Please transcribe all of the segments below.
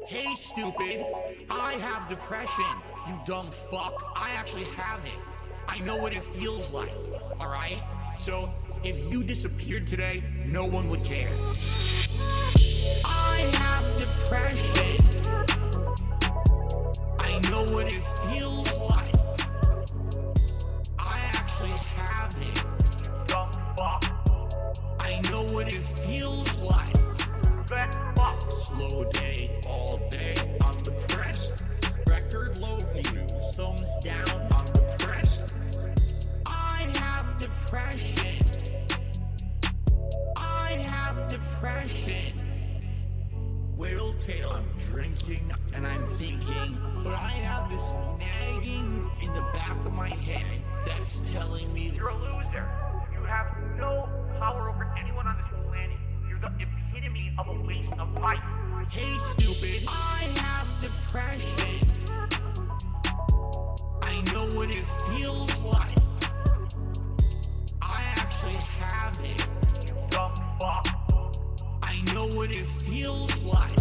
Hey, stupid. I have depression, you dumb fuck. I actually have it. I know what it feels like, alright? So, if you disappeared today, no one would care. I have depression. I know what it feels like. I actually have it, you dumb fuck. I know what it feels like. Fat fuck. Slow day, all day, I'm depressed. Record low views, thumbs down, I'm depressed. I have depression. I have depression. Whale tail, I'm drinking and I'm thinking, but I have this nagging in the back of my head that's telling me you're a loser. You have no power over anyone on this planet. You're the epitome of a waste of life. Hey, stupid. I have depression. I know what it feels like. I actually have it, you dumb fuck. I know what it feels like.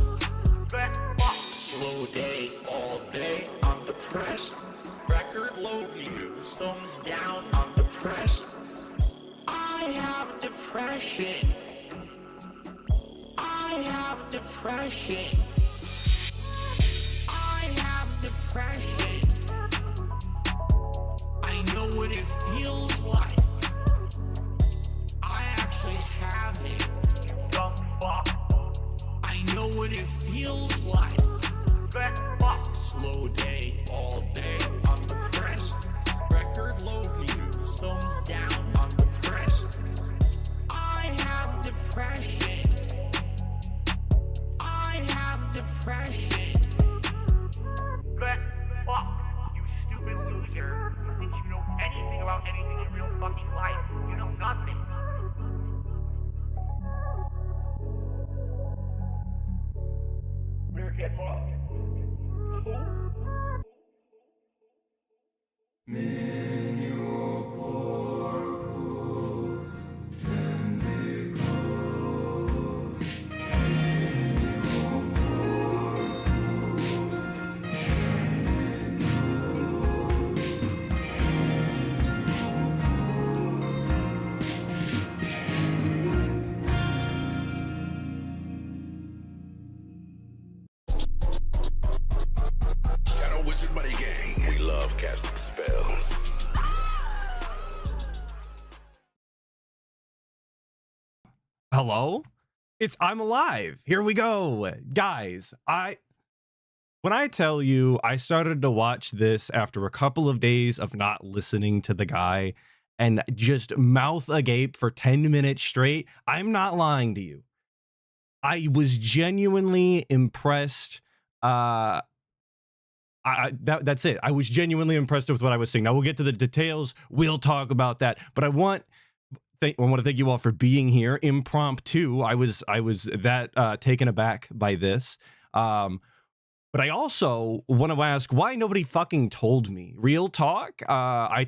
Fat fuck. Slow day, all day, I'm depressed. Record low views, thumbs down, I'm depressed. I have depression. I have depression. I have depression. I know what it feels like. I actually have it, you dumb fuck. I know what it feels like. Fat fuck. Slow day, all day, I'm depressed. Record low views, thumbs down, I'm depressed. I have depression. I have depression. Fat fuck. You stupid loser. You think you know anything about anything in real fucking life. You know nothing. We're getting off. Who? Hello? I'm alive. Here we go. Guys, when I tell you I started to watch this after a couple of days of not listening to the guy and just mouth agape for 10 minutes straight, I'm not lying to you. I was genuinely impressed. That's it. I was genuinely impressed with what I was seeing. Now we'll get to the details. We'll talk about that. But I want to thank you all for being here. Impromptu. I was that taken aback by this. But I also want to ask why nobody fucking told me. Real talk. I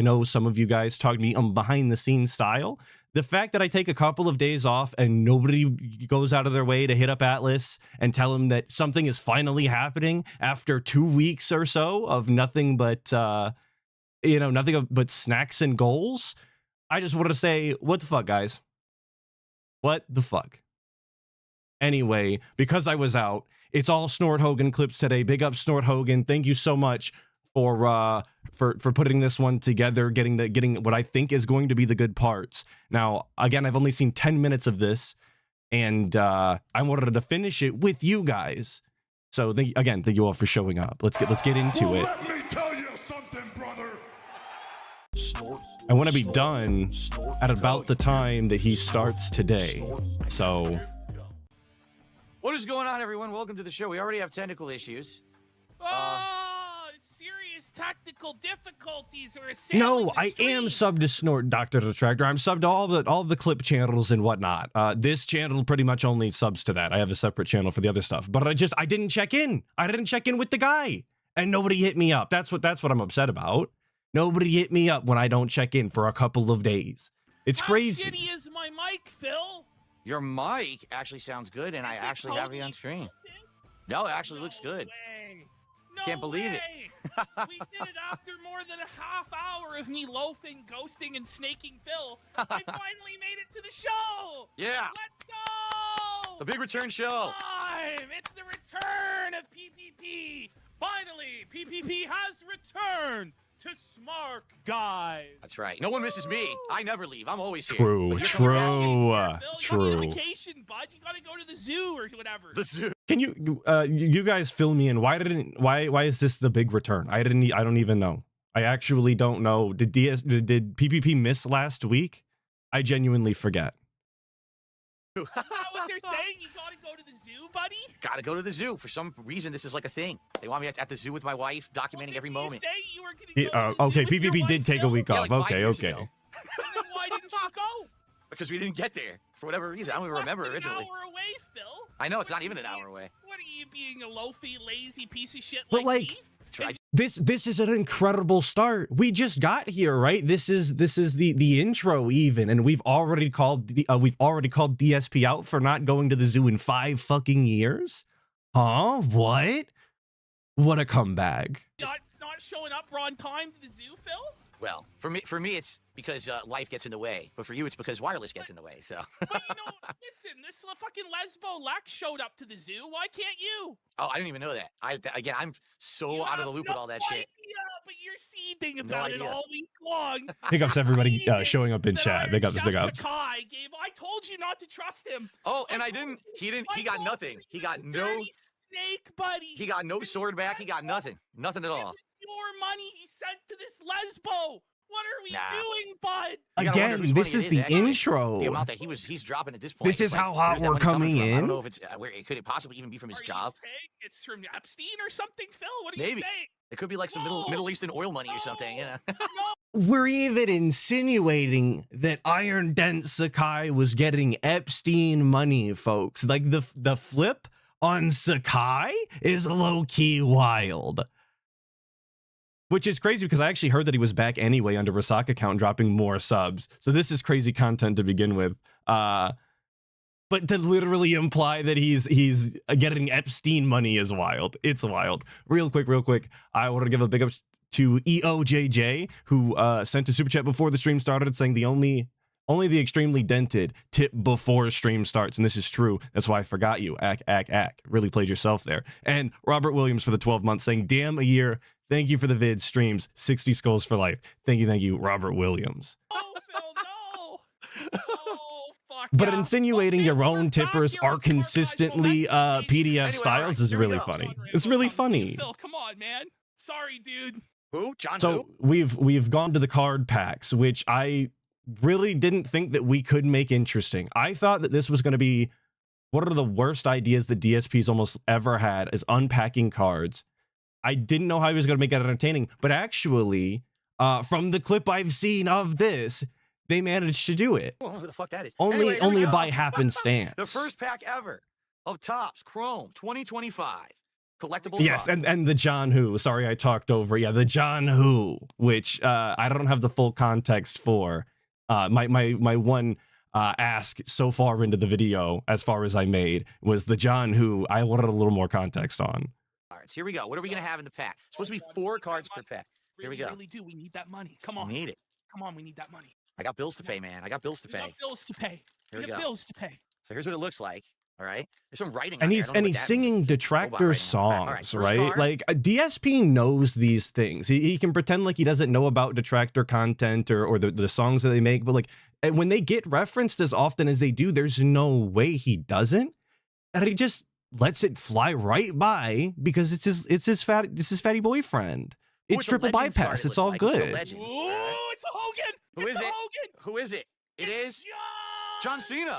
know some of you guys talked to me behind the scenes style. The fact that I take a couple of days off and nobody goes out of their way to hit up Atlas and tell him that something is finally happening after 2 weeks or so of nothing but nothing but snacks and goals. I just wanted to say, what the fuck, guys? What the fuck? Anyway, because I was out, it's all Snort Hogan clips today. Big up Snort Hogan. Thank you so much for putting this one together, getting what I think is going to be the good parts. Now, again, I've only seen 10 minutes of this, and I wanted to finish it with you guys. So thank you all for showing up. Let's get into it. Let me tell you something, brother. I want to be done at about the time that he starts today. So what is going on, everyone? Welcome to the show. We already have technical issues. Serious technical difficulties or no, I am subbed to Snort Dr. Detractor. I'm subbed to all the clip channels and whatnot. This channel pretty much only subs to that. I have a separate channel for the other stuff. But I didn't check in. I didn't check in with the guy, and nobody hit me up. That's what I'm upset about. Nobody hit me up when I don't check in for a couple of days. It's crazy. How shitty is my mic, Phil? Your mic actually sounds good, and I actually have you on screen. No, it actually looks good. Way. No Can't believe it. We did it after more than a half hour of me loafing, ghosting, and snaking Phil. I finally made it to the show. Yeah. Let's go. The big return show. Time. It's the return of PPP. Finally, PPP has returned to Smart Guys. That's right. No one misses me. I never leave. I'm always here. True, But you're coming around. Phil, true. You gotta vacation, bud. You gotta go to the zoo or whatever. The zoo. Can you guys fill me in? Why is this the big return? I don't even know. I actually don't know. Did PPP miss last week? I genuinely forget. Is that what they're saying? You gotta go to the zoo, buddy? Gotta go to the zoo. For some reason, this is like a thing. They want me at the zoo with my wife, documenting every moment. You say you were gonna go to the Okay, zoo with your PPP did wife, take a Phil? week Yeah, off. like 5 Okay, years okay. ago. And then why didn't you go? Because we didn't get there for whatever reason. I don't even remember Less than originally. An hour away, Phil. I know it's not even an hour away. What are you being a loafy, lazy piece of shit But, like, me? That's right. This is an incredible start. We just got here, right? This is the intro even, and we've already called DSP out for not going to the zoo in 5 fucking years. Huh? What a comeback. Not showing up on time to the zoo, Phil? Well, for me, it's because life gets in the way. But for you, it's because wireless gets in the way. So. But listen, this fucking lesbo Lex showed up to the zoo. Why can't you? Oh, I didn't even know that. I'm so You out of the have loop no with all that idea, shit. But you're seething about it idea. all week long. Big ups everybody Iron showing up in chat. Big ups, big ups. Sakai gave. I told you not to trust him. Oh, and I didn't. He didn't. He got nothing. He got no. Dirty snake, buddy. He got no sword back. He got nothing. Nothing at It all. was your money he sent to this lesbo. What are we Nah. doing, bud? You gotta wonder Again, whose this money is it the actually. intro. The amount that he's dropping at this point. This it's is how hot where's that we're money coming coming from? I in. don't know if it's where it could possibly even be from his Are job. you saying it's from Epstein or something, Phil? What are you Maybe. saying? It could be like some Middle Eastern oil money or something. You know. No. We're even insinuating that Iron Sakai was getting Epstein money, folks. Like the flip on Sakai is low key wild. Which is crazy because I actually heard that he was back anyway under a Saga account, dropping more subs. So this is crazy content to begin with. But to literally imply that he's getting Epstein money is wild. It's wild. Real quick, I want to give a big ups to EOJJ, who sent a super chat before the stream started saying only the extremely dented tip before stream starts, and this is true. That's why I forgot you. Ack. Really played yourself there. And Robert Williams for the 12 months saying, damn a year. Thank you for the vids streams. 60 skulls for life. Thank you, Robert Williams. Oh, Phil, no. Oh, fuck. But yeah. insinuating Okay, your we're own back tippers here are with Smart Guys. consistently Well, that's PDF Anyway, styles alright, is here we really go. funny. John It's Rambo really comes to you. funny. Phil, come on, man. Sorry, dude. Who? John So who? we've gone to the card packs, which I really didn't think that we could make interesting. I thought that this was going to be one of the worst ideas that DSP's almost ever had, is unpacking cards. I didn't know how he was going to make it entertaining, but actually, from the clip I've seen of this, they managed to do it. I don't know who the fuck that is. Only Anyway, here we go. by happenstance. The first pack ever of Topps Chrome 2025 collectible. Yes, card. and the John Who. Sorry, I talked over. Yeah, the John Who, which I don't have the full context for. My one ask so far into the video, as far as I made, was the John Who. I wanted a little more context on. All right, so here we go. What are we gonna have in the pack? It's supposed to be 4 cards per pack. Here we go. Really do. We need that money. Come on. Need it. Come on, we need that money. I got bills to pay, man. I got bills to We got pay. bills to pay. Here we We got go. bills to pay. So here's what it looks like. All right. There's some writing. And on there. he's I don't know what that singing means. detractor writing on the back. All right, songs, first right? card. Like DSP knows these things. He can pretend like he doesn't know about detractor content or the songs that they make, but like when they get referenced as often as they do, there's no way he doesn't, and he just lets it fly right by because it's his fatty boyfriend. Ooh, It's a triple Legends card, bypass. it It's looks all like. It's a good. Legends. Ooh, All right. it's a Hogan. Who It's is a it? Hogan. Who is it? It It's is. John Cena.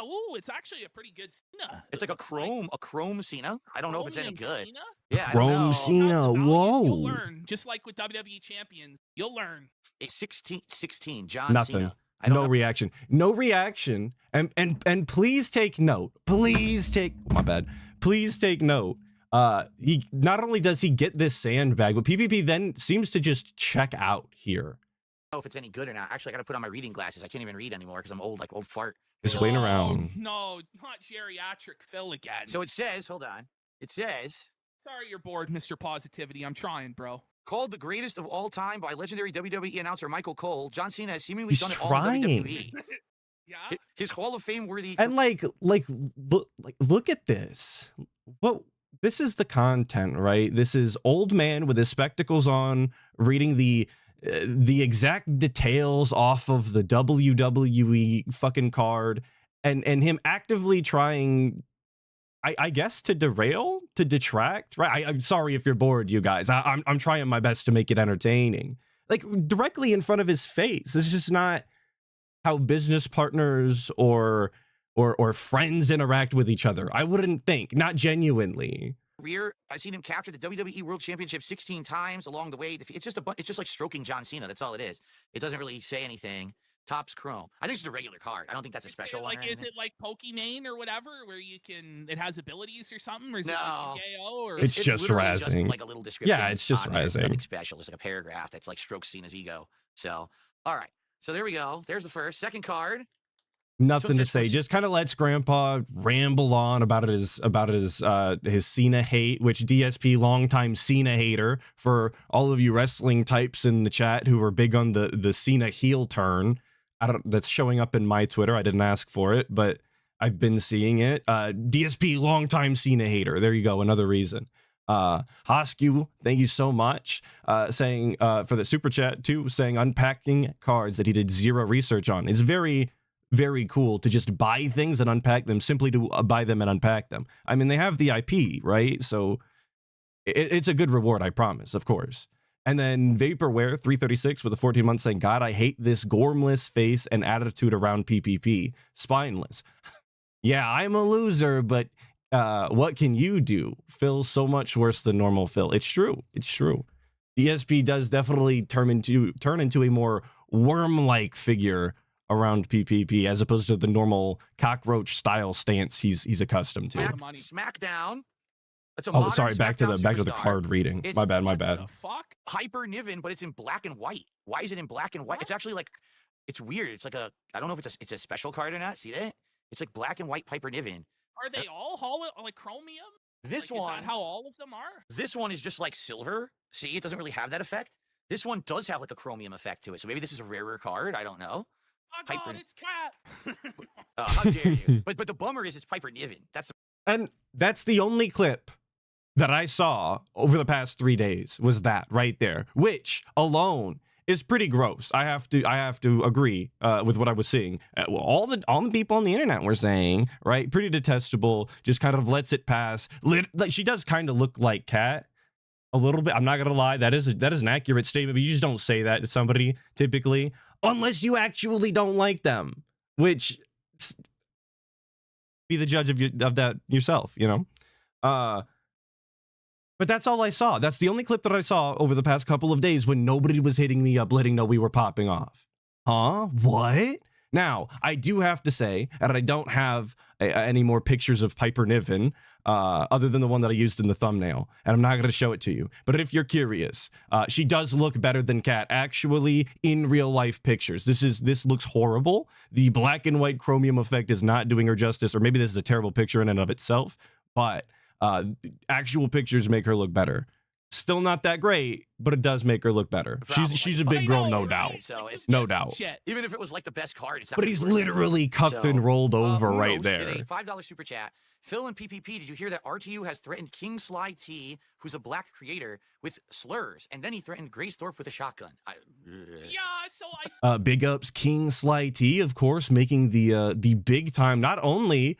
Ooh, it's actually a pretty good Cena. It's like a chrome Cena. I don't know if it's any Chromium good. Cena? Yeah, I don't Chrome know. Cena. How's the values? Whoa. You'll learn. Just like with WWE champions, you'll learn. It's 16. John Nothing. Cena. I don't No know. reaction. No reaction. And please take note. Please take note. He not only does he get this sandbag, but PPP then seems to just check out here. I don't know if it's any good or not. Actually, I got to put on my reading glasses. I can't even read anymore because I'm old, like old fart. Just waiting around. No, not geriatric Phil again. So it says, hold on. It says, Sorry you're bored, Mr. Positivity. I'm trying, bro. called the greatest of all time by legendary WWE announcer Michael Cole, John Cena has seemingly He's done it trying. all in WWE. Yeah. His Hall of Fame worthy. And look at this. What this is the content, right? This is old man with his spectacles on, reading the exact details off of the WWE fucking card, and him actively trying, I guess, to derail, to detract, right? I'm sorry if you're bored, you guys. I'm trying my best to make it entertaining. Like, directly in front of his face. This is just not how business partners or friends interact with each other. I wouldn't think, not genuinely. Career, I've seen him capture the WWE World Championship 16 times along the way. It's just like stroking John Cena. That's all it is. It doesn't really say anything. Tops Chrome. I think it's just a regular card. I don't think that's a special one. Like, is it like Pokimane or whatever, where you can? It has abilities or something, or is it No. like KO? Or It's just literally razzing. like a little description. Yeah, it's just on there. It's razzing. nothing special. It's like a paragraph that's like strokes Cena's ego. So, all right. So there we go. There's the first. Second card. Nothing to say. Just kind of lets Grandpa ramble on about his Cena hate, which DSP, longtime Cena hater, for all of you wrestling types in the chat who are big on the Cena heel turn. That's showing up in my Twitter. I didn't ask for it, but I've been seeing it. DSP, longtime Cena hater. There you go. Another reason. Hoskew, thank you so much. Saying for the super chat too, saying unpacking cards that he did zero research on. It's very, very cool to just buy things and unpack them, simply to buy them and unpack them. I mean, they have the IP, right? So it's a good reward, I promise, of course. And then Vaporware 336 with a 14 months saying, God, I hate this gormless face and attitude around PPP. Spineless. Yeah, I'm a loser, but what can you do? Phil's so much worse than normal Phil. It's true. It's true. DSP does definitely turn into a more worm-like figure around PPP, as opposed to the normal cockroach style stance he's accustomed to. SmackDown. It's a Oh, sorry. modern Back to the SmackDown card reading. It's- My bad. What the fuck? Piper Niven, but it's in black and white. Why is it in black and white? It's actually like, it's weird. It's like I don't know if it's a special card or not. See that? It's like black and white Piper Niven. Are they all like chromium? This Like, one, is that how all of them are? this one is just like silver. See, it doesn't really have that effect. This one does have like a chromium effect to it. So maybe this is a rarer card. I don't know. Oh Piper- God, it's Cat. How dare you? But the bummer is it's Piper Niven. And that's the only clip that I saw over the past 3 days, was that right there, which alone is pretty gross. I have to agree with what I was seeing. Well, all the people on the internet were saying, right, pretty detestable. Just kind of lets it pass. Like, she does kind of look like Kat a little bit. I'm not gonna lie, that is an accurate statement. But you just don't say that to somebody typically, unless you actually don't like them. Which, be the judge of that yourself, you know. But that's all I saw. That's the only clip that I saw over the past couple of days when nobody was hitting me up letting know we were popping off. Huh? What? Now, I do have to say, and I don't have any more pictures of Piper Niven other than the one that I used in the thumbnail, and I'm not going to show it to you. But if you're curious, she does look better than Kat, actually, in real life pictures. This looks horrible. The black and white chromium effect is not doing her justice, or maybe this is a terrible picture in and of itself, but actual pictures make her look better. Still not that great, but it does make her look better. She's a big girl, no doubt. So it's No doubt. Shit. even if it was like the best card, it's not But gonna he's be worth it. literally cucked and rolled over right Unos there. did a $5 super chat. Phil and PPP, did you hear that RTU has threatened King Sly T, who's a black creator, with slurs, and then he threatened Grace Thorpe with a shotgun? Yeah, so I Big ups King Sly T, of course, making the big time. Not only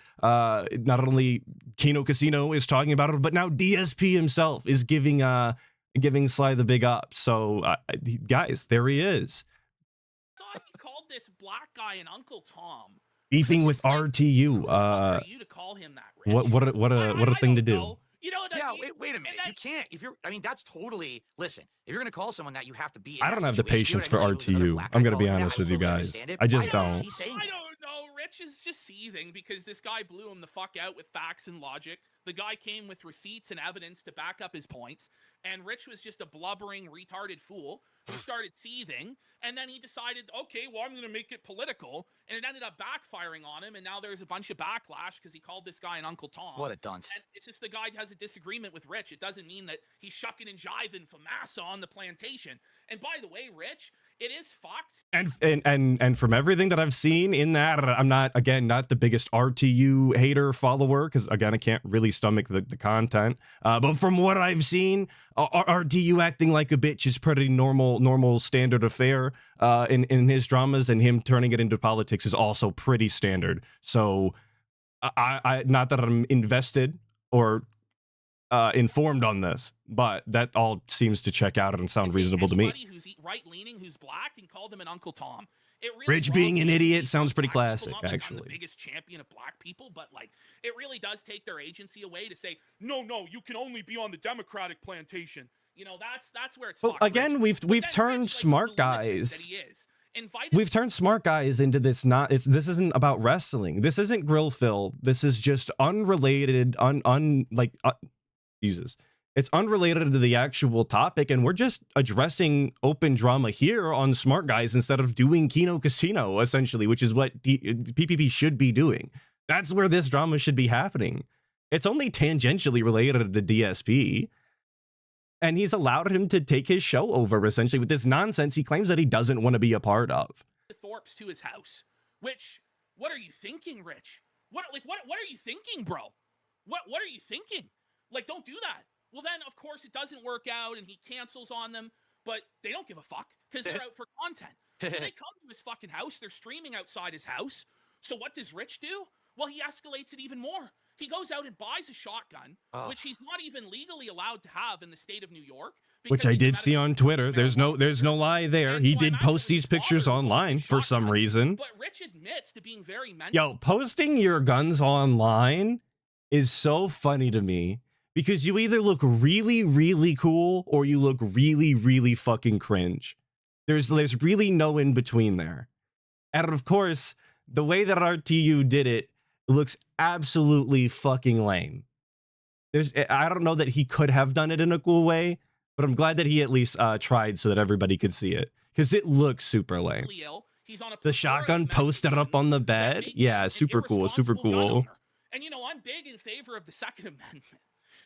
Kino Casino is talking about it, but now DSP himself is giving Sly the big up. So guys, there he is, called this black guy an Uncle Tom. beefing with Like, RTU. Who the fuck are you to call him that? Rich? What a thing to don't do. know. You know what I Yeah, mean? wait a minute. You can't. That's totally. Listen, if you're gonna call someone that, you have to be. In I that don't have the situation. You know patience what I for mean? It was another RTU. black I'm guy gonna be calling him honest that. with you I totally guys. understand it. I just Why is don't. he saying I that? don't know. Rich is just seething because this guy blew him the fuck out with facts and logic. The guy came with receipts and evidence to back up his points. And Rich was just a blubbering, retarded fool who started seething. And then he decided, okay, well, I'm going to make it political. And it ended up backfiring on him. And now there's a bunch of backlash because he called this guy an Uncle Tom. What a dunce. And it's just the guy has a disagreement with Rich. It doesn't mean that he's shucking and jiving for massa on the plantation. And by the way, Rich, it is fucked. And from everything that I've seen in that, I'm not the biggest RTU hater follower because again I can't really stomach the content. But from what I've seen, RTU acting like a bitch is pretty normal standard affair in his dramas, and him turning it into politics is also pretty standard. So I not that I'm invested or informed on this, but that all seems to check out and sound reasonable to me. Who's right-leaning, who's black, and called him an Uncle Tom. It really Rich being an idiot sounds pretty classic, actually. I'm the biggest champion of black people, but like, it really does take their agency away to say, no, you can only be on the Democratic plantation. You know, that's where it's. Well, again, we've turned smart guys. We've turned smart guys into this. This isn't about wrestling. This isn't Grill Phil. This is just unrelated. Jesus. It's unrelated to the actual topic, and we're just addressing open drama here on Smart Guys instead of doing Kino Casino, essentially, which is what PPP should be doing. That's where this drama should be happening. It's only tangentially related to DSP, and he's allowed him to take his show over, essentially, with this nonsense he claims that he doesn't want to be a part of. Thorpe's to his house, which, what are you thinking, Rich? What are you thinking, bro? What are you thinking? Like, don't do that. Well, then, of course, it doesn't work out, and he cancels on them, but they don't give a fuck, because they're out for content. So they come to his fucking house, they're streaming outside his house. So what does Rich do? Well, he escalates it even more. He goes out and buys a shotgun, which he's not even legally allowed to have in the state of New York. Which I did see on Twitter. There's no lie there. He did post these pictures online for some reason. But Rich admits to being very mental. Yo, posting your guns online is so funny to me. Because you either look really, really cool or you look really, really fucking cringe. There's really no in between there. And of course, the way that RTU did it looks absolutely fucking lame. I don't know that he could have done it in a cool way, but I'm glad that he at least tried so that everybody could see it. Because it looks super lame. The shotgun posted up on the bed. Yeah, super cool, super cool. And you know, I'm big in favor of the Second Amendment.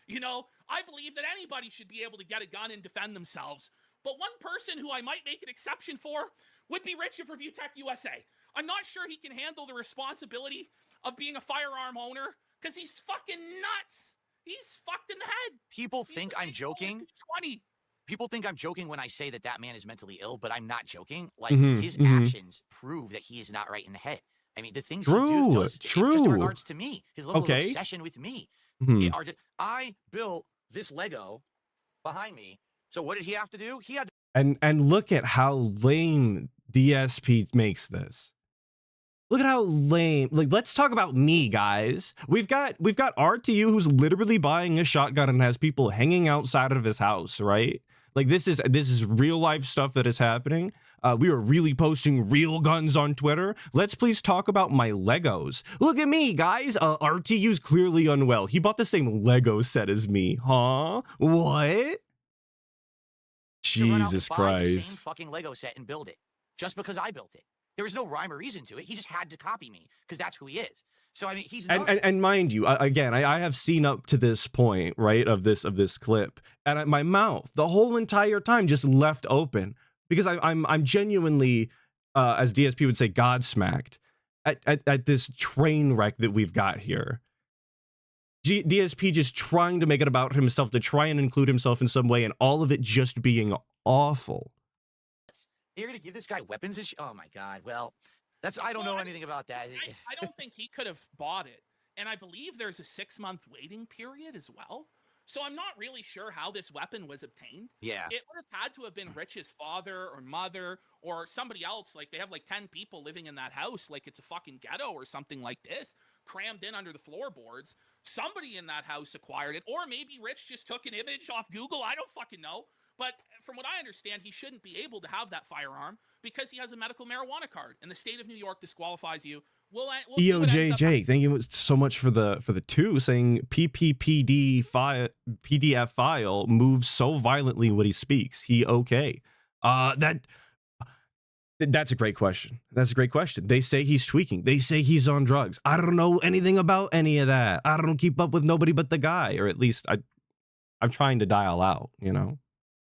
You know, I believe that anybody should be able to get a gun and defend themselves. But one person who I might make an exception for would be Rich of Review Tech USA. I'm not sure he can handle the responsibility of being a firearm owner because he's fucking nuts. He's fucked in the head. People think I'm joking. People think I'm joking when I say that man is mentally ill, but I'm not joking. Like, his actions prove that he is not right in the head. I mean, the things he does just in regards to me, his level of obsession with me. I built this Lego behind me. So what did he have to do? He had to. And look at how lame DSP makes this. Look at how lame. Like, let's talk about me, guys. We've got RTU who's literally buying a shotgun and has people hanging outside of his house, right? Like, this is real life stuff that is happening. We are really posting real guns on Twitter. Let's please talk about my Legos. Look at me, guys. RTU's clearly unwell. He bought the same Lego set as me. Huh? What? Jesus Christ. Buy the same fucking Lego set and build it. Just because I built it. There was no rhyme or reason to it. He just had to copy me because that's who he is. So I mean, he's not. And mind you, again, I have seen up to this point, right, of this clip, and my mouth the whole entire time just left open because I'm genuinely, as DSP would say, godsmacked at this train wreck that we've got here. DSP just trying to make it about himself, to try and include himself in some way, and all of it just being awful. You're gonna give this guy weapons and oh my god. Well, I don't know anything about that. I don't think he could have bought it. And I believe there's a 6-month waiting period as well. So I'm not really sure how this weapon was obtained. Yeah. It would have had to have been Rich's father or mother or somebody else. Like, they have like 10 people living in that house. Like, it's a fucking ghetto or something like this, crammed in under the floorboards. Somebody in that house acquired it. Or maybe Rich just took an image off Google. I don't fucking know. But from what I understand, he shouldn't be able to have that firearm because he has a medical marijuana card. And the state of New York disqualifies you we'll see what ends up EOJJ, thank you so much for the 2, saying PDF file moves so violently when he speaks. He okay? That's a great question. That's a great question. They say he's tweaking. They say he's on drugs. I don't know anything about any of that. I don't keep up with nobody but the guy, or at least I'm trying to dial out, you know.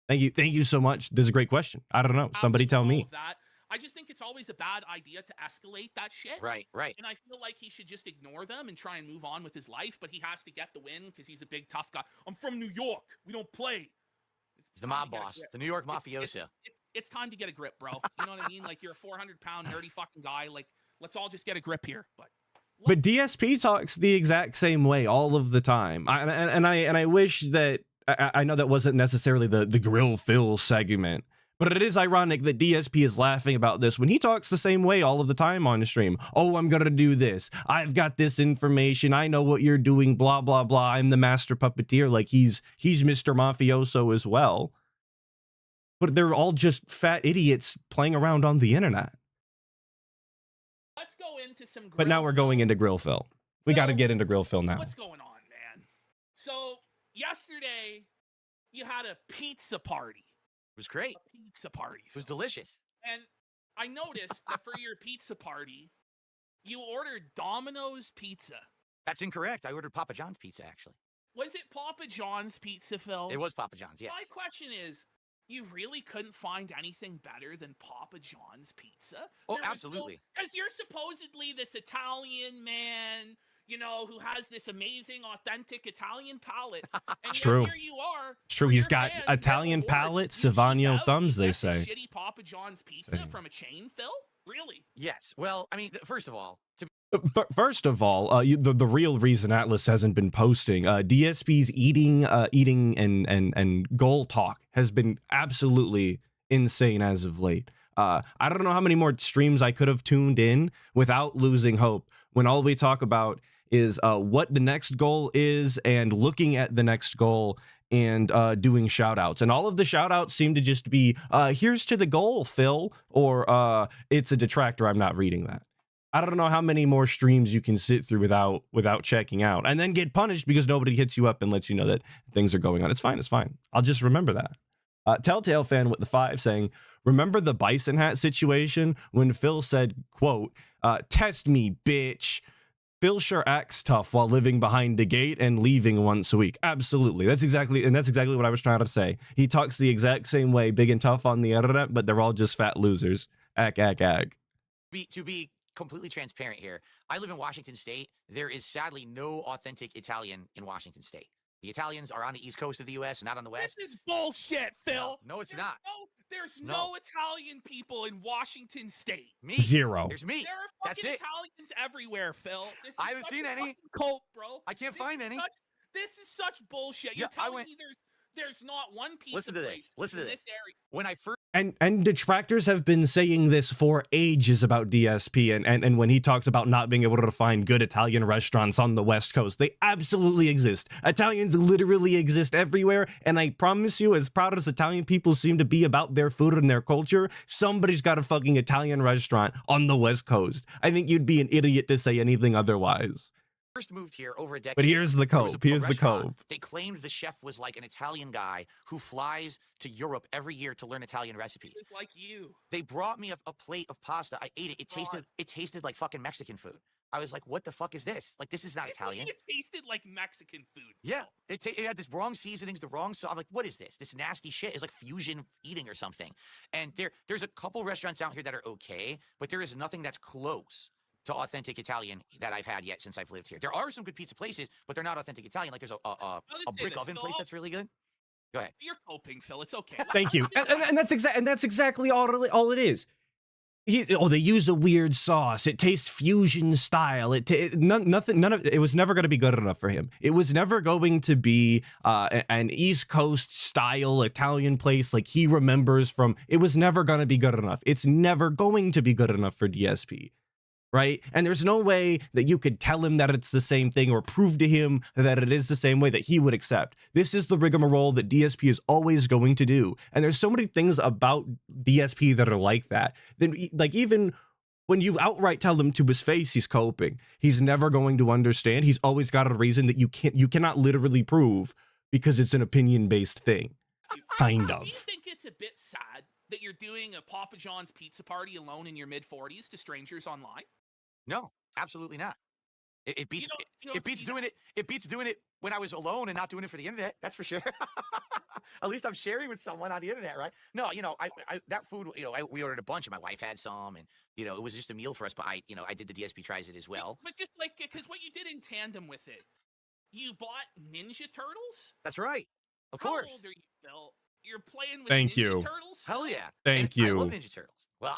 Thank you so much. This is a great question. I don't know. Somebody tell me. That. I just think it's always a bad idea to escalate that shit. Right. And I feel like he should just ignore them and try and move on with his life, but he has to get the win because he's a big, tough guy. I'm from New York. We don't play. He's the mob boss, the New York mafioso. It's time to get a grip, bro. You know what I mean? Like, you're a 400-pound nerdy fucking guy. Like, let's all just get a grip here. But DSP talks the exact same way all of the time. I wish that I know that wasn't necessarily the Grill Phil segment, but it is ironic that DSP is laughing about this when he talks the same way all of the time on stream. Oh, I'm gonna do this. I've got this information. I know what you're doing. Blah blah blah. I'm the master puppeteer. Like he's Mr. Mafioso as well. But they're all just fat idiots playing around on the internet. Let's go into some. But now we're going into Grill Phil. We got to get into Grill Phil now. What's going on, man? So yesterday, you had a pizza party. It was great. A pizza party. It was delicious. And I noticed that for your pizza party, you ordered Domino's pizza. That's incorrect. I ordered Papa John's pizza, actually. Was it Papa John's pizza, Phil? It was Papa John's, yes. My question is, you really couldn't find anything better than Papa John's pizza? Oh, absolutely. Because you're supposedly this Italian man, you know, who has this amazing, authentic Italian palate. And true. Here you are. It's true. He's got Italian palate, Savagno thumbs, they say. Shitty Papa John's pizza from a chain, Phil? Really? Yes. Well, I mean, first of all, First of all, the real reason Atlas hasn't been posting, DSP's eating and goal talk has been absolutely insane as of late. I don't know how many more streams I could have tuned in without losing hope when all we talk about is what the next goal is and looking at the next goal and doing shout outs. And all of the shout outs seem to just be, here's to the goal, Phil, or it's a detractor. I'm not reading that. I don't know how many more streams you can sit through without checking out and then get punished because nobody hits you up and lets you know that things are going on. It's fine. It's fine. I'll just remember that. Telltale fan with the 5 saying, remember the bison hat situation when Phil said, quote, test me, bitch. Phil sure acts tough while living behind the gate and leaving once a week. Absolutely. That's exactly what I was trying to say. He talks the exact same way, big and tough on the internet, but they're all just fat losers. Ag. To be completely transparent here, I live in Washington State. There is sadly no authentic Italian in Washington State. The Italians are on the East Coast of the U.S., not on the West. This is bullshit, Phil. No, it's not. There's no Italian people in Washington State. Me? Zero. There's me. There are That's fucking it. Italians everywhere, Phil. I haven't seen any. Cope, bro. I can't find any. This is such bullshit. You're telling me there's not one piece. Listen to this. Listen to this. Area. When I first and detractors have been saying this for ages about DSP, and when he talks about not being able to find good Italian restaurants on the West Coast, they absolutely exist. Italians literally exist everywhere, and I promise you, as proud as Italian people seem to be about their food and their culture, somebody's got a fucking Italian restaurant on the West Coast. I think you'd be an idiot to say anything otherwise. First moved here over a decade. But here's the cope. Here's the cope. They claimed the chef was like an Italian guy who flies to Europe every year to learn Italian recipes. Just like you. They brought me a plate of pasta. I ate it. It tasted like fucking Mexican food. I was like, what the fuck is this? Like, this is not Italian. It tasted like Mexican food. Yeah. It had this wrong seasonings, the wrong sauce. I'm like, what is this? This nasty shit is like fusion eating or something. And there's a couple restaurants out here that are okay, but there is nothing that's close to authentic Italian that I've had yet since I've lived here. There are some good pizza places, but they're not authentic Italian. Like there's a brick oven place that's really good. Go ahead. You're coping, Phil. It's okay. Thank you. And that's exactly all it is. They use a weird sauce. It tastes fusion style. None of it was never going to be good enough for him. It was never going to be an East Coast style Italian place like he remembers from. It was never going to be good enough. It's never going to be good enough for DSP. Right? And there's no way that you could tell him that it's the same thing or prove to him that it is the same way that he would accept. This is the rigmarole that DSP is always going to do. And there's so many things about DSP that are like that. Then, like, even when you outright tell him to his face he's coping, he's never going to understand. He's always got a reason that you cannot literally prove because it's an opinion-based thing. Kind of. Do you think it's a bit sad that you're doing a Papa John's pizza party alone in your mid-40s to strangers online? No, absolutely not. It beats doing it. It beats doing it when I was alone and not doing it for the internet. That's for sure. At least I'm sharing with someone on the internet, right? No, I that food, we ordered a bunch, and my wife had some, and it was just a meal for us. But I did the DSP tries it as well. But just like, because what you did in tandem with it, you bought Ninja Turtles. That's right. Of course. How old are you, Phil? You're playing with Thank Ninja you. Turtles? Hell yeah. Thank you. I love Ninja Turtles. Well,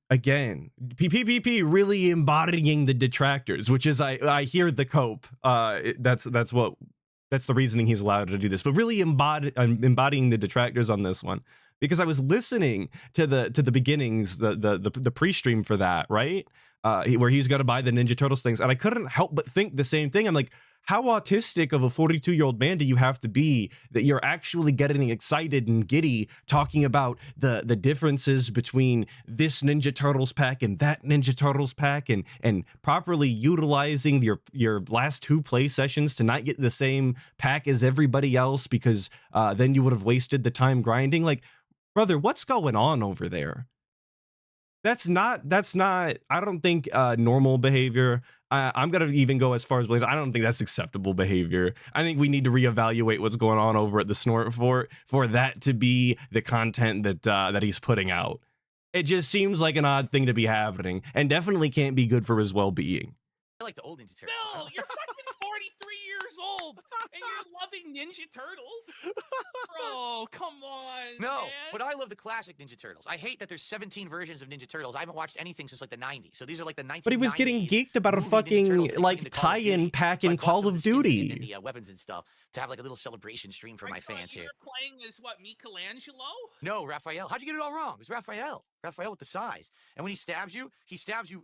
Again, PPP really embodying the detractors, which is I hear the cope. That's the reasoning he's allowed to do this, but really embodying the detractors on this one, because I was listening to the beginnings, the pre-stream for that, right? Where he's got to buy the Ninja Turtles things, and I couldn't help but think the same thing. I'm like, how autistic of a 42-year-old man do you have to be that you're actually getting excited and giddy talking about the differences between this Ninja Turtles pack and that Ninja Turtles pack, and properly utilizing your last 2 play sessions to not get the same pack as everybody else, because then you would have wasted the time grinding? Like, brother, what's going on over there? That's not I don't think normal behavior. I'm gonna even go as far as I don't think that's acceptable behavior. I think we need to reevaluate what's going on over at the Snort Fort for that to be the content that he's putting out. It just seems like an odd thing to be happening, and definitely can't be good for his well-being. I like the old Ninja Turtles. Phil, you're fucking 43 years old, and you're loving Ninja Turtles? Bro, come on, No, man. but I love the classic Ninja Turtles. I hate that there's 17 versions of Ninja Turtles. I haven't watched anything since like the 90s. So these are like the 1990s. But he was getting geeked about a fucking like tie-in pack in Call of Duty. And the weapons and stuff to have like a little celebration stream for my fans here. You're playing as what, Michelangelo? No, Raphael. How'd you get it all wrong? It was Raphael. Raphael with the size. And when he stabs you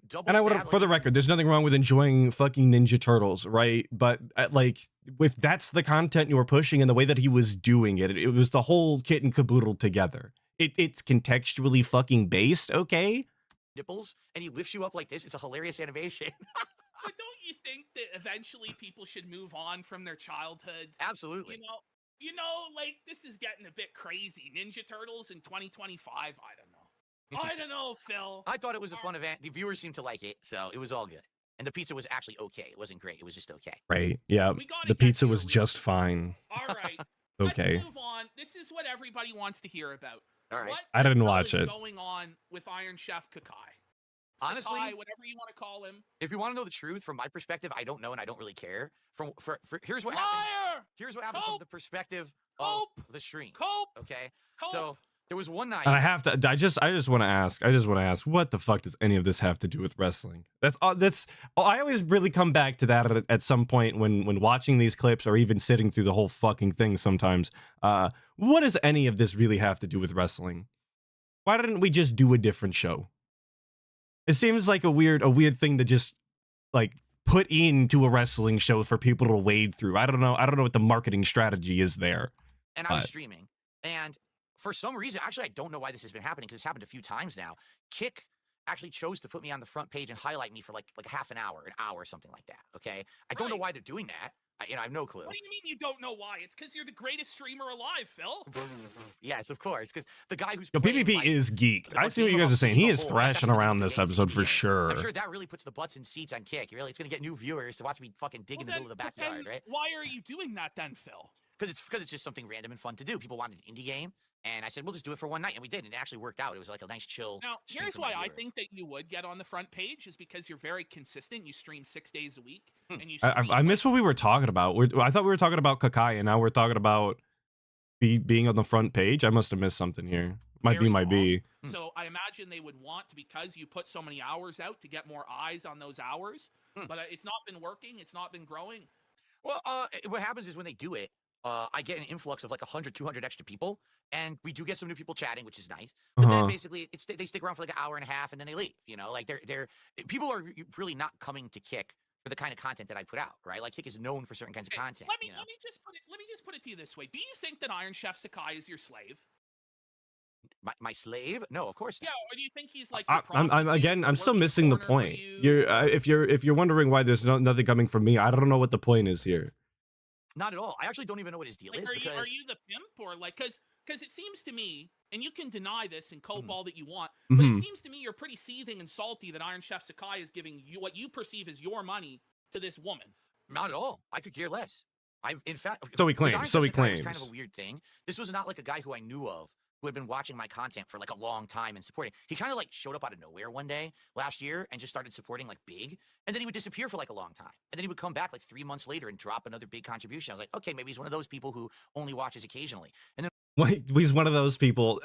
double. And I would, for the record, there's nothing wrong with enjoying fucking Ninja Turtles, right? But like, if that's the content you were pushing and the way that he was doing it, it was the whole kit and caboodle together. It's contextually fucking based, okay? Nipples, and he lifts you up like this. It's a hilarious animation. But don't you think that eventually people should move on from their childhood? Absolutely. Like, this is getting a bit crazy. Ninja Turtles in 2025, I don't know. I don't know, Phil. I thought it was a fun event. The viewers seemed to like it, so it was all good. And the pizza was actually okay. It wasn't great. It was just okay. Right. Yeah. The pizza was just fine. All right. Okay. Let's move on. This is what everybody wants to hear about. All right. What I didn't the hell watch is it. going on with Iron Chef Sakai? Honestly, Sakai, whatever you want to call him. If you want to know the truth, from my perspective, I don't know, and I don't really care. Here's what happened. Here's what happened from the perspective of the stream. Okay. So there was one night. And I just want to ask, what the fuck does any of this have to do with wrestling? I always really come back to that at some point when watching these clips, or even sitting through the whole fucking thing sometimes. What does any of this really have to do with wrestling? Why didn't we just do a different show? It seems like a weird thing to just like put into a wrestling show for people to wade through. I don't know what the marketing strategy is there. And I was streaming, and for some reason, actually, I don't know why this has been happening, because it's happened a few times now. Kick actually chose to put me on the front page and highlight me for like half an hour, or something like that. Okay, I don't know why they're doing that. I have no clue. What do you mean you don't know why? It's because you're the greatest streamer alive, Phil. Yes, of course. Because the guy who's PvP is geeked. I see what you guys are saying. He is thrashing around this episode for sure. I'm sure that really puts the butts in seats on Kick. It's going to get new viewers to watch me fucking dig in the middle of the backyard, right? Why are you doing that then, Phil? Because it's just something random and fun to do. People wanted an indie game, and I said, we'll just do it for one night, and we did, and it actually worked out. It was like a nice chill. Now, here's why I think that you would get on the front page, is because you're very consistent. You stream 6 days a week, and you. I missed what we were talking about. I thought we were talking about Sakai, and now we're talking about being on the front page. I must have missed something here. Might be. So I imagine they would want, because you put so many hours out, to get more eyes on those hours. But it's not been working. It's not been growing. Well, what happens is when they do it, I get an influx of like 100, 200 extra people, and we do get some new people chatting, which is nice. But then basically, they stick around for like an hour and a half, and then they leave. Like people are really not coming to Kick for the kind of content that I put out, right? Like Kick is known for certain kinds of content. Let me just put it to you this way. Do you think that Iron Chef Sakai is your slave? My slave? No, of course not. Yeah, or do you think he's like your I'm still missing the point. If you're wondering why there's nothing coming from me, I don't know what the point is here. Not at all. I actually don't even know what his deal is. Are you the pimp, or like, because it seems to me, and you can deny this and cope all that you want, but it seems to me you're pretty seething and salty that Iron Chef Sakai is giving you what you perceive as your money to this woman. Not at all. I could care less. In fact, so he claims. So he claims. It was kind of a weird thing. This was not like a guy who I knew of, who had been watching my content for like a long time and supporting. He kind of like showed up out of nowhere one day last year and just started supporting like big. And then he would disappear for like a long time. And then he would come back like 3 months later and drop another big contribution. I was like, okay, maybe he's one of those people who only watches occasionally. And then Wait, he's one of those people.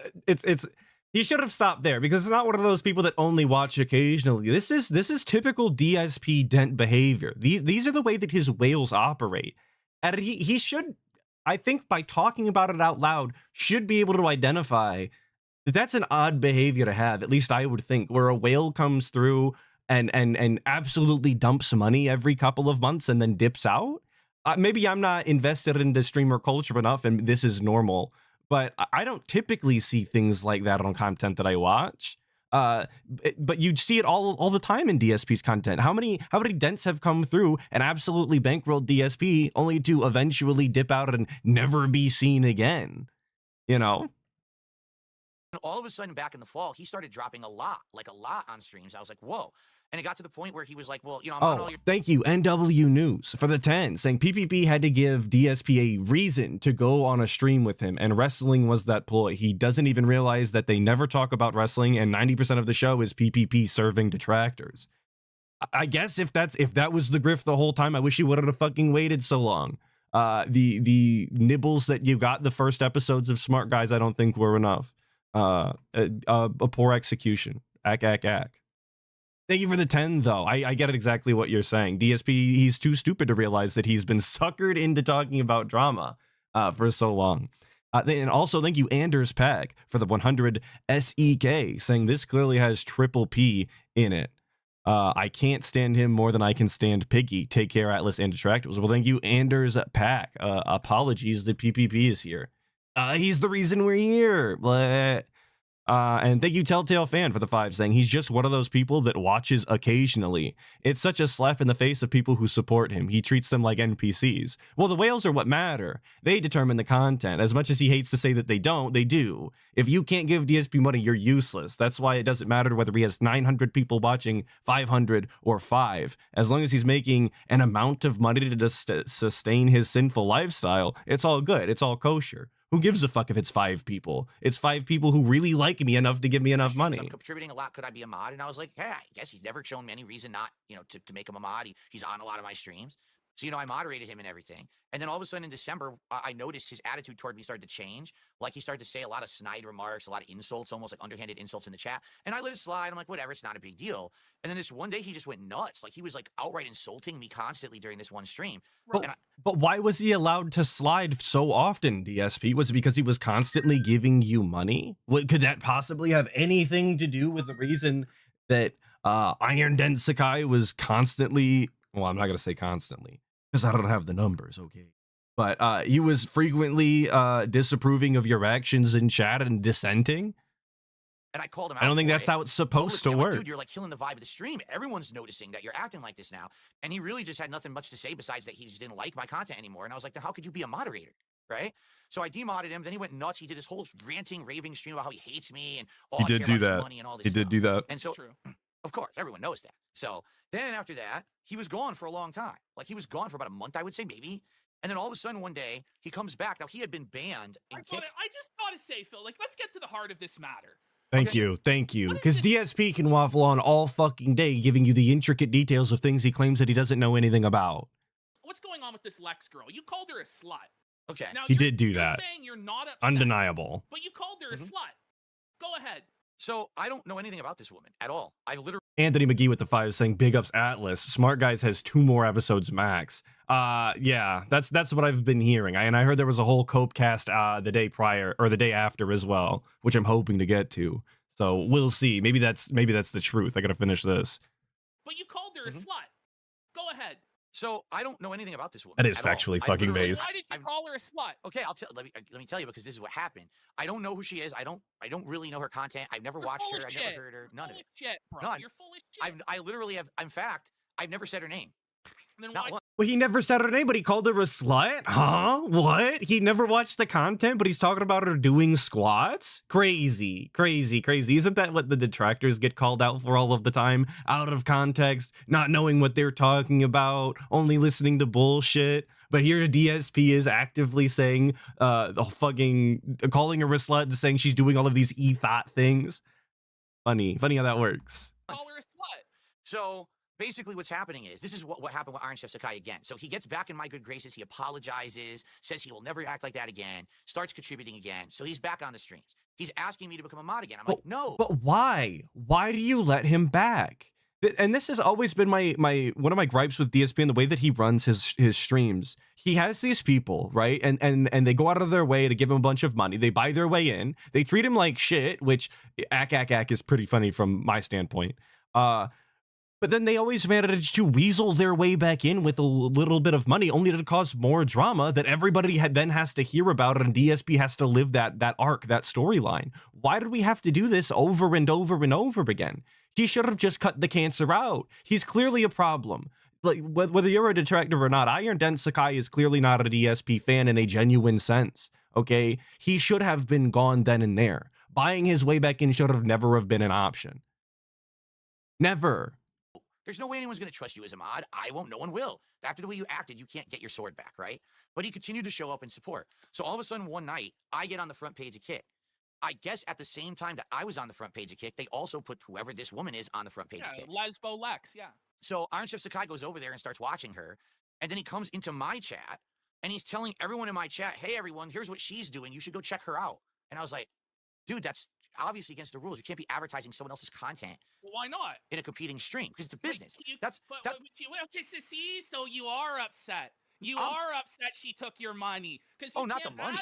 He should have stopped there, because it's not one of those people that only watch occasionally. This is typical DSP dent behavior. These are the way that his whales operate. And he should, I think, by talking about it out loud, should be able to identify that that's an odd behavior to have. At least I would think, where a whale comes through and absolutely dumps money every couple of months and then dips out. Maybe I'm not invested into streamer culture enough and this is normal, but I don't typically see things like that on content that I watch. But you'd see it all the time in DSP's content. How many dents have come through and absolutely bankrolled DSP only to eventually dip out and never be seen again? You know? All of a sudden back in the fall, he started dropping a lot on streams. I was like, whoa. And it got to the point where he was like, well, I'm on all your— Thank you, NW News, for the 10, saying PPP had to give DSP a reason to go on a stream with him, and wrestling was that ploy. He doesn't even realize that they never talk about wrestling, and 90% of the show is PPP serving detractors. I guess if that was the grift the whole time, I wish he would have fucking waited so long. The nibbles that you got the first episodes of Smart Guys, I don't think were enough. A poor execution. Ack. Thank you for the 10, though. I get it exactly what you're saying. DSP, he's too stupid to realize that he's been suckered into talking about drama for so long. And also, thank you, Anders Pack, for the 100 SEK, saying this clearly has triple P in it. I can't stand him more than I can stand Piggy. Take care, Atlas and Detractors. Well, thank you, Anders Pack. Apologies that PPP is here. He's the reason we're here. Blah. And thank you, Telltale Fan, for the 5, saying he's just one of those people that watches occasionally. It's such a slap in the face of people who support him. He treats them like NPCs. Well, the whales are what matter. They determine the content. As much as he hates to say that they don't, they do. If you can't give DSP money, you're useless. That's why it doesn't matter whether he has 900 people watching, 500, or 5. As long as he's making an amount of money to sustain his sinful lifestyle, it's all good. It's all kosher. Who gives a fuck if it's 5 people? It's 5 people who really like me enough to give me enough money. I'm contributing a lot. Could I be a mod? And I was like, yeah, I guess he's never shown me any reason not, to make him a mod. He's on a lot of my streams. So, I moderated him and everything. And then all of a sudden in December, I noticed his attitude toward me started to change. Like he started to say a lot of snide remarks, a lot of insults, almost like underhanded insults in the chat. And I let it slide. I'm like, whatever, it's not a big deal. And then this one day he just went nuts. Like he was like outright insulting me constantly during this one stream. But why was he allowed to slide so often, DSP? Was it because he was constantly giving you money? Could that possibly have anything to do with the reason that Iron Chef Sakai was constantly, well, I'm not going to say constantly, because I don't have the numbers, okay? But he was frequently disapproving of your actions in chat and dissenting? And I called him out. I don't think that's how it's supposed to work. Dude, you're like killing the vibe of the stream. Everyone's noticing that you're acting like this now. And he really just had nothing much to say besides that he just didn't like my content anymore. And I was like, then how could you be a moderator? Right? So I demodded him. Then he went nuts. He did this whole ranting, raving stream about how he hates me and all he did do that. Money and all this he did do that. And so, of course, everyone knows that. So then after that, he was gone for a long time. Like he was gone for about a month, I would say, maybe. And then all of a sudden one day he comes back. Now he had been banned. I just gotta say, Phil, like let's get to the heart of this matter. Thank you. Because DSP can waffle on all fucking day, giving you the intricate details of things he claims that he doesn't know anything about. What's going on with this Lex girl? You called her a slut. Okay. Now, he did do you're that. Saying you're not upset, undeniable. But you called her a slut. Go ahead. So I don't know anything about this woman at all. I literally. Anthony McGee with the 5 saying big ups Atlas. Smart Guys has 2 more episodes max. Yeah, that's what I've been hearing. And I heard there was a whole Cope cast the day prior or the day after as well, which I'm hoping to get to. So we'll see. Maybe that's the truth. I gotta finish this. But you called her a slut. Go ahead. So I don't know anything about this woman. That is factually fucking base. Why did you call her a slut? Okay, let me tell you, because this is what happened. I don't know who she is. I don't really know her content. I've never watched her. I've never heard her. None of it. Shit, bro. None. You're full of shit. I literally have. In fact, I've never said her name. Then Not why? once. Well, he never said her name, but he called her a slut? Huh? What? He never watched the content, but he's talking about her doing squats? Crazy, crazy, crazy. Isn't that what the detractors get called out for all of the time? Out of context, not knowing what they're talking about, only listening to bullshit. But here DSP is actively saying, fucking calling her a slut and saying she's doing all of these e-thought things. Funny how that works. Call her a slut. So basically what's happening is, this is what happened with Iron Chef Sakai again. So he gets back in my good graces. He apologizes, says he will never act like that again, starts contributing again. So he's back on the streams. He's asking me to become a mod again. I'm like, no. But why? Why do you let him back? And this has always been my one of my gripes with DSP and the way that he runs his streams. He has these people, right? And they go out of their way to give him a bunch of money. They buy their way in. They treat him like shit, which ack is pretty funny from my standpoint. But then they always manage to weasel their way back in with a little bit of money, only to cause more drama that everybody then has to hear about, and DSP has to live that arc, that storyline. Why did we have to do this over and over and over again? He should have just cut the cancer out. He's clearly a problem. Like, whether you're a detractor or not, Iron Chef Sakai is clearly not a DSP fan in a genuine sense, okay? He should have been gone then and there. Buying his way back in should have never have been an option. Never. There's no way anyone's going to trust you as a mod. I won't. No one will. After the way you acted, you can't get your sword back, right? But he continued to show up and support. So all of a sudden, one night, I get on the front page of Kick. I guess at the same time that I was on the front page of Kick, they also put whoever this woman is on the front page of Kick. Lesbo Lex, yeah. So Iron Chef Sakai goes over there and starts watching her. And then he comes into my chat, and he's telling everyone in my chat, hey, everyone, here's what she's doing. You should go check her out. And I was like, dude, that's obviously against the rules. You can't be advertising someone else's content. Well, why not? In a competing stream, because it's a business. Okay, see, so you are upset. You are upset she took your money. Oh, not the money.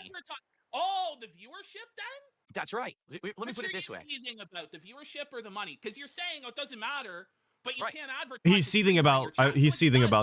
Oh, the viewership then? That's right. Let me put it this way. You're seething about the viewership or the money, because you're saying, oh, it doesn't matter, but you can't advertise. He's seething about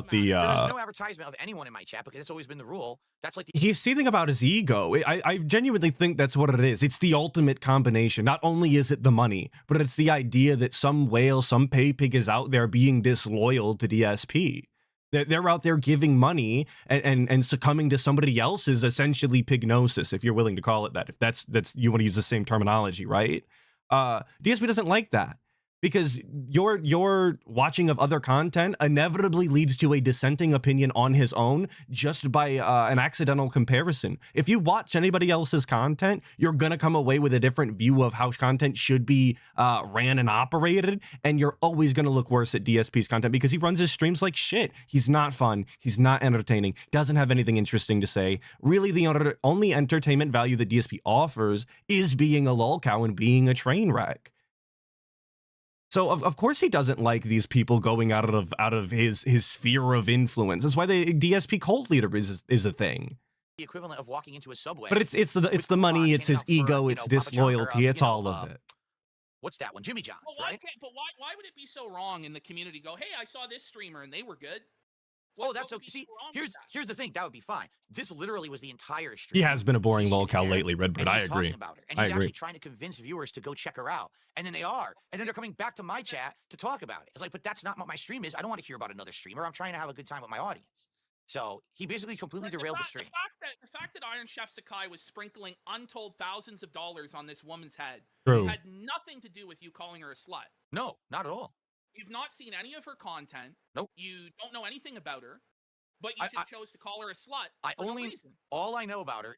the There's no advertisement of anyone in my chat, because it's always been the rule. That's like he's seething about his ego. I genuinely think that's what it is. It's the ultimate combination. Not only is it the money, but it's the idea that some whale, some pay pig is out there being disloyal to DSP. They're out there giving money and succumbing to somebody else's essentially pignosis, if you're willing to call it that. If that's you want to use the same terminology, right? DSP doesn't like that, because your watching of other content inevitably leads to a dissenting opinion on his own just by an accidental comparison. If you watch anybody else's content, you're gonna come away with a different view of how content should be ran and operated, and you're always gonna look worse at DSP's content because he runs his streams like shit. He's not fun. He's not entertaining. Doesn't have anything interesting to say. Really, the only entertainment value that DSP offers is being a lolcow and being a train wreck. So of course he doesn't like these people going out of his sphere of influence. That's why the DSP cult leader is a thing. The equivalent of walking into a subway. But it's the money, it's his ego, it's disloyalty, it's all of it. What's that one? Jimmy John's, right? Why would it be so wrong in the community? Go, hey, I saw this streamer and they were good. That's okay. See, here's the thing. That would be fine. This literally was the entire stream. He has been a boring lolcow lately, Redbird. I agree. About her, and he's actually trying to convince viewers to go check her out. And then they are. And then they're coming back to my chat to talk about it. It's like, but that's not what my stream is. I don't want to hear about another streamer. I'm trying to have a good time with my audience. So he basically completely derailed the stream. The fact that Iron Chef Sakai was sprinkling untold thousands of dollars on this woman's head had nothing to do with you calling her a slut. No, not at all. You've not seen any of her content. Nope. You don't know anything about her. But you just chose to call her a slut. All I know about her.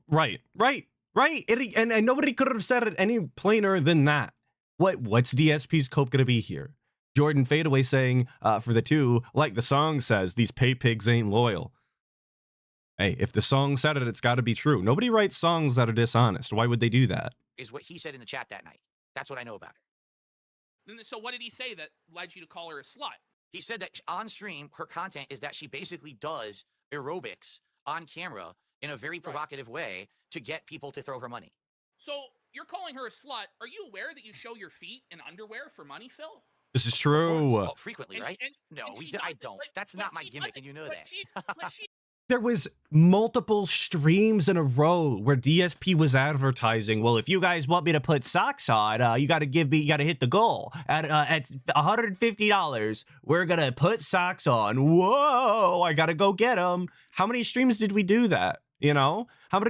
Right. And nobody could have said it any plainer than that. What's DSP's cope gonna be here? Jordan Fadeaway saying for the two, like the song says, these pay pigs ain't loyal. Hey, if the song said it, it's got to be true. Nobody writes songs that are dishonest. Why would they do that? Is what he said in the chat that night. That's what I know about her. So what did he say that led you to call her a slut? He said that on stream, her content is that she basically does aerobics on camera in a very provocative way to get people to throw her money. So you're calling her a slut. Are you aware that you show your feet in underwear for money, Phil? This is true. Oh, frequently, right? No, I don't. That's not my gimmick, and you know that. There was multiple streams in a row where DSP was advertising, well, if you guys want me to put socks on, you got to hit the goal at $150. We're going to put socks on. Whoa, I got to go get them. How many streams did we do that? You know, how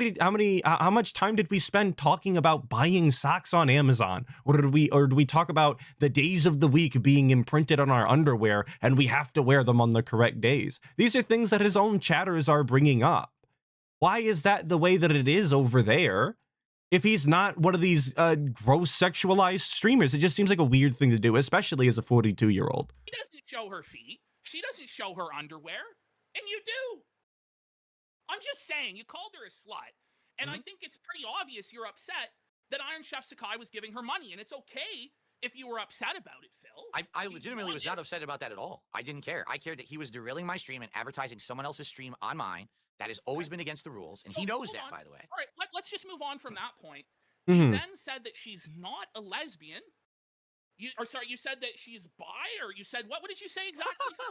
much time did we spend talking about buying socks on Amazon? Or did we talk about the days of the week being imprinted on our underwear and we have to wear them on the correct days? These are things that his own chatters are bringing up. Why is that the way that it is over there? If he's not one of these gross sexualized streamers, it just seems like a weird thing to do, especially as a 42-year-old. She doesn't show her feet. She doesn't show her underwear. And you do. I'm just saying, you called her a slut, and I think it's pretty obvious you're upset that Iron Chef Sakai was giving her money, and it's okay if you were upset about it, Phil. I legitimately was not upset about that at all. I didn't care. I cared that he was derailing my stream and advertising someone else's stream on mine. That has always been against the rules, and he knows that, by the way. All right, let's just move on from that point. He then said that she's not a lesbian. You said that she's bi, or you said what? What did you say exactly, Phil?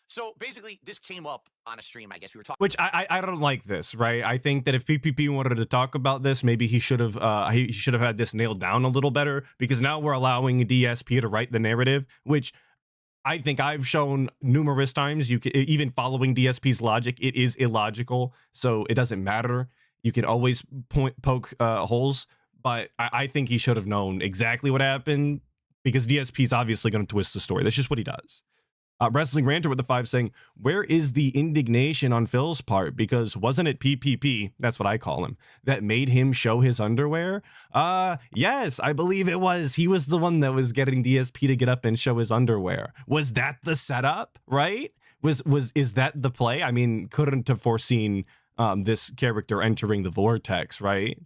So basically, this came up on a stream. I guess we were talking. Which I don't like this, right? I think that if PPP wanted to talk about this, maybe he should have had this nailed down a little better, because now we're allowing DSP to write the narrative, which I think I've shown numerous times. You can, even following DSP's logic, it is illogical, so it doesn't matter. You can always poke holes. But I think he should have known exactly what happened, because DSP is obviously going to twist the story. That's just what he does. Wrestling Ranter with the 5 saying, where is the indignation on Phil's part? Because wasn't it PPP, that's what I call him, that made him show his underwear? Yes, I believe it was. He was the one that was getting DSP to get up and show his underwear. Was that the setup, right? Is that the play? I mean, couldn't have foreseen this character entering the vortex, right?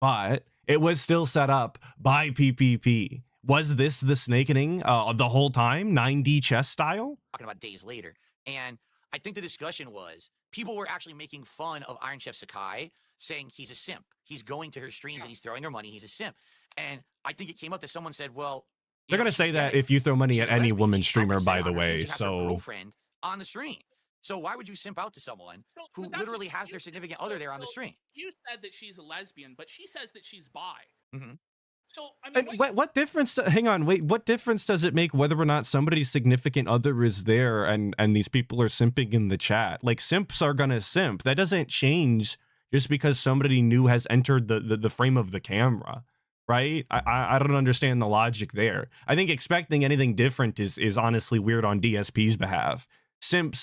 But it was still set up by PPP. Was this the Snakening the whole time, 9D chess style? Talking about days later. And I think the discussion was, people were actually making fun of Iron Chef Sakai, saying he's a simp. He's going to her streams and he's throwing her money. He's a simp. And I think it came up that someone said, well... They're going to say that if you throw money at any woman streamer, by the way, so... girlfriend on the stream. So why would you simp out to someone who literally has their significant other there on the stream? You said that she's a lesbian, but she says that she's bi. So I mean, what difference? Hang on, wait. What difference does it make whether or not somebody's significant other is there and these people are simping in the chat? Like, simps are gonna simp. That doesn't change just because somebody new has entered the frame of the camera, right? I don't understand the logic there. I think expecting anything different is honestly weird on DSP's behalf. Simp.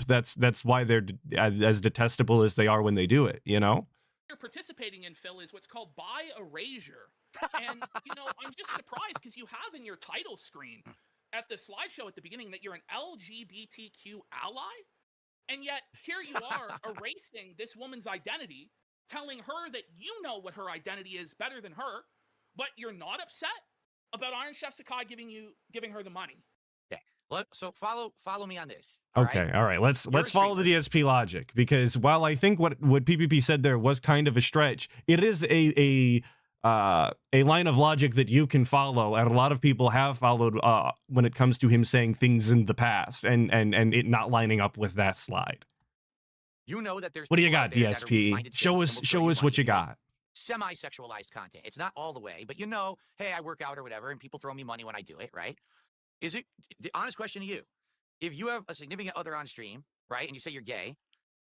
That's why they're as detestable as they are when they do it, you know? You're participating in, Phil, is what's called bi erasure. And, I'm just surprised because you have in your title screen at the slideshow at the beginning that you're an LGBTQ ally. And yet here you are erasing this woman's identity, telling her that you know what her identity is better than her, but you're not upset about Iron Chef Sakai giving her the money. So follow me on this. All right. Let's follow the DSP logic, because while I think what PPP said there was kind of a stretch, it is a line of logic that you can follow, and a lot of people have followed when it comes to him saying things in the past and it not lining up with that slide. You know that there's... What do you got, DSP? Show us what you got. Semi-sexualized content. It's not all the way, but hey, I work out or whatever, and people throw me money when I do it, right? Is it the honest question to you? If you have a significant other on stream, right, and you say you're gay,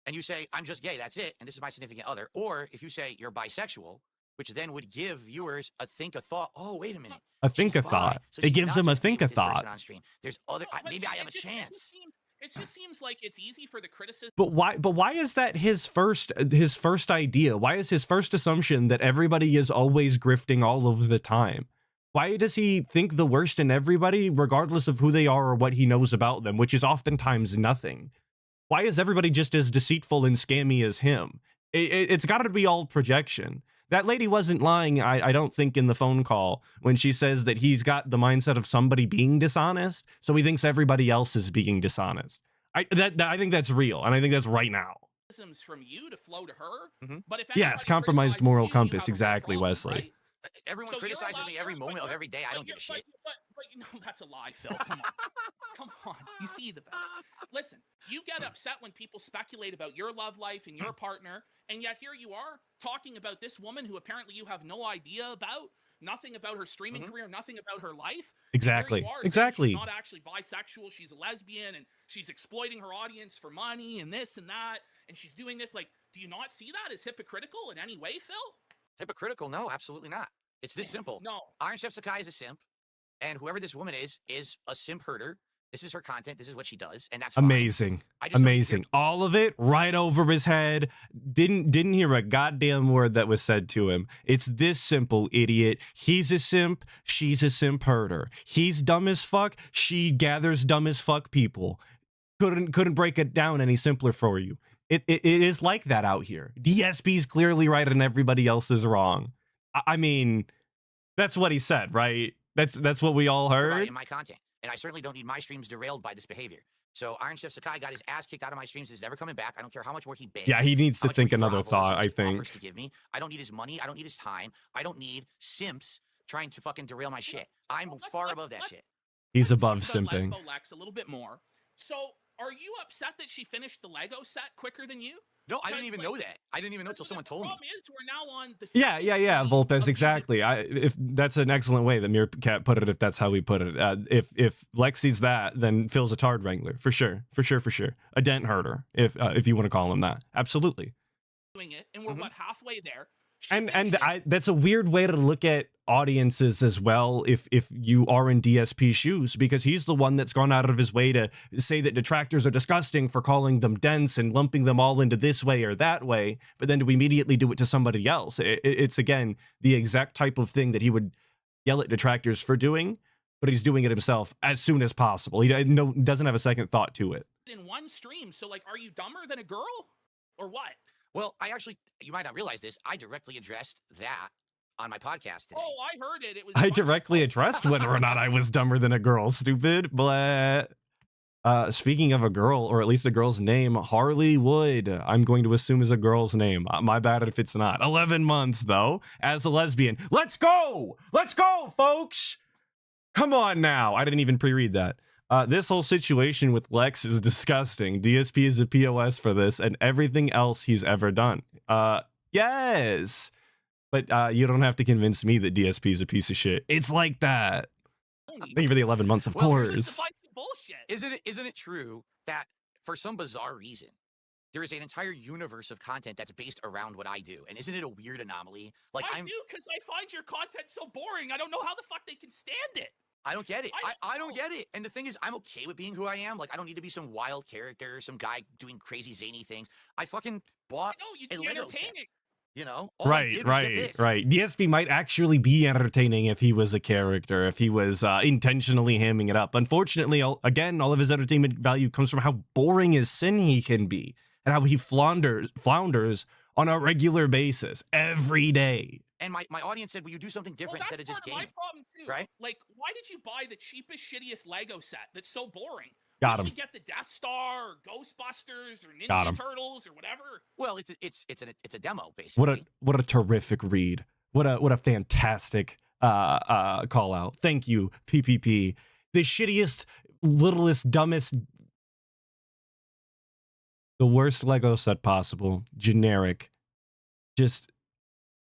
and you say, I'm just gay, that's it, and this is my significant other, or if you say you're bisexual, which then would give viewers a thought, oh, wait a minute. A thought. So it gives them a thought. On stream. There's other, maybe I have a chance. It just seems like it's easy for the criticism. But why is that his first idea? Why is his first assumption that everybody is always grifting all of the time? Why does he think the worst in everybody, regardless of who they are or what he knows about them, which is oftentimes nothing? Why is everybody just as deceitful and scammy as him? It's got to be all projection. That lady wasn't lying, I don't think, in the phone call when she says that he's got the mindset of somebody being dishonest, so he thinks everybody else is being dishonest. I think that's real, and I think that's right now. From you to flow to her, but if yes, compromised moral compass, exactly, Wesley. Right? Everyone So you're criticizes allowed- me every but moment of you're- every day. I but don't give a you're- shit. But you know that's a lie, Phil. Come on, come on. You see the value. Listen, you get upset when people speculate about your love life and your partner, and yet here you are talking about this woman who apparently you have no idea about, nothing about her streaming career, nothing about her life. Exactly. Here you are saying Exactly. She's not actually bisexual. She's a lesbian, and she's exploiting her audience for money and this and that, and she's doing this. Like, do you not see that as hypocritical in any way, Phil? Hypocritical? No, absolutely not. It's this simple. No. Iron Chef Sakai is a simp, and whoever this woman is a simp herder. This is her content. This is what she does, and that's fine. Amazing. I just don't Amazing. All of it right over his head. Didn't hear a goddamn word that was said to him. It's this simple, idiot. He's a simp. She's a simp herder. He's dumb as fuck. She gathers dumb as fuck people. Couldn't break it down any simpler for you. It is like that out here. DSP's clearly right and everybody else is wrong. I mean, that's what he said, right? That's what we all heard. In my content, and I certainly don't need my streams derailed by this behavior. So Iron Chef Sakai got his ass kicked out of my streams. He's never coming back. I don't care how much more he begs. Yeah, he needs to how much think more he another grovels, thought, how much I he think. offers to give me. I don't need his money. I don't need his time. I don't need simps trying to fucking derail my shit. I'm far above that shit. He's Let's above talk about simping. Lesbo Lex a little bit more. So, are you upset that she finished the Lego set quicker than you? No, I didn't Because, even like, know that. I didn't even know until someone told me. The problem is we're now on the Yeah, second yeah, season Volpez, of the- exactly. If that's an excellent way that Meerkat put it, if that's how we put it. If Lexi's that, then Phil's a tard wrangler for sure, for sure. A dent herder, if you want to call him that. Absolutely. doing it, and we're what, halfway there. She And finished it. that's a weird way to look at audiences as well, if you are in DSP shoes, because he's the one that's gone out of his way to say that detractors are disgusting for calling them dense and lumping them all into this way or that way, but then to immediately do it to somebody else. It's again the exact type of thing that he would yell at detractors for doing, but he's doing it himself as soon as possible. He doesn't have a second thought to it. In one stream, so like, are you dumber than a girl, or what? Well, you might not realize this, I directly addressed that on my podcast today. Oh, I heard it. It was. I directly addressed whether or not I was dumber than a girl, stupid. But speaking of a girl, or at least a girl's name, Harley Wood, I'm going to assume is a girl's name. My bad if it's not. 11 months, though, as a lesbian. Let's go! Let's go, folks! Come on now. I didn't even pre-read that. This whole situation with Lex is disgusting. DSP is a POS for this and everything else he's ever done. Yes! But you don't have to convince me that DSP is a piece of shit. It's like that. Thank you for the 11 months, of course. Bullshit. Isn't it true that for some bizarre reason, there is an entire universe of content that's based around what I do? And isn't it a weird anomaly? Like I do, because I find your content so boring. I don't know how the fuck they can stand it. I don't get it. I don't know. get it. And the thing is, I'm okay with being who I am. Like, I don't need to be some wild character, some guy doing crazy zany things. I fucking bought No, a you're Lego set, entertaining. you know? All I did was get this. Right. DSP might actually be entertaining if he was a character, if he was intentionally hamming it up. Unfortunately, again, all of his entertainment value comes from how boring as sin he can be and how he flounders on a regular basis every day. And my audience said, will you do something different instead of just gaming? gaming? My problem too. Right? Like, why did you buy the cheapest, shittiest Lego set that's so boring? Got You him. only get the Death Star, or Ghostbusters, or Got Ninja him. Turtles, or whatever. Well, it's a demo, basically. What a terrific read. What a fantastic call out. Thank you, PPP. The shittiest, littlest, dumbest, the worst Lego set possible. Generic. Just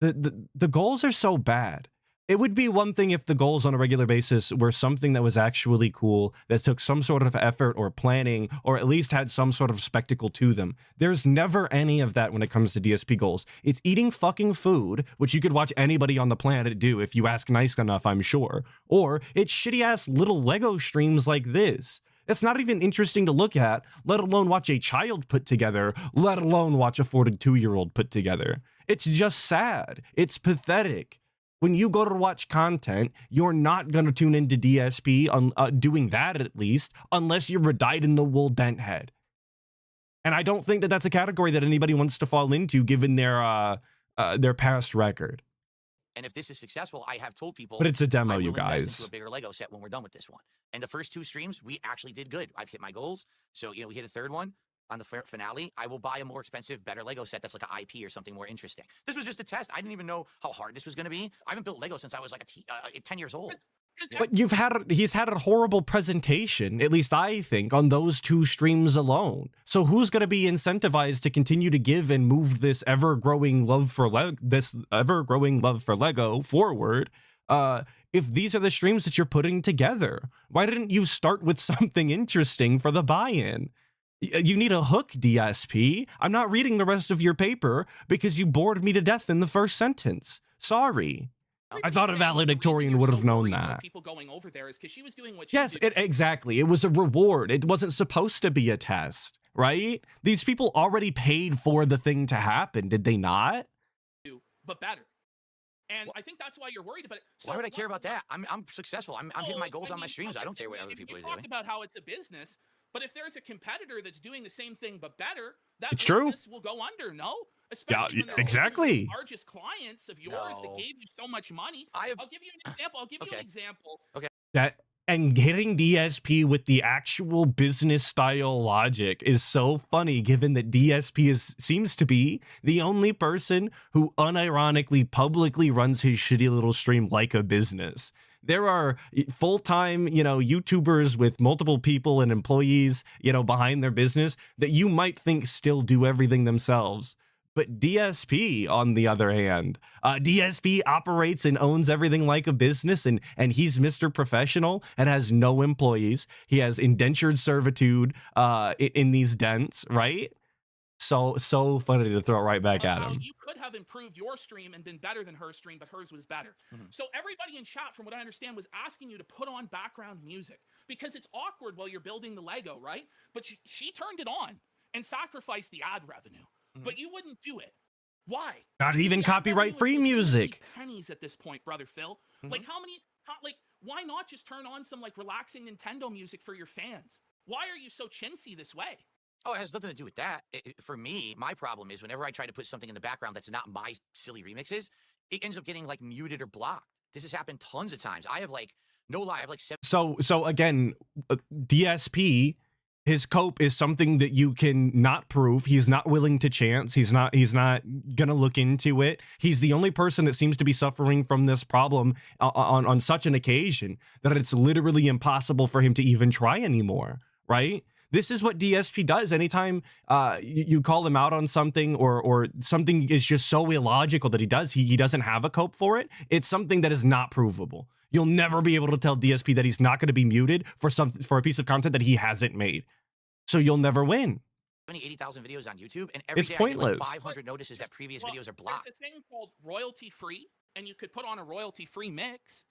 the goals are so bad. It would be one thing if the goals on a regular basis were something that was actually cool, that took some sort of effort or planning, or at least had some sort of spectacle to them. There's never any of that when it comes to DSP goals. It's eating fucking food, which you could watch anybody on the planet do if you ask nice enough, I'm sure. Or it's shitty-ass little Lego streams like this. It's not even interesting to look at, let alone watch a child put together, let alone watch a 42-year-old put together. It's just sad. It's pathetic. When you go to watch content, you're not going to tune into DSP, doing that at least, unless you're a dyed-in-the-wool dent head. And I don't think that that's a category that anybody wants to fall into, given their past record. And if this is successful, I have told people. But it's a demo, I will you invest guys. into a bigger Lego set when we're done with this one. And the first two streams, we actually did good. I've hit my goals. So, we hit a third one. on the finale, I will buy a more expensive, better Lego set that's like an IP or something more interesting. This was just a test. I didn't even know how hard this was going to be. I haven't built Lego since I was like 10 years old. But he's had a horrible presentation, at least I think, on those 2 streams alone. So who's going to be incentivized to continue to give and move this ever-growing love for Lego forward? If these are the streams that you're putting together, why didn't you start with something interesting for the buy-in? You need a hook, DSP. I'm not reading the rest of your paper because you bored me to death in the first sentence. Sorry. I thought a valedictorian would have known that. People going over there is because she was doing what. Yes, exactly. It was a reward. It wasn't supposed to be a test, right? These people already paid for the thing to happen, did they not? But better. And I think that's why you're worried about it. So why would I care about that? I'm successful. I'm hitting my goals on my streams. I don't care what other people are doing. Talk about how it's a business, but if there's a competitor that's doing the same thing but better, that it's business true. will go under. No. Especially when exactly. The largest clients of yours that gave you so much money. I'll give you an example. Okay. And hitting DSP with the actual business style logic is so funny, given that DSP seems to be the only person who unironically publicly runs his shitty little stream like a business. There are full-time, YouTubers with multiple people and employees, behind their business that you might think still do everything themselves. But DSP, on the other hand, DSP operates and owns everything like a business, and he's Mr. Professional and has no employees. He has indentured servitude in these dents, right? So funny to throw it right back at him. You could have improved your stream and been better than her stream, but hers was better. So everybody in chat, from what I understand, was asking you to put on background music because it's awkward while you're building the Lego, right? But she turned it on and sacrificed the ad revenue. But you wouldn't do it. Why? Not even copyright-free music. Pennies at this point, brother Phil. Like why not just turn on some relaxing Nintendo music for your fans? Why are you so chintzy this way? Oh, it has nothing to do with that. For me, my problem is whenever I try to put something in the background that's not my silly remixes, it ends up getting muted or blocked. This has happened tons of times. I have no lie, I have 7. So again, DSP. His cope is something that you can not prove. He's not willing to chance. He's not gonna look into it. He's the only person that seems to be suffering from this problem on such an occasion that it's literally impossible for him to even try anymore, right? This is what DSP does. Anytime you call him out on something or something is just so illogical that he doesn't have a cope for it, it's something that is not provable. You'll never be able to tell DSP that he's not going to be muted for a piece of content that he hasn't made. So you'll never win. 80,000 videos on YouTube, and every it's day pointless. I get 500 notices that previous videos are blocked. There's a thing called royalty-free, and you could put on a royalty-free mix,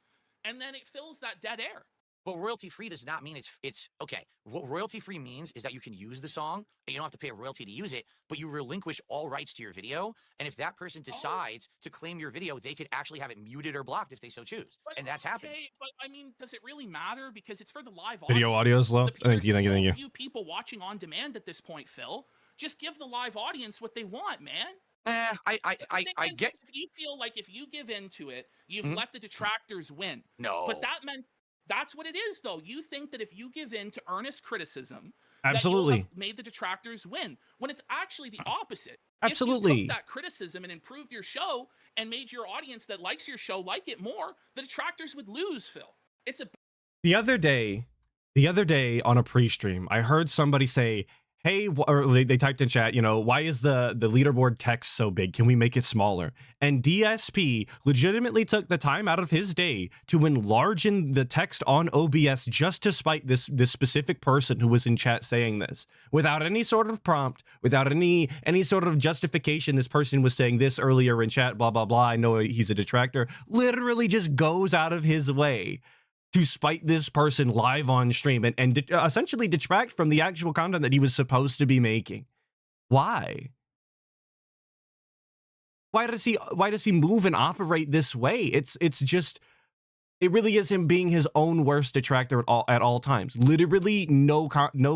and then it fills that dead air. But royalty-free does not mean it's okay. What royalty-free means is that you can use the song, and you don't have to pay a royalty to use it, but you relinquish all rights to your video, and if that person decides to claim your video, they could actually have it muted or blocked if they so choose, and that's happened. But I mean, does it really matter? Because it's for the live audience. Video audio is low. Thank you. Few people watching on demand at this point, Phil. Just give the live audience what they want, man. I get. If you feel like if you give into it, you've let the detractors win. No. But that's what it is, though. You think that if you give in to earnest criticism, absolutely, that you'll have made the detractors win, when it's actually the opposite. Absolutely. If you took that criticism and improved your show and made your audience that likes your show like it more, the detractors would lose, Phil. The other day on a pre-stream, I heard somebody say, hey, or they typed in chat, why is the leaderboard text so big? Can we make it smaller? And DSP legitimately took the time out of his day to enlarge in the text on OBS just to spite this specific person who was in chat saying this. Without any sort of prompt, without any sort of justification, this person was saying this earlier in chat, blah, blah, blah. I know he's a detractor. Literally just goes out of his way to spite this person live on stream and essentially detract from the actual content that he was supposed to be making. Why? Why does he move and operate this way? It really is him being his own worst detractor at all times. Literally no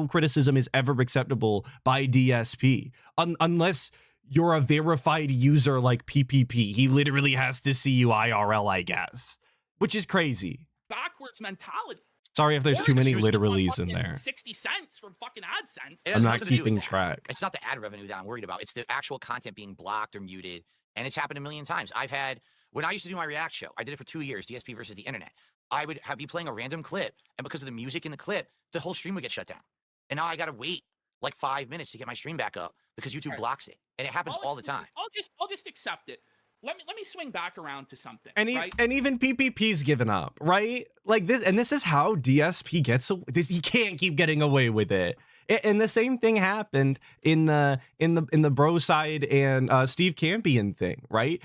criticism is ever acceptable by DSP unless you're a verified user like PPP. He literally has to see you IRL, I guess, which is crazy. Backwards mentality. Sorry if there's Or too many excuse me, on literallys in fucking there. 60 cents from fucking AdSense. It I'm has not nothing to do keeping with that. track. It's not the ad revenue that I'm worried about. It's the actual content being blocked or muted, and it's happened a million times. I've had, when I used to do my React show, I did it for 2 years, DSP versus the internet. I would be playing a random clip, and because of the music in the clip, the whole stream would get shut down. And now I gotta wait like 5 minutes to get my stream back up because YouTube blocks it, and it happens all the time. I'll just accept it. Let me swing back around to something. And, right? and even PPP's given up, right? Like this, and this is how DSP gets this. He can't keep getting away with it. And the same thing happened in the bro side and Steve Campion thing, right?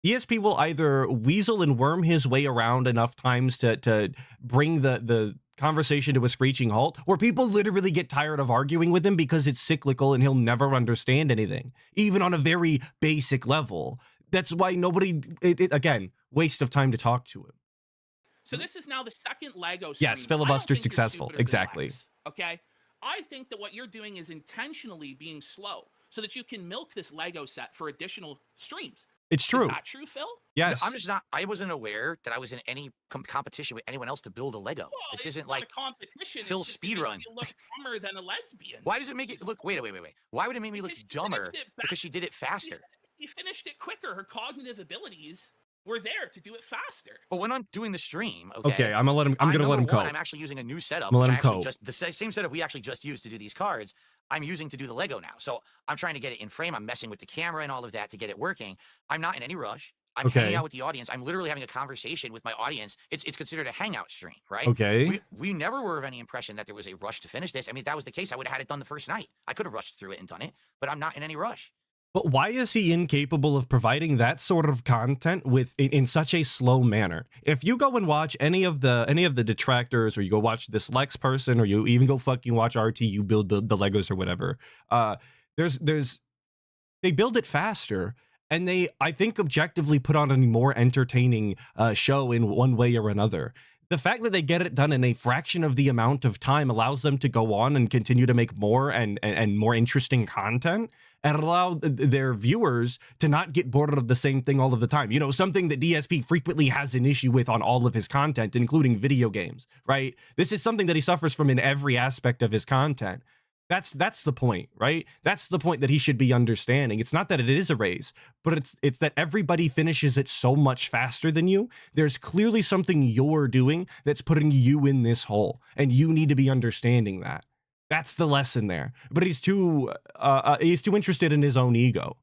DSP will either weasel and worm his way around enough times to bring the conversation to a screeching halt, or people literally get tired of arguing with him because it's cyclical and he'll never understand anything, even on a very basic level. That's why nobody, again, waste of time to talk to him. So this is now the second Lego stream. Yes, filibuster successful. Exactly. Okay. I think that what you're doing is intentionally being slow so that you can milk this Lego set for additional streams. It's true. Is that true, Phil? Yes. I'm just not, I wasn't aware that I was in any competition with anyone else to build a Lego. Well, this isn't not like a competition. Phil's speedrun. You look dumber than a lesbian. Why does it make it look, wait. Why would it make me look dumber because she did it faster? She finished it quicker. Her cognitive abilities were there to do it faster. But when I'm doing the stream, okay, I'm gonna let him. I'm gonna let him cope. I'm actually using a new setup. I'm gonna let him cope. Just the same setup we actually just used to do these cards. I'm using to do the Lego now. So I'm trying to get it in frame. I'm messing with the camera and all of that to get it working. I'm not in any rush. I'm hanging out with the audience. I'm literally having a conversation with my audience. It's considered a hangout stream, right? Okay. We never were of any impression that there was a rush to finish this. I mean, if that was the case, I would have had it done the first night. I could have rushed through it and done it, but I'm not in any rush. But why is he incapable of providing that sort of content in such a slow manner? If you go and watch any of the detractors, or you go watch this Lex person, or you even go fucking watch RTU build the Legos or whatever, they build it faster, and they, I think, objectively put on a more entertaining show in one way or another. The fact that they get it done in a fraction of the amount of time allows them to go on and continue to make more and more interesting content, and allow their viewers to not get bored of the same thing all of the time. You know, something that DSP frequently has an issue with on all of his content, including video games, right? This is something that he suffers from in every aspect of his content. That's the point, right? That's the point that he should be understanding. It's not that it is a race, but it's that everybody finishes it so much faster than you. There's clearly something you're doing that's putting you in this hole, and you need to be understanding that. That's the lesson there. But he's too interested in his own ego.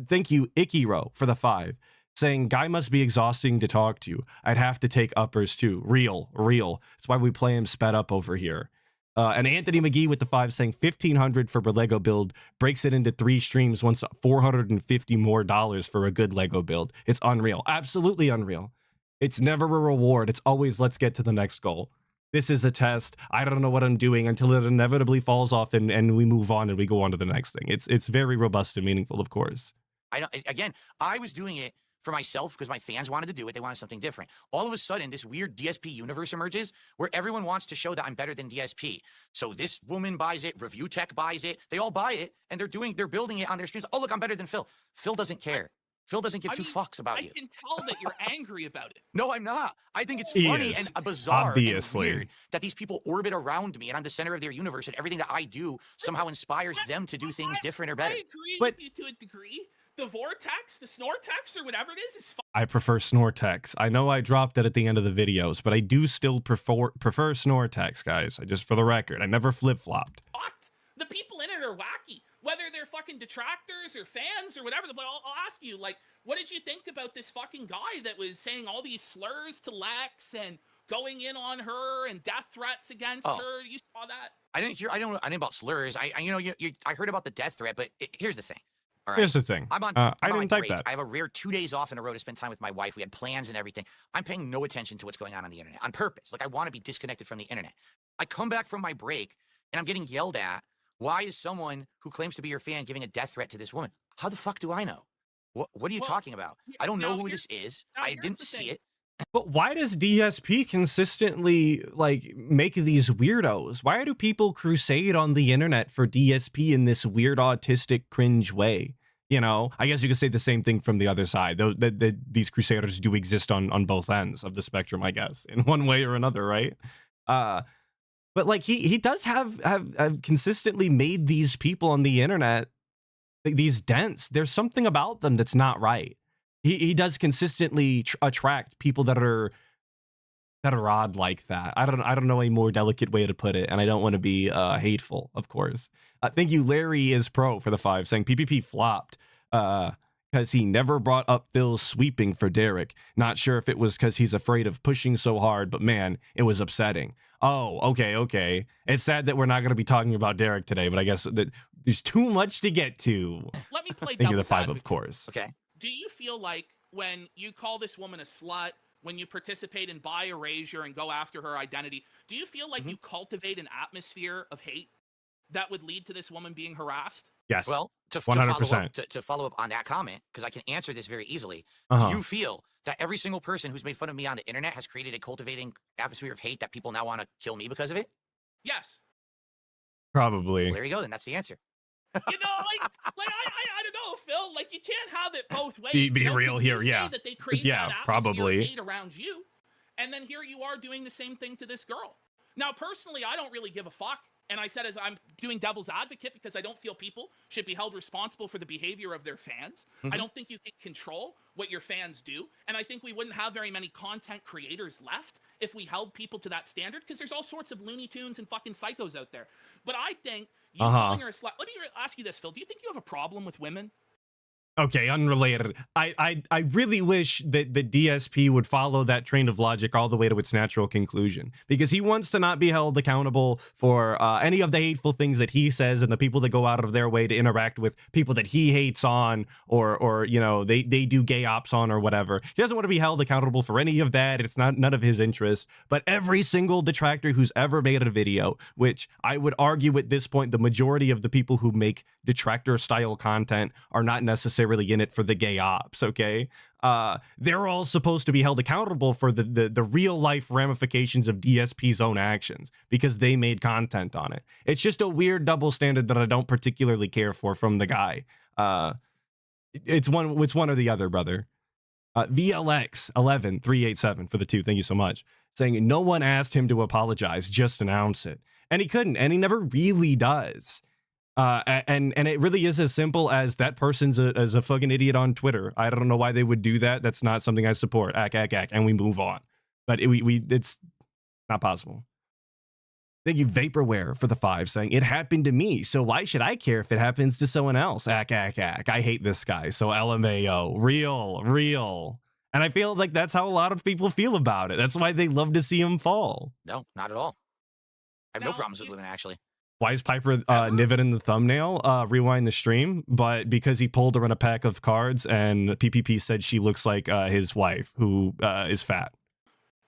Thank you, Ikiro, for the 5. Saying, guy must be exhausting to talk to. I'd have to take uppers too. Real. That's why we play him sped up over here. And Anthony McGee with the 5 saying 1,500 for a Lego build breaks it into 3 streams, wants $450 more for a good Lego build. It's unreal. Absolutely unreal. It's never a reward. It's always let's get to the next goal. This is a test. I don't know what I'm doing until it inevitably falls off and we move on and we go on to the next thing. It's very robust and meaningful, of course. I was doing it for myself because my fans wanted to do it. They wanted something different. All of a sudden, this weird DSP universe emerges where everyone wants to show that I'm better than DSP. So this woman buys it, Review Tech buys it. They all buy it, and they're building it on their streams. Oh, look, I'm better than Phil. Phil doesn't care. Phil doesn't give two fucks about you. I can tell that you're angry about it. No, I'm not. I think it's funny and bizarre obviously. And weird that these people orbit around me and I'm the center of their universe, and everything that I do somehow inspires them to do things different or better. I agree with you to a degree. The vortex, the snortex, or whatever it is fun. I prefer snortex. I know I dropped it at the end of the videos, but I do still prefer snortex, guys. I just, for the record, I never flip-flopped. The people in it are wacky. Whether they're fucking detractors or fans or whatever, I'll ask you, like, what did you think about this fucking guy that was saying all these slurs to Lex and going in on her and death threats against her? You saw that? I didn't know about slurs. I heard about the death threat, but here's the thing. All right. Here's the thing. I didn't type that. I have a rare 2 days off in a row to spend time with my wife. We had plans and everything. I'm paying no attention to what's going on the internet on purpose. Like, I want to be disconnected from the internet. I come back from my break and I'm getting yelled at. Why is someone who claims to be your fan giving a death threat to this woman? How the fuck do I know? What are you talking about? I don't know who this is. I didn't see it. But why does DSP consistently, like, make these weirdos? Why do people crusade on the internet for DSP in this weird autistic cringe way? You know, I guess you could say the same thing from the other side. These crusaders do exist on both ends of the spectrum, I guess, in one way or another, right? But like he does have consistently made these people on the internet, these dents. There's something about them that's not right. He does consistently attract people that are odd like that. I don't know a more delicate way to put it, and I don't want to be hateful, of course. Thank you, Larry is pro for the 5, saying PPP flopped because he never brought up Phil's sweeping for Derek. Not sure if it was because he's afraid of pushing so hard, but man, it was upsetting. Oh, okay. It's sad that we're not going to be talking about Derek today, but I guess that there's too much to get to. Let me play Thank you, the devil's 5, advocate. of course. Okay. Do you feel like when you call this woman a slut, when you participate in buy erasure and go after her identity, do you feel like you cultivate an atmosphere of hate that would lead to this woman being harassed? Yes. Well, to 100%. to follow up on that comment, because I can answer this very easily. Uh-huh. Do you feel that every single person who's made fun of me on the internet has created a cultivating atmosphere of hate that people now want to kill me because of it? Yes. Probably. Well, there you go. Then that's the answer. You know, I don't know, Phil. Like, you can't have it both ways. Be you know, real 'cause here, you say yeah. that they create Yeah, that atmosphere probably. of hate around you, and then here you are doing the same thing to this girl. Now, personally, I don't really give a fuck. And I said, as I'm doing devil's advocate, because I don't feel people should be held responsible for the behavior of their fans. I don't think you can control what your fans do. And I think we wouldn't have very many content creators left if we held people to that standard, because there's all sorts of Looney Tunes and fucking psychos out there. But I think you calling her a slut. Let me ask you this, Phil. Do you think you have a problem with women? Okay, unrelated. I really wish that the DSP would follow that train of logic all the way to its natural conclusion, because he wants to not be held accountable for any of the hateful things that he says and the people that go out of their way to interact with people that he hates on, or you know, they do gay ops on or whatever. He doesn't want to be held accountable for any of that. It's none of his interests. But every single detractor who's ever made a video, which I would argue at this point, the majority of the people who make detractor style content are not necessarily in it for the gay ops, okay? They're all supposed to be held accountable for the real life ramifications of DSP's own actions because they made content on it. It's just a weird double standard that I don't particularly care for from the guy. It's one or the other, brother. VLX 11387 for the 2. Thank you so much. Saying no one asked him to apologize, just announce it. And he couldn't, and he never really does. And it really is as simple as that person's a fucking idiot on Twitter. I don't know why they would do that. That's not something I support. And we move on. But it's not possible. Thank you, Vaporware, for the 5, saying it happened to me, so why should I care if it happens to someone else? I hate this guy. So LMAO, real. And I feel like that's how a lot of people feel about it. That's why they love to see him fall. No, not at all. I have no problems with women, actually. Why is Piper Niven in the thumbnail? Rewind the stream, but because he pulled her in a pack of cards and PPP said she looks like his wife, who is fat.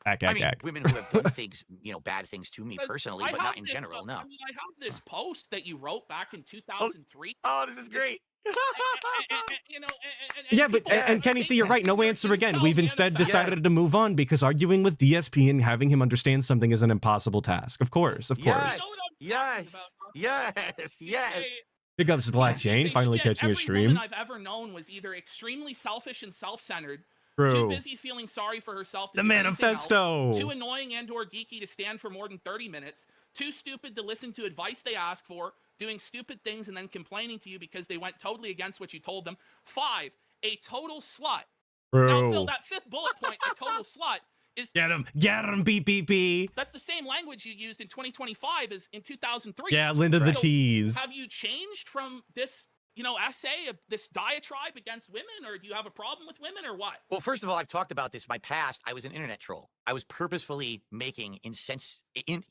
I mean, women who have done things, bad things to me personally, but not in this, general, no. I mean, I have this post that you wrote back in 2003. Oh, this is great. Yeah, but and Kenny, see, you're right. No answer again. We've instead decided to move on because arguing with DSP and having him understand something is an impossible task. Of course. Yes. Big ups to Black Jane, finally catching a stream. Every woman I've ever known was either extremely selfish and self-centered, True. too busy feeling sorry for herself to The do anything manifesto. else, too annoying and/or geeky to stand for more than 30 minutes, too stupid to listen to advice they ask for, doing stupid things and then complaining to you because they went totally against what you told them. 5, a total slut. True. Now, Phil, that 5th bullet point, a total slut, is get him, BPP. That's the same language you used in 2025 as in 2003. Yeah, Linda the Tease. Have you changed from this, essay, this diatribe against women, or do you have a problem with women, or what? Well, first of all, I've talked about this. My past, I was an internet troll. I was purposefully making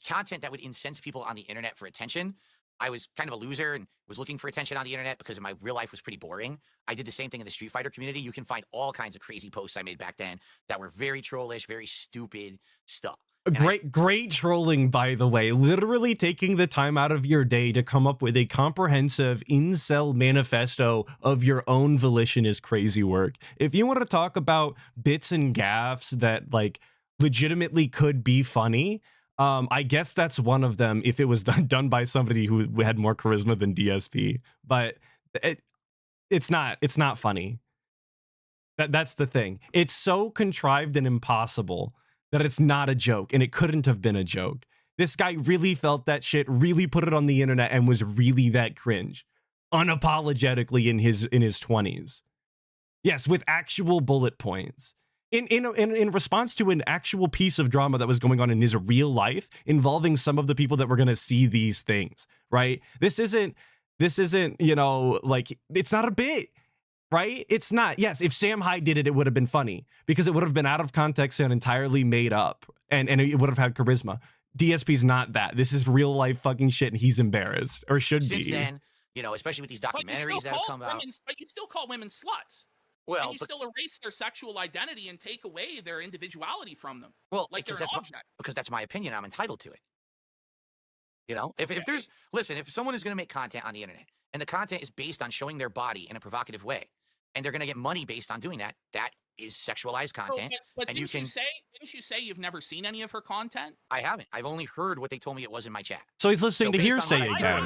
content that would incense people on the internet for attention. I was kind of a loser and was looking for attention on the internet because my real life was pretty boring. I did the same thing in the Street Fighter community. You can find all kinds of crazy posts I made back then that were very trollish, very stupid stuff. Great trolling, by the way. Literally taking the time out of your day to come up with a comprehensive incel manifesto of your own volition is crazy work. If you want to talk about bits and gaffes that like legitimately could be funny, I guess that's one of them if it was done by somebody who had more charisma than DSP. But it's not funny. That's the thing. It's so contrived and impossible that it's not a joke, and it couldn't have been a joke. This guy really felt that shit, really put it on the internet, and was really that cringe, unapologetically in his 20s. Yes, with actual bullet points. In response to an actual piece of drama that was going on in his real life involving some of the people that were going to see these things, right? This isn't, you know, like, it's not a bit, right? It's not. Yes, if Sam Hyde did it, it would have been funny because it would have been out of context and entirely made up, and it would have had charisma. DSP's not that. This is real life fucking shit, and he's embarrassed, or should be. Since then, you know, especially with these documentaries that have come out. But you still call women sluts. Well, and you still erase their sexual identity and take away their individuality from them. Well, like because they're an object. Because that's my opinion. I'm entitled to it. You know, if there's, listen, if someone is going to make content on the internet and the content is based on showing their body in a provocative way, and they're going to get money based on doing that, that is sexualized content. But and didn't you say you've never seen any of her content? I haven't. I've only heard what they told me it was in my chat. So he's listening to hearsay again. I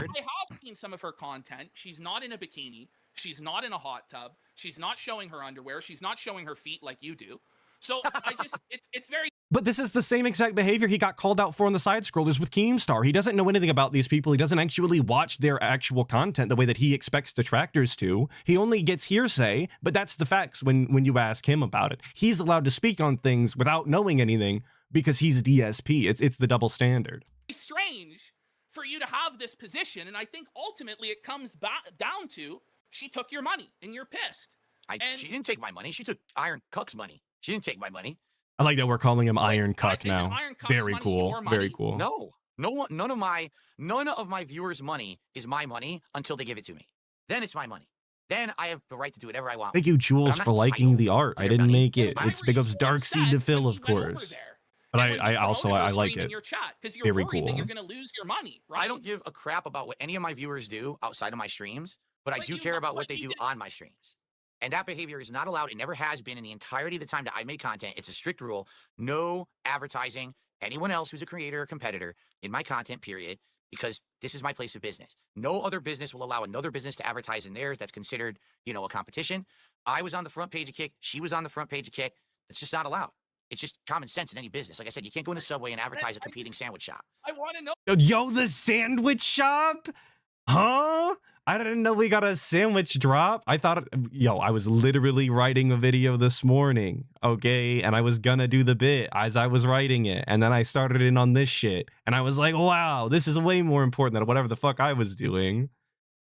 have seen some of her content. She's not in a bikini. She's not in a hot tub. She's not showing her underwear. She's not showing her feet like you do. So it's very. But this is the same exact behavior he got called out for on the side scrollers with Keemstar. He doesn't know anything about these people. He doesn't actually watch their actual content the way that he expects detractors to. He only gets hearsay, but that's the facts when you ask him about it. He's allowed to speak on things without knowing anything because he's DSP. It's the double standard. It's strange for you to have this position, and I think ultimately it comes back down to she took your money and you're pissed. She didn't take my money. She took Iron Cuck's money. She didn't take my money. I like that we're calling him Iron Cuck now. Very cool. Very cool. No, none of my viewers' money is my money until they give it to me. Then it's my money. Then I have the right to do whatever I want. Thank you, Jules, for liking the art. I didn't make it. It's Big Up's Dark Seed to fill, of course. But I also like it. Because you're worried that you're going to lose your money, right? I don't give a crap about what any of my viewers do outside of my streams, but I do care about what they do on my streams. And that behavior is not allowed. It never has been in the entirety of the time that I made content. It's a strict rule. No advertising anyone else who's a creator or competitor in my content, period, because this is my place of business. No other business will allow another business to advertise in theirs. That's considered, you know, a competition. I was on the front page of Kick. She was on the front page of Kick. It's just not allowed. It's just common sense in any business. Like I said, you can't go in a Subway and advertise a competing sandwich shop. I want to know. Yo, the sandwich shop? Huh? I didn't know we got a sandwich drop. I thought, I was literally writing a video this morning, okay? And I was gonna do the bit as I was writing it. And then I started in on this shit. And I was like, wow, this is way more important than whatever the fuck I was doing.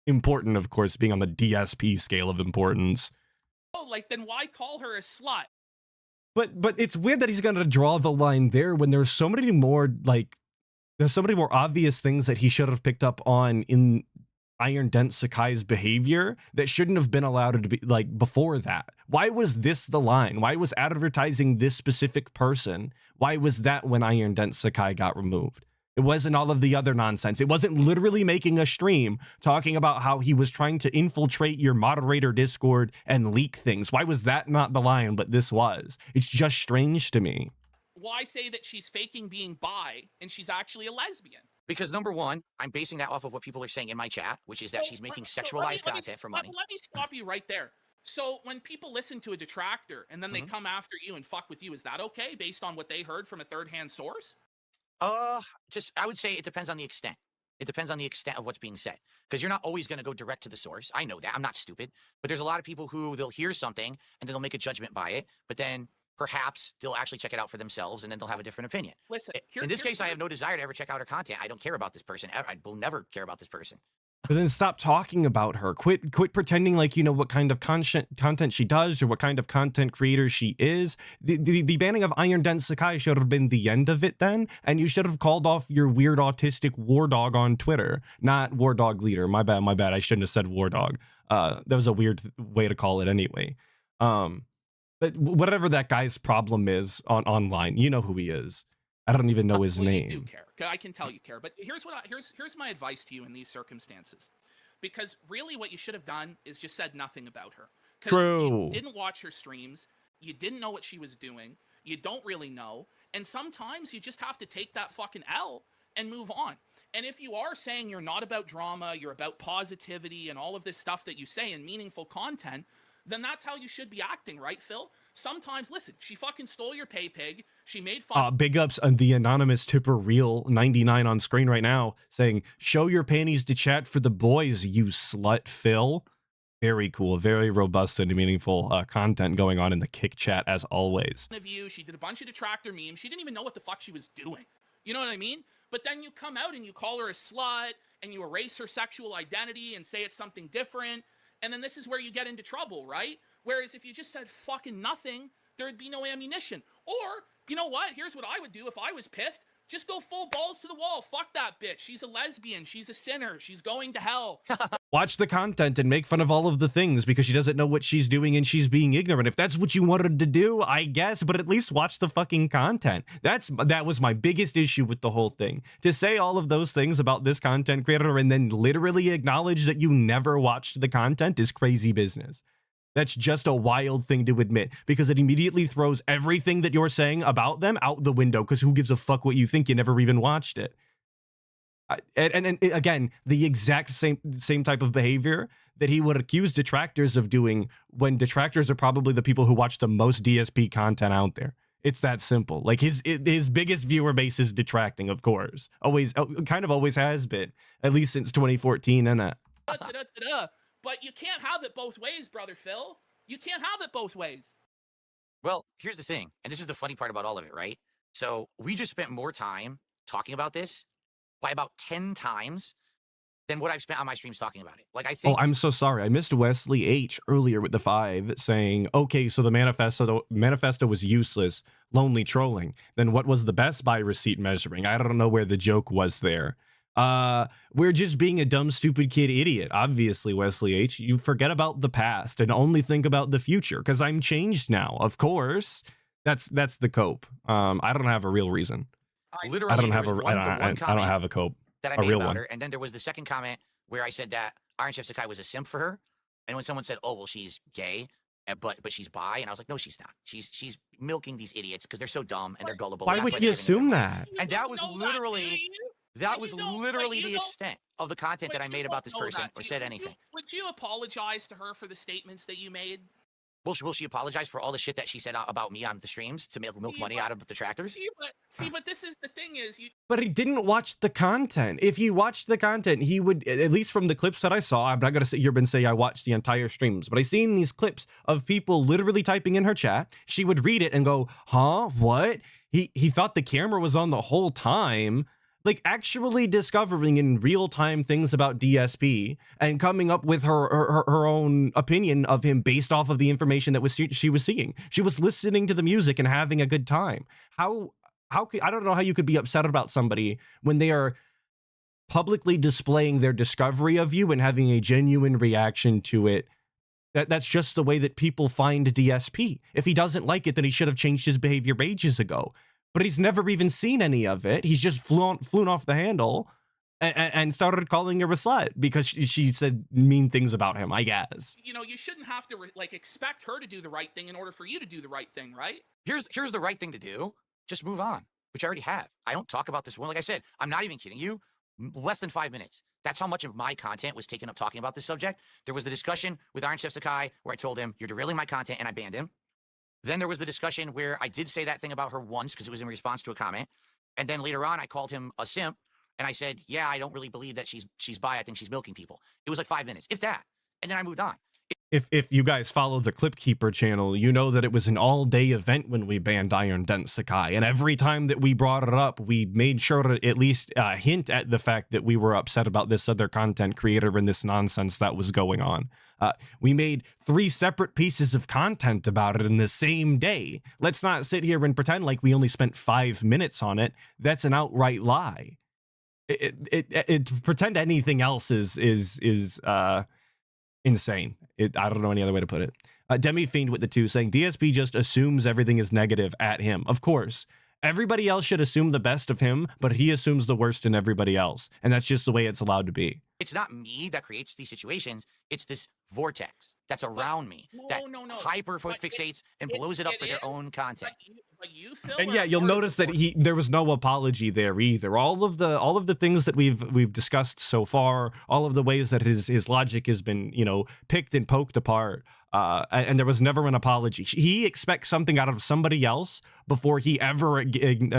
Important, of course, being on the DSP scale of importance. Oh, like, then why call her a slut? But it's weird that he's gonna draw the line there when there's so many more, like, there's so many more obvious things that he should have picked up on in Iron Sakai's behavior that shouldn't have been allowed to be, like, before that. Why was this the line? Why was advertising this specific person? Why was that when Iron Sakai got removed? It wasn't all of the other nonsense. It wasn't literally making a stream talking about how he was trying to infiltrate your moderator Discord and leak things. Why was that not the line, but this was? It's just strange to me. Why say that she's faking being bi and she's actually a lesbian? Because number one, I'm basing that off of what people are saying in my chat, which is that she's making sexualized content for money. Let me stop you right there. So when people listen to a detractor and then they come after you and fuck with you, is that okay based on what they heard from a third-hand source? I would say it depends on the extent. It depends on the extent of what's being said. Because you're not always going to go direct to the source. I know that. I'm not stupid. But there's a lot of people who they'll hear something and then they'll make a judgment by it. But then perhaps they'll actually check it out for themselves and then they'll have a different opinion. Listen, in this case, I have no desire to ever check out her content. I don't care about this person. I will never care about this person. But then stop talking about her. Quit pretending like you know what kind of content she does or what kind of content creator she is. The banning of Iron Sakai should have been the end of it then, and you should have called off your weird autistic war dog on Twitter, not war dog leader. My bad. I shouldn't have said war dog. That was a weird way to call it anyway. But whatever that guy's problem is online, you know who he is. I don't even know his name. You do care. I can tell you care. But here's my advice to you in these circumstances. Because really what you should have done is just said nothing about her. True. You didn't watch her streams. You didn't know what she was doing. You don't really know. And sometimes you just have to take that fucking L and move on. And if you are saying you're not about drama, you're about positivity and all of this stuff that you say in meaningful content, then that's how you should be acting, right, Phil? Sometimes, listen, she fucking stole your pay pig. She made fun. Big ups on the anonymous tipper real 99 on screen right now saying, show your panties to chat for the boys, you slut, Phil. Very cool, very robust and meaningful content going on in the kick chat as always. Of you, she did a bunch of detractor memes. She didn't even know what the fuck she was doing. You know what I mean? But then you come out and you call her a slut and you erase her sexual identity and say it's something different. And then this is where you get into trouble, right? Whereas if you just said fucking nothing, there would be no ammunition. Or, you know what? Here's what I would do if I was pissed. Just go full balls to the wall. Fuck that bitch. She's a lesbian. She's a sinner. She's going to hell. Watch the content and make fun of all of the things because she doesn't know what she's doing and she's being ignorant. If that's what you wanted to do, I guess, but at least watch the fucking content. That was my biggest issue with the whole thing. To say all of those things about this content creator and then literally acknowledge that you never watched the content is crazy business. That's just a wild thing to admit because it immediately throws everything that you're saying about them out the window because who gives a fuck what you think? You never even watched it. And again, the exact same type of behavior that he would accuse detractors of doing when detractors are probably the people who watch the most DSP content out there. It's that simple. Like his biggest viewer base is detracting, of course. Always, kind of always has been, at least since 2014, and that. But you can't have it both ways, brother Phil. You can't have it both ways. Well, here's the thing, and this is the funny part about all of it, right? So we just spent more time talking about this by about 10 times than what I've spent on my streams talking about it. Like, I think— Oh, I'm so sorry. I missed Wesley H earlier with the 5 saying, okay, so the manifesto was useless, lonely trolling. Then what was the Best Buy receipt measuring? I don't know where the joke was there. We're just being a dumb, stupid kid idiot. Obviously, Wesley H, you forget about the past and only think about the future because I'm changed now. Of course, that's the cope. I don't have a real reason. Literally, I don't have a cope. That I made about her. And then there was the second comment where I said that Iron Chef Sakai was a simp for her. And when someone said, oh, well, she's gay, but she's bi, and I was like, no, she's not. She's milking these idiots because they're so dumb and they're gullible. Why would he assume that? And that was literally the extent of the content that I made about this person or said anything. Would you apologize to her for the statements that you made? Will she apologize for all the shit that she said about me on the streams to milk money out of the detractors? But this is the thing is But he didn't watch the content. If he watched the content, he would, at least from the clips that I saw, I'm not going to sit here and say I watched the entire streams, but I seen these clips of people literally typing in her chat. She would read it and go, huh, what? He thought the camera was on the whole time. Like actually discovering in real time things about DSP and coming up with her own opinion of him based off of the information that she was seeing. She was listening to the music and having a good time. How could, I don't know how you could be upset about somebody when they are publicly displaying their discovery of you and having a genuine reaction to it. That's just the way that people find DSP. If he doesn't like it, then he should have changed his behavior ages ago. But he's never even seen any of it. He's just flown off the handle and started calling her a slut because she said mean things about him, I guess. You know, you shouldn't have to expect her to do the right thing in order for you to do the right thing, right? Here's the right thing to do. Just move on, which I already have. I don't talk about this one. Like I said, I'm not even kidding you. Less than 5 minutes. That's how much of my content was taken up talking about this subject. There was the discussion with Iron Chef Sakai where I told him, you're derailing my content, and I banned him. Then there was the discussion where I did say that thing about her once because it was in response to a comment. And then later on, I called him a simp. And I said, yeah, I don't really believe that she's bi. I think she's milking people. It was like 5 minutes, if that. And then I moved on. If you guys follow the Clip Keeper channel, you know that it was an all-day event when we banned Iron Sakai. And every time that we brought it up, we made sure to at least hint at the fact that we were upset about this other content creator and this nonsense that was going on. We made 3 separate pieces of content about it in the same day. Let's not sit here and pretend like we only spent 5 minutes on it. That's an outright lie. Pretend anything else is insane. I don't know any other way to put it. Demi Fiend with the 2 saying DSP just assumes everything is negative at him. Of course, everybody else should assume the best of him, but he assumes the worst in everybody else. And that's just the way it's allowed to be. It's not me that creates these situations. It's this vortex that's around me that hyper fixates and blows it up for their own content. And yeah, you'll notice that there was no apology there either. All of the things that we've discussed so far, all of the ways that his logic has been, you know, picked and poked apart. And there was never an apology. He expects something out of somebody else before he ever gives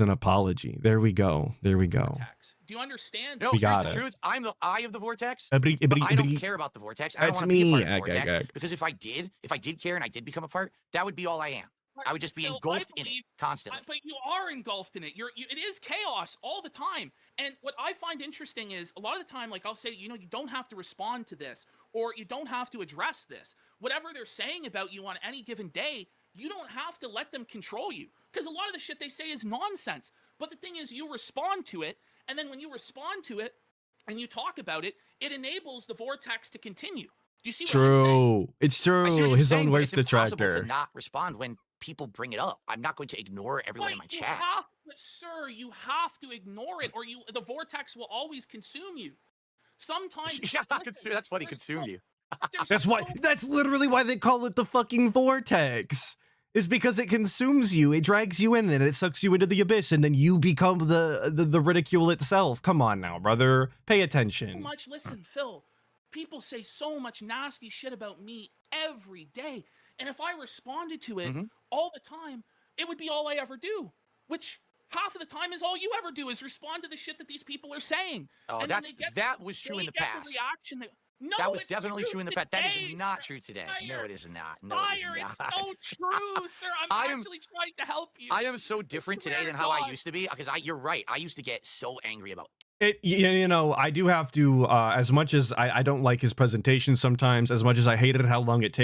an apology. There we go. There we go. Vortex. Do you understand? No, We here's got the it. truth. I'm the eye of the vortex. But I don't care about the vortex. I don't That's want to be a part me. of the vortex because if I did care and I did become a part, that would be all I am. I would just be engulfed in it constantly. But you are engulfed in it. It is chaos all the time. And what I find interesting is a lot of the time, like I'll say, you don't have to respond to this or you don't have to address this. Whatever they're saying about you on any given day, you don't have to let them control you because a lot of the shit they say is nonsense. But the thing is, you respond to it. And then when you respond to it and you talk about it, it enables the vortex to continue. Do you see what I'm saying? It's true. His own worst detractor. To not respond when people bring it up. I'm not going to ignore everyone in my chat. Sir, you have to ignore it, or the vortex will always consume you. Sometimes. Yeah, that's funny. Consume you. That's literally why they call it the fucking vortex. Is because it consumes you, it drags you in, and it sucks you into the abyss, and then you become the ridicule itself. Come on now, brother. Pay attention. Listen, Phil, people say so much nasty shit about me every day, and if I responded to it all the time, it would be all I ever do, which half of the time is all you ever do is respond to the shit that these people are saying. Oh, and that was true in the past. The reaction no, that was definitely true in the past. That is not true today. Fire. No, it is not. No, Fire, it is not. it's so true, sir. I'm actually trying to help you. I am so different today than how I used to be because you're right. I used to get so angry about it. I do have to, as much as I don't like his presentation sometimes, as much as I hated how long it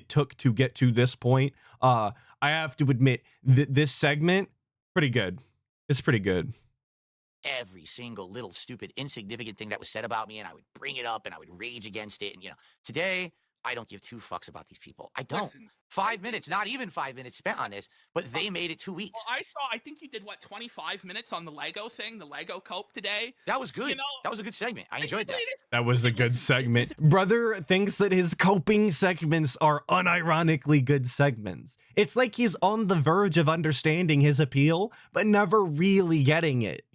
took to get to this point, I have to admit that this segment, pretty good. It's pretty good. Every single little stupid insignificant thing that was said about me, and I would bring it up and I would rage against it. And today I don't give two fucks about these people. I don't. Listen, 5 minutes, not even 5 minutes spent on this, but they made it 2 weeks. Well, I think you did 25 minutes on the Lego thing, the Lego cope today. That was good. That was a good segment. I enjoyed that. That was a good segment. Brother thinks that his coping segments are unironically good segments. It's like he's on the verge of understanding his appeal, but never really getting it,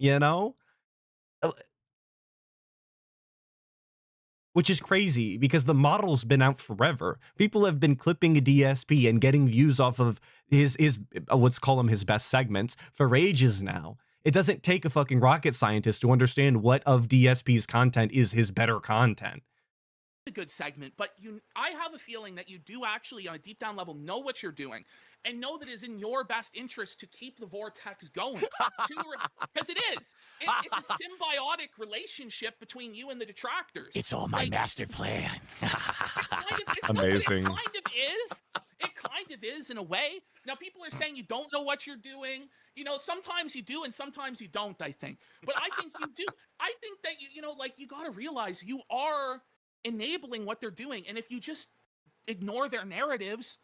Which is crazy because the model's been out forever. People have been clipping a DSP and getting views off of his let's call him his best segments for ages now. It doesn't take a fucking rocket scientist to understand what of DSP's content is his better content. A good segment, but I have a feeling that you do actually on a deep down level know what you're doing and know that it is in your best interest to keep the vortex going because it is. It's a symbiotic relationship between you and the detractors. It's all my master plan. Amazing. It kind of is in a way. Now people are saying you don't know what you're doing. Sometimes you do and sometimes you don't, I think. But I think you do. I think that you got to realize you are enabling what they're doing, and if you just ignore their narratives,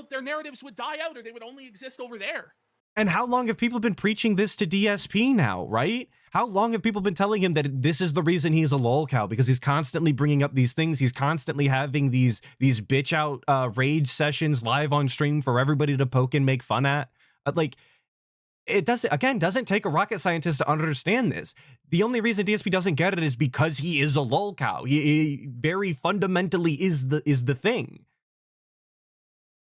their narratives would die out or they would only exist over there. And how long have people been preaching this to DSP now, right? How long have people been telling him that this is the reason he's a lolcow? Because he's constantly bringing up these things. He's constantly having these bitch out rage sessions live on stream for everybody to poke and make fun at. It doesn't take a rocket scientist to understand this. The only reason DSP doesn't get it is because he is a lolcow. He very fundamentally is the thing.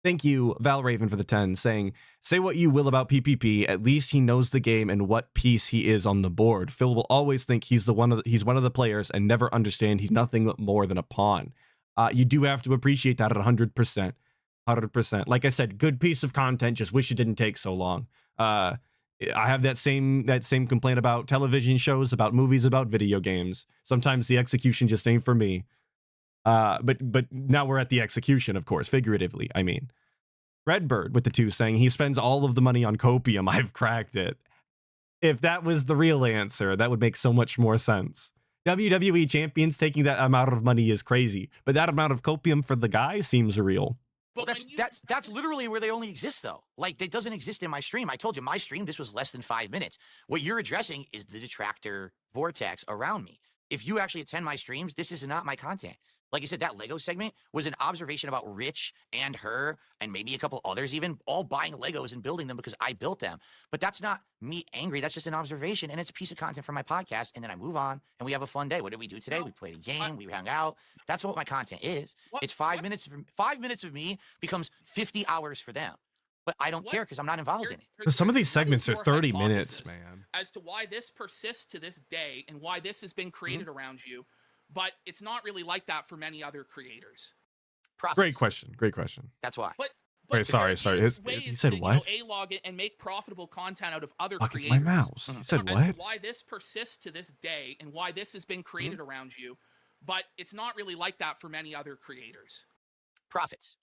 Thank you, Val Raven, for the 10, saying, say what you will about PPP, at least he knows the game and what piece he is on the board. Phil will always think he's one of the players and never understand he's nothing more than a pawn. You do have to appreciate that at 100%. 100%. Like I said, good piece of content, just wish it didn't take so long. I have that same complaint about television shows, about movies, about video games. Sometimes the execution just ain't for me. But now we're at the execution, of course, figuratively, I mean. Redbird with the 2 saying he spends all of the money on copium. I've cracked it. If that was the real answer, that would make so much more sense. WWE champions taking that amount of money is crazy, but that amount of copium for the guy seems real. Well, that's literally where they only exist, though. Like, it doesn't exist in my stream. I told you, my stream, this was less than 5 minutes. What you're addressing is the detractor vortex around me. if you actually attend my streams, this is not my content. Like I said, that Lego segment was an observation about Rich and her and maybe a couple others even all buying Legos and building them because I built them. But that's not me angry. That's just an observation, and it's a piece of content for my podcast. And then I move on, and we have a fun day. What did we do today? We played a game. We hung out. That's what my content is. It's 5 minutes. 5 minutes of me becomes 50 hours for them. But I don't care because I'm not involved in it. Some of these segments are 30 minutes, man. As to why this persists to this day and why this has been created around you, but it's not really like that for many other creators. Profits. Great question. Great question. That's why. But wait, sorry. He said what? A-log it and make profitable content out of other Fuck, creators. it's my mouse. He said what? As to why this persists to this day and why this has been created around you, but it's not really like that for many other creators. Profits.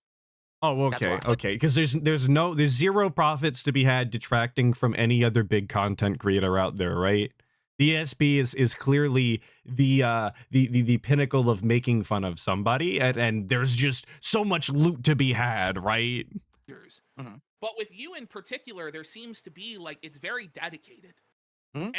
Oh, okay. Because there's zero profits to be had detracting from any other big content creator out there, right? DSP is clearly the pinnacle of making fun of somebody, and there's just so much loot to be had, right? But with you in particular, there seems to be like it's very dedicated, and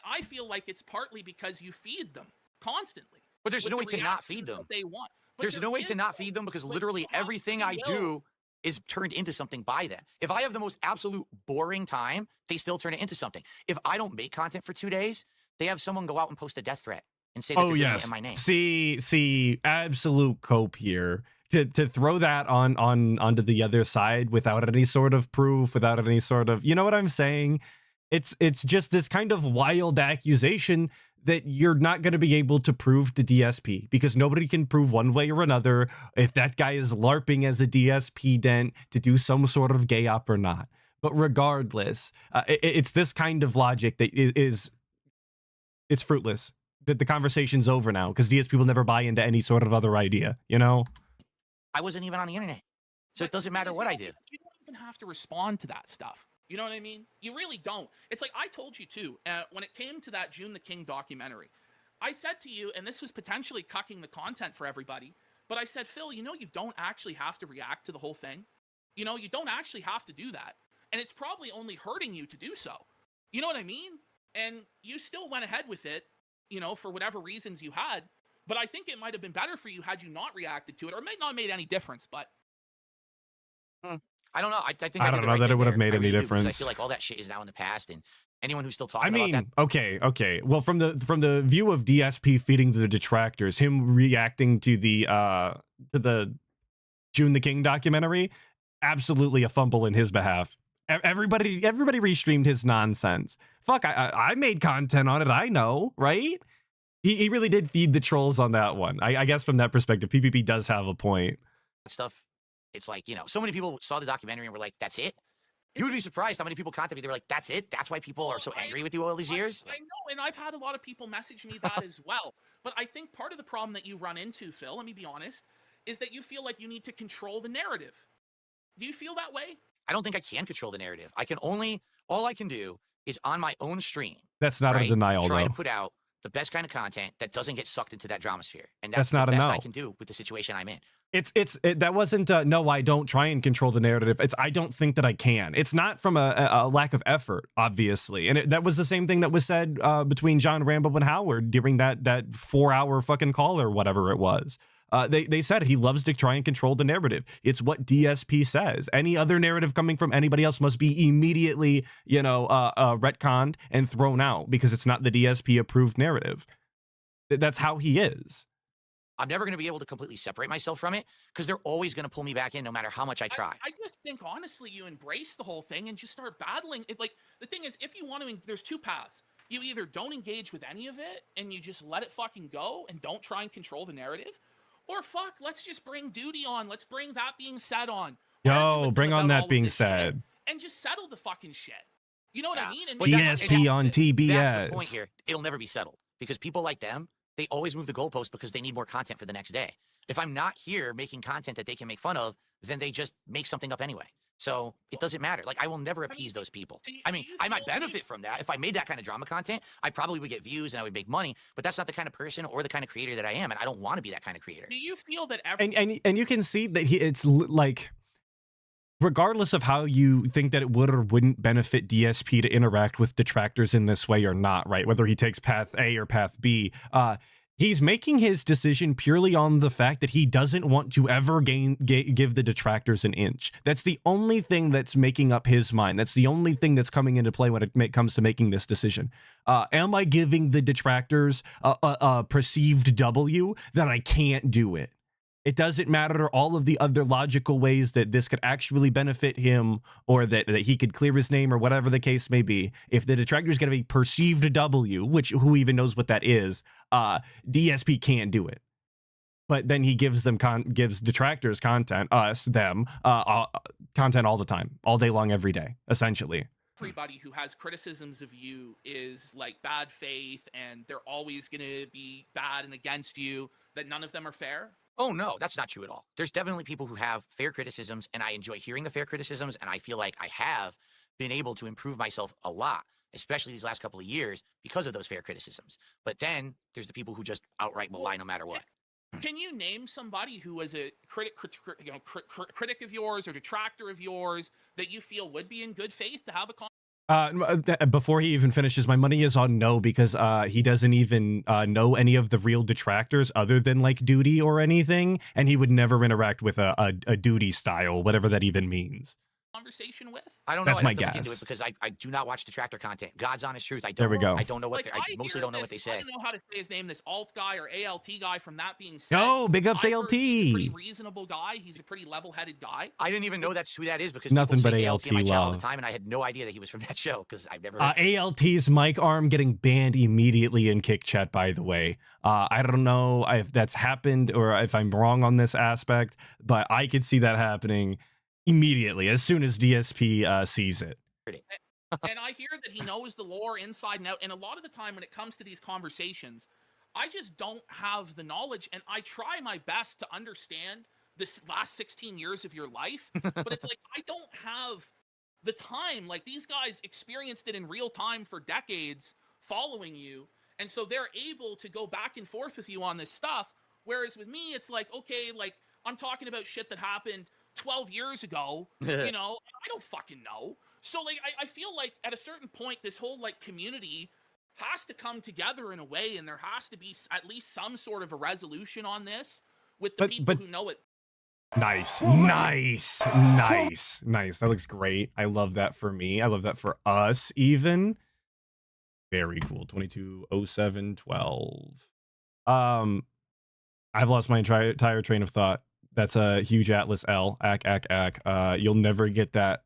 I feel like it's partly because you feed them constantly. But there's no way to not feed them. They want. There's no way to not feed them because literally everything I do is turned into something by them. If I have the most absolute boring time, they still turn it into something. If I don't make content for 2 days, they have someone go out and post a death threat and say that they're doing it in my name. See, absolute cope here. To throw that onto the other side without any sort of proof, without any sort of, you know what I'm saying? It's just this kind of wild accusation that you're not going to be able to prove to DSP because nobody can prove one way or another if that guy is LARPing as a DSP dent to do some sort of gay op or not. But regardless, it's this kind of logic that it's fruitless. That the conversation's over now because DSP will never buy into any sort of other idea, you know? I wasn't even on the internet, so it doesn't matter what I do. You don't even have to respond to that stuff. You know what I mean? You really don't. It's like I told you too, when it came to that June the King documentary, I said to you, and this was potentially cucking the content for everybody, but I said, Phil, you know, you don't actually have to react to the whole thing. You know, you don't actually have to do that. And it's probably only hurting you to do so. You know what I mean? And you still went ahead with it, you know, for whatever reasons you had. But I think it might have been better for you had you not reacted to it, or it might not have made any difference, but... I don't know. I think I don't know that it would have made any difference. I feel like all that shit is now in the past, and anyone who's still talking about that. Okay. Well, from the view of DSP feeding the detractors, him reacting to the June the King documentary, absolutely a fumble in his behalf. Everybody restreamed his nonsense. Fuck, I made content on it. I know, right? He really did feed the trolls on that one. I guess from that perspective, PPP does have a point. Stuff. It's like, you know, so many people saw the documentary and were like, that's it? You would be surprised how many people contacted me. They were like, that's it? That's why people are so angry with you all these years? I know, and I've had a lot of people message me that as well. But I think part of the problem that you run into, Phil, let me be honest, is that you feel like you need to control the narrative. Do you feel that way? I don't think I can control the narrative. All I can do is on my own stream. That's not a denial, try though. to put out the best kind of content that doesn't get sucked into that drama sphere. And that's not the a best no. I can do with the situation I'm in. That wasn't no, I don't try and control the narrative. It's I don't think that I can. It's not from a lack of effort, obviously. And that was the same thing that was said between John Rambo and Howard during that 4-hour fucking call or whatever it was. They said he loves to try and control the narrative. It's what DSP says. Any other narrative coming from anybody else must be immediately, retconned and thrown out because it's not the DSP approved narrative. That's how he is. I'm never going to be able to completely separate myself from it because they're always going to pull me back in no matter how much I try. I just think, honestly, you embrace the whole thing and just start battling it. Like, the thing is, if you want to, there's two paths. You either don't engage with any of it and you just let it fucking go and don't try and control the narrative, or fuck, let's just bring duty on. Let's bring that being said on. Yo, bring on that being said. And just settle the fucking shit. You know what I mean? And ESP on TBS. That's the point here. It'll never be settled because people like them, they always move the goalposts because they need more content for the next day. If I'm not here making content that they can make fun of, then they just make something up anyway. So it doesn't matter. Like, I will never appease those people. I mean, I might benefit from that. If I made that kind of drama content, I probably would get views and I would make money, but that's not the kind of person or the kind of creator that I am, and I don't want to be that kind of creator. Do you feel that and you can see that it's like regardless of how you think that it would or wouldn't benefit DSP to interact with detractors in this way or not, right? Whether he takes path A or path B, he's making his decision purely on the fact that he doesn't want to ever give the detractors an inch. That's the only thing that's making up his mind. That's the only thing that's coming into play when it comes to making this decision. Am I giving the detractors a perceived W that I can't do it? It doesn't matter all of the other logical ways that this could actually benefit him, or that he could clear his name, or whatever the case may be. If the detractor is going to be perceived W, which who even knows what that is, DSP can't do it. But then he gives them gives detractors content, content all the time, all day long, every day, essentially. Everybody who has criticisms of you is like bad faith, and they're always going to be bad and against you, that none of them are fair? Oh, no, that's not true at all. There's definitely people who have fair criticisms, and I enjoy hearing the fair criticisms, and I feel like I have been able to improve myself a lot, especially these last couple of years, because of those fair criticisms. But then there's the people who just outright malign no matter what. Can you name somebody who was a critic of yours or detractor of yours that you feel would be in good faith to have a before he even finishes, my money is on no, because he doesn't even know any of the real detractors other than like Duty or anything, and he would never interact with a Duty style, whatever that even means. Conversation with? I don't know. That's my guess. Into it because I do not watch detractor content. God's honest truth. I don't. There we go. I don't know what like, I mostly don't know what they say. I don't know how to say his name. This alt guy or ALT guy. From that being said, no, big ups ALT. He's a pretty reasonable guy. He's a pretty level-headed guy. I didn't even know that's who that is because nothing but ALT in my chat all the love time, and I had no idea that he was from that show because I've never. ALT's mic arm getting banned immediately in Kick Chat. By the way, I don't know if that's happened or if I'm wrong on this aspect, but I could see that happening immediately as soon as DSP sees it. And I hear that he knows the lore inside and out. And a lot of the time when it comes to these conversations, I just don't have the knowledge. And I try my best to understand this last 16 years of your life. But it's like, I don't have the time. Like, these guys experienced it in real time for decades following you. And so they're able to go back and forth with you on this stuff. Whereas with me, it's like, okay, like I'm talking about shit that happened 12 years ago, you know, I don't fucking know. So like, I feel like at a certain point, this whole like community has to come together in a way, and there has to be at least some sort of a resolution on this with the people who know it. Nice. That looks great. I love that for me. I love that for us even. Very cool. 220712. I've lost my entire train of thought. That's a huge Atlas L. You'll never get that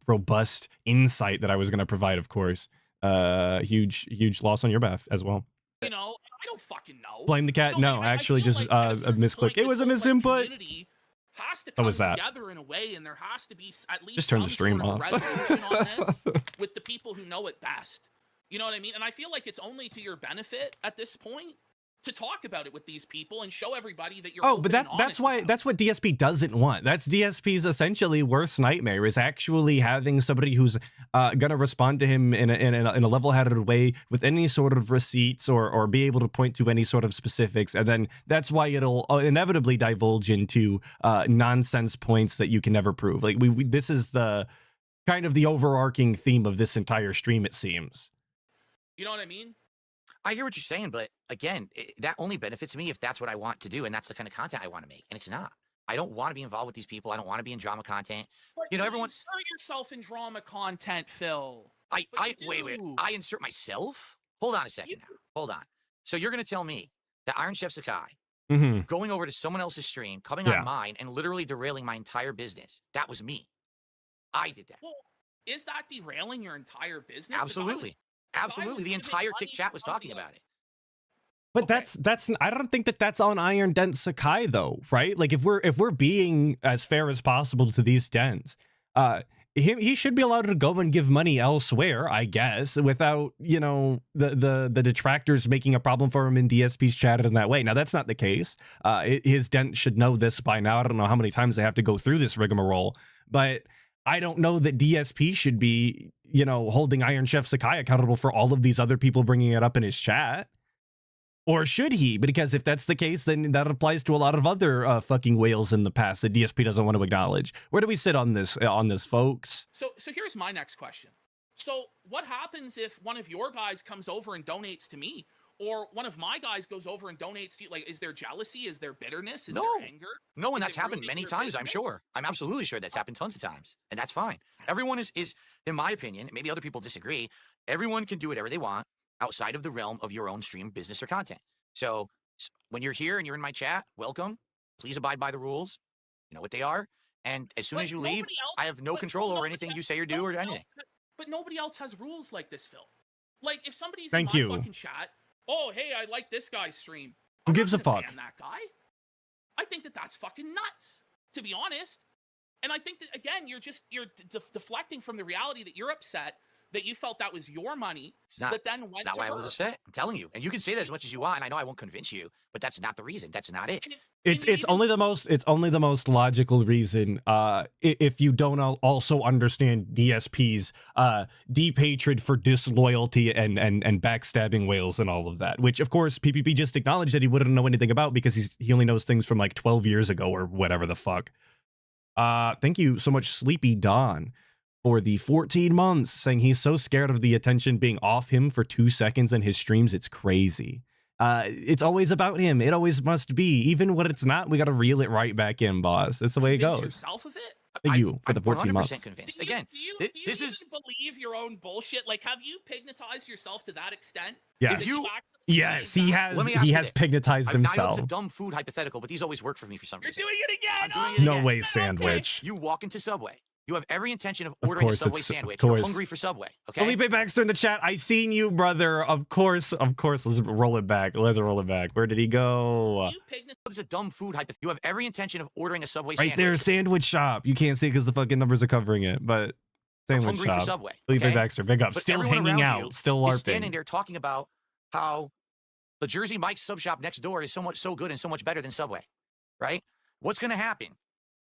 robust insight that I was going to provide, of course. Huge loss on your behalf as well. You know, I don't fucking know. Blame the cat. So, no, like, actually just like a misclick. It was a misinput. Has to come together in a way, and there has to be at least just turn the stream sort of off. resolution on this with the people who know it best. You know what I mean? And I feel like it's only to your benefit at this point to talk about it with these people and show everybody that you're but that's what DSP doesn't want. That's DSP's essentially worst nightmare, is actually having somebody who's gonna respond to him in a level-headed way with any sort of receipts or be able to point to any sort of specifics, and then that's why it'll inevitably divulge into nonsense points that you can never prove. Like this is the kind of the overarching theme of this entire stream, it seems. You know what I mean? I hear what you're saying, but again, that only benefits me if that's what I want to do, and that's the kind of content I want to make, and it's not. I don't want to be involved with these people. I don't want to be in drama content. But you know, everyone insert yourself in drama content, Phil. Wait. I insert myself? Hold on a second now. Hold on. So you're going to tell me that Iron Chef Sakai going over to someone else's stream, coming on mine, and literally derailing my entire business. That was me. I did that. Well, is that derailing your entire business? Absolutely. Absolutely. The entire Kick Chat was talking about it. But that's I don't think that's on Iron Dent Sakai though, right? Like if we're being as fair as possible to these dens, he should be allowed to go and give money elsewhere, I guess, without, you know, the detractors making a problem for him in DSP's chat in that way. Now that's not the case. His dent should know this by now. I don't know how many times they have to go through this rigmarole, but I don't know that DSP should be, you know, holding Iron Chef Sakai accountable for all of these other people bringing it up in his chat. Or should he? Because if that's the case, then that applies to a lot of other fucking whales in the past that DSP doesn't want to acknowledge. Where do we sit on this, folks? So here's my next question. So what happens if one of your guys comes over and donates to me, or one of my guys goes over and donates to you? Like, is there jealousy? Is there bitterness? Is there anger? No, and that's happened many times, I'm sure. I'm absolutely sure that's happened tons of times, and that's fine. Everyone is, in my opinion, maybe other people disagree, everyone can do whatever they want outside of the realm of your own stream, business, or content. So when you're here and you're in my chat, welcome. Please abide by the rules. You know what they are. And as soon as you leave, I have no control over anything you say or do or anything. But nobody else has rules like this, Phil. Like, if somebody's Thank in you. my fucking chat, oh, hey, I like this guy's stream. Who gives a fuck? Ban that guy. I think that that's fucking nuts, to be honest. And I think that, again, you're deflecting from the reality that you're upset that you felt that was your money. It's not. That then went it's not to why her. I was upset. I'm telling you, and you can say that as much as you want. And I know I won't convince you, but that's not the reason. That's not it. It's only the most logical reason. If you don't also understand DSP's deep hatred for disloyalty and backstabbing whales and all of that, which of course PPP just acknowledged that he wouldn't know anything about because he only knows things from like 12 years ago or whatever the fuck. Thank you so much, Sleepy Dawn, for the 14 months, saying he's so scared of the attention being off him for 2 seconds in his streams. It's crazy. It's always about him. It always must be. Even when it's not, we got to reel it right back in, boss. That's the way it goes. Yourself of it? Thank you for the 14 100% months. Convinced. Do Again, you this is believe your own bullshit? Like, have you pignatized yourself to that extent? Yes. Yes, he has. Let me ask He you has this. pignatized I know himself. it's a dumb food hypothetical, but these always work for me for some You're reason. doing it again. I'm doing it No again. way, sandwich. You walk into Subway. You have every intention of Of ordering course, a Subway it's- sandwich. of course. You're hungry for Subway. Okay. Felipe Baxter in the chat. I seen you, brother. Of course. Let's roll it back. Where did he go? It's a dumb food hypothetical. You have every intention of ordering a Subway Right sandwich. there, sandwich shop. You can't see because the fucking numbers are covering it, but You're sandwich hungry for shop. Subway. Felipe Okay? Baxter, big up. But Still everyone hanging around you out. Still is standing LARPing. there talking about how the Jersey Mike's sub shop next door is so good and so much better than Subway, right? What's going to happen?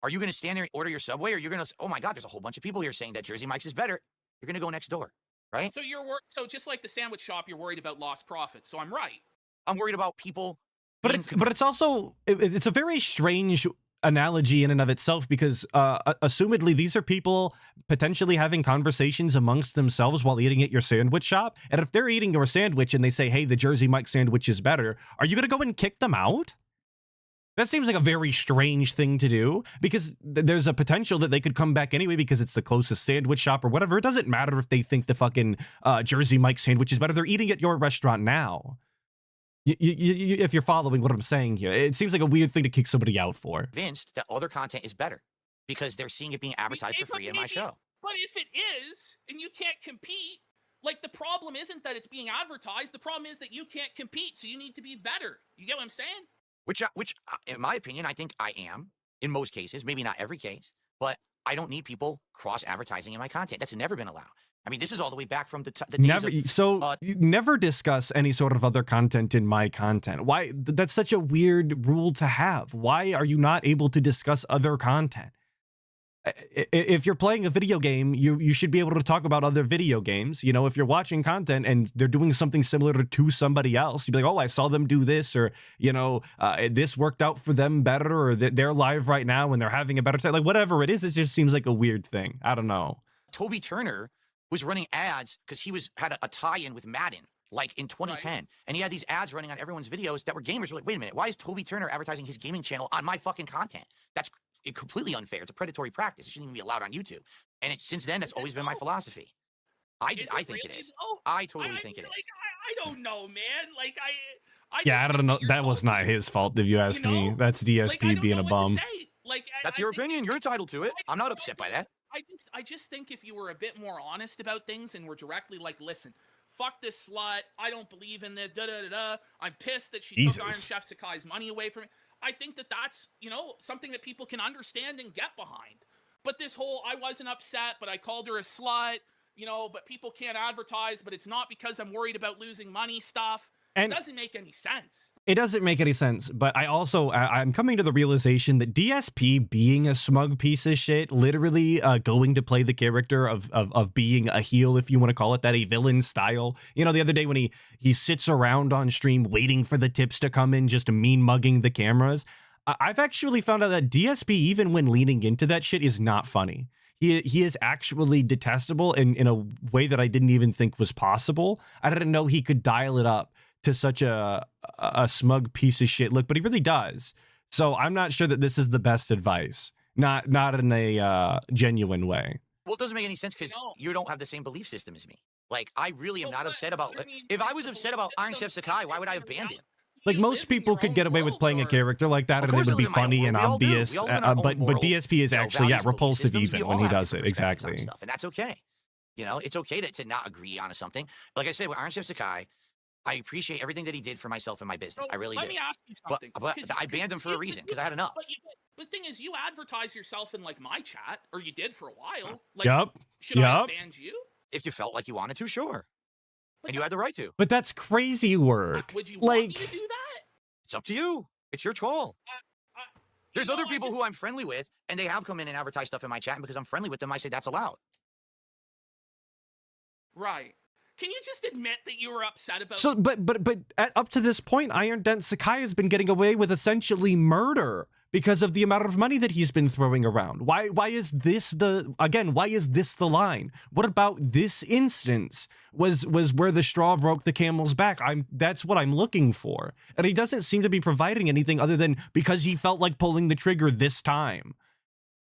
Are you going to stand there and order your Subway, or you're going to, oh my God, there's a whole bunch of people here saying that Jersey Mike's is better. You're going to go next door, right? So so just like the sandwich shop, you're worried about lost profits. So I'm right. I'm worried about people. But being it's also it's a very strange analogy in and of itself because assumedly these are people potentially having conversations amongst themselves while eating at your sandwich shop. And if they're eating your sandwich and they say, hey, the Jersey Mike sandwich is better, are you going to go and kick them out? That seems like a very strange thing to do because there's a potential that they could come back anyway because it's the closest sandwich shop or whatever. It doesn't matter if they think the fucking Jersey Mike sandwich is better. They're eating at your restaurant now. If you're following what I'm saying here, it seems like a weird thing to kick somebody out for. Convinced that other content is better because they're seeing it being advertised for free in my show. But if it is, and you can't compete, like the problem isn't that it's being advertised. The problem is that you can't compete, so you need to be better. You get what I'm saying? Which, in my opinion, I think I am in most cases, maybe not every case, but I don't need people cross-advertising in my content. That's never been allowed. I mean, this is all the way back from the days you never discuss any sort of other content in my content. Why? That's such a weird rule to have. Why are you not able to discuss other content? If you're playing a video game, you should be able to talk about other video games. You know, if you're watching content and they're doing something similar to somebody else, you'd be like, oh, I saw them do this, or, you know, this worked out for them better, or they're live right now and they're having a better time. Like, whatever it is, it just seems like a weird thing. I don't know. Toby Turner was running ads because he had a tie-in with Madden, like in 2010. Right. And he had these ads running on everyone's videos that were gamers. Were like, wait a minute, why is Toby Turner advertising his gaming channel on my fucking content? That's completely unfair. It's a predatory practice. It shouldn't even be allowed on YouTube. And since then, that's always been my philosophy. I think it is. I totally think it is. I don't know, man. Like, I don't know. That was not his fault, if you ask me. That's DSP being a bum. Like, that's your opinion. You're entitled to it. I'm not upset by that. I just think if you were a bit more honest about things and were directly like, listen, fuck this slut. I don't believe in this. I'm pissed that she took Iron Chef Sakai's money away from me. I think that that's, you know, something that people can understand and get behind. But this whole, I wasn't upset, but I called her a slut, you know, but people can't advertise, but it's not because I'm worried about losing money stuff. And it doesn't make any sense. It doesn't make any sense, but I'm coming to the realization that DSP being a smug piece of shit, literally going to play the character of being a heel, if you want to call it that, a villain style. You know, the other day when he sits around on stream waiting for the tips to come in, just mean mugging the cameras. I've actually found out that DSP, even when leaning into that shit, is not funny. He is actually detestable in a way that I didn't even think was possible. I didn't know he could dial it up to such a smug piece of shit look, but he really does. So I'm not sure that this is the best advice. Not in a genuine way. Well, it doesn't make any sense because you don't have the same belief system as me. Like, I really am not upset about... if I was upset about Iron Chef Sakai, why would I have banned him? Like, most people could get away with playing a character like that, and it would be funny and obvious. But DSP is actually, repulsive even when he does it. Exactly. And that's okay. You know, it's okay to not agree on something. Like I said, with Iron Chef Sakai, I appreciate everything that he did for myself and my business. I really do. Let me ask you something. But I banned him for a reason, because I had enough. But the thing is, you advertise yourself in, like, my chat, or you did for a while. Like, should I have banned you? If you felt like you wanted to, sure. And you had the right to. But that's crazy work. Would you want me to do that? It's up to you. It's your call. There's other people who I'm friendly with, and they have come in and advertised stuff in my chat, and because I'm friendly with them, I say that's allowed. Right. Can you just admit that you were upset about... So, but up to this point, Iron Chef Sakai has been getting away with essentially murder because of the amount of money that he's been throwing around. Why is this why is this the line? What about this instance was where the straw broke the camel's back? That's what I'm looking for. And he doesn't seem to be providing anything other than because he felt like pulling the trigger this time.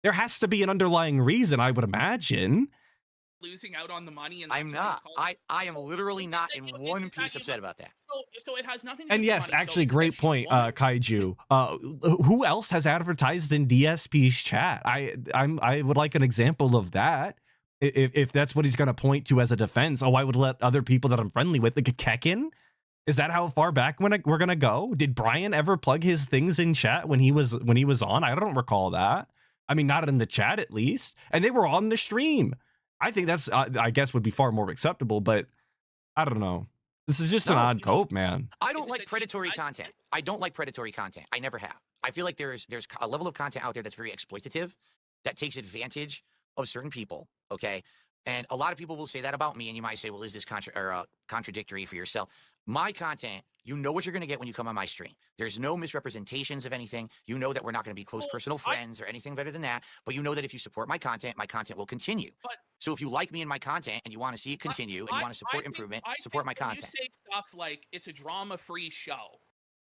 There has to be an underlying reason, I would imagine. Losing out on the money, and I'm not. I am literally not in one piece upset about that. So it has nothing to do and with yes, money, actually, so great point, Kaiju. Who else has advertised in DSP's chat? I would like an example of that. If that's what he's going to point to as a defense, I would let other people that I'm friendly with, like Kekin. Is that how far back we're gonna go? Did Brian ever plug his things in chat when he was on? I don't recall that. I mean, not in the chat at least, and they were on the stream. I think that's, I guess, would be far more acceptable, but I don't know. This is just an odd cope, man. I don't like predatory content. I don't like predatory content. I never have. I feel like there's a level of content out there that's very exploitative, that takes advantage of certain people, okay? And a lot of people will say that about me, and you might say, well, is this contradictory for yourself? My content, you know what you're going to get when you come on my stream. There's no misrepresentations of anything. You know that we're not going to be close personal friends or anything better than that. But you know that if you support my content will continue. So if you like me and my content and you want to see it continue and you want to support improvement, support my content. You say stuff like it's a drama-free show.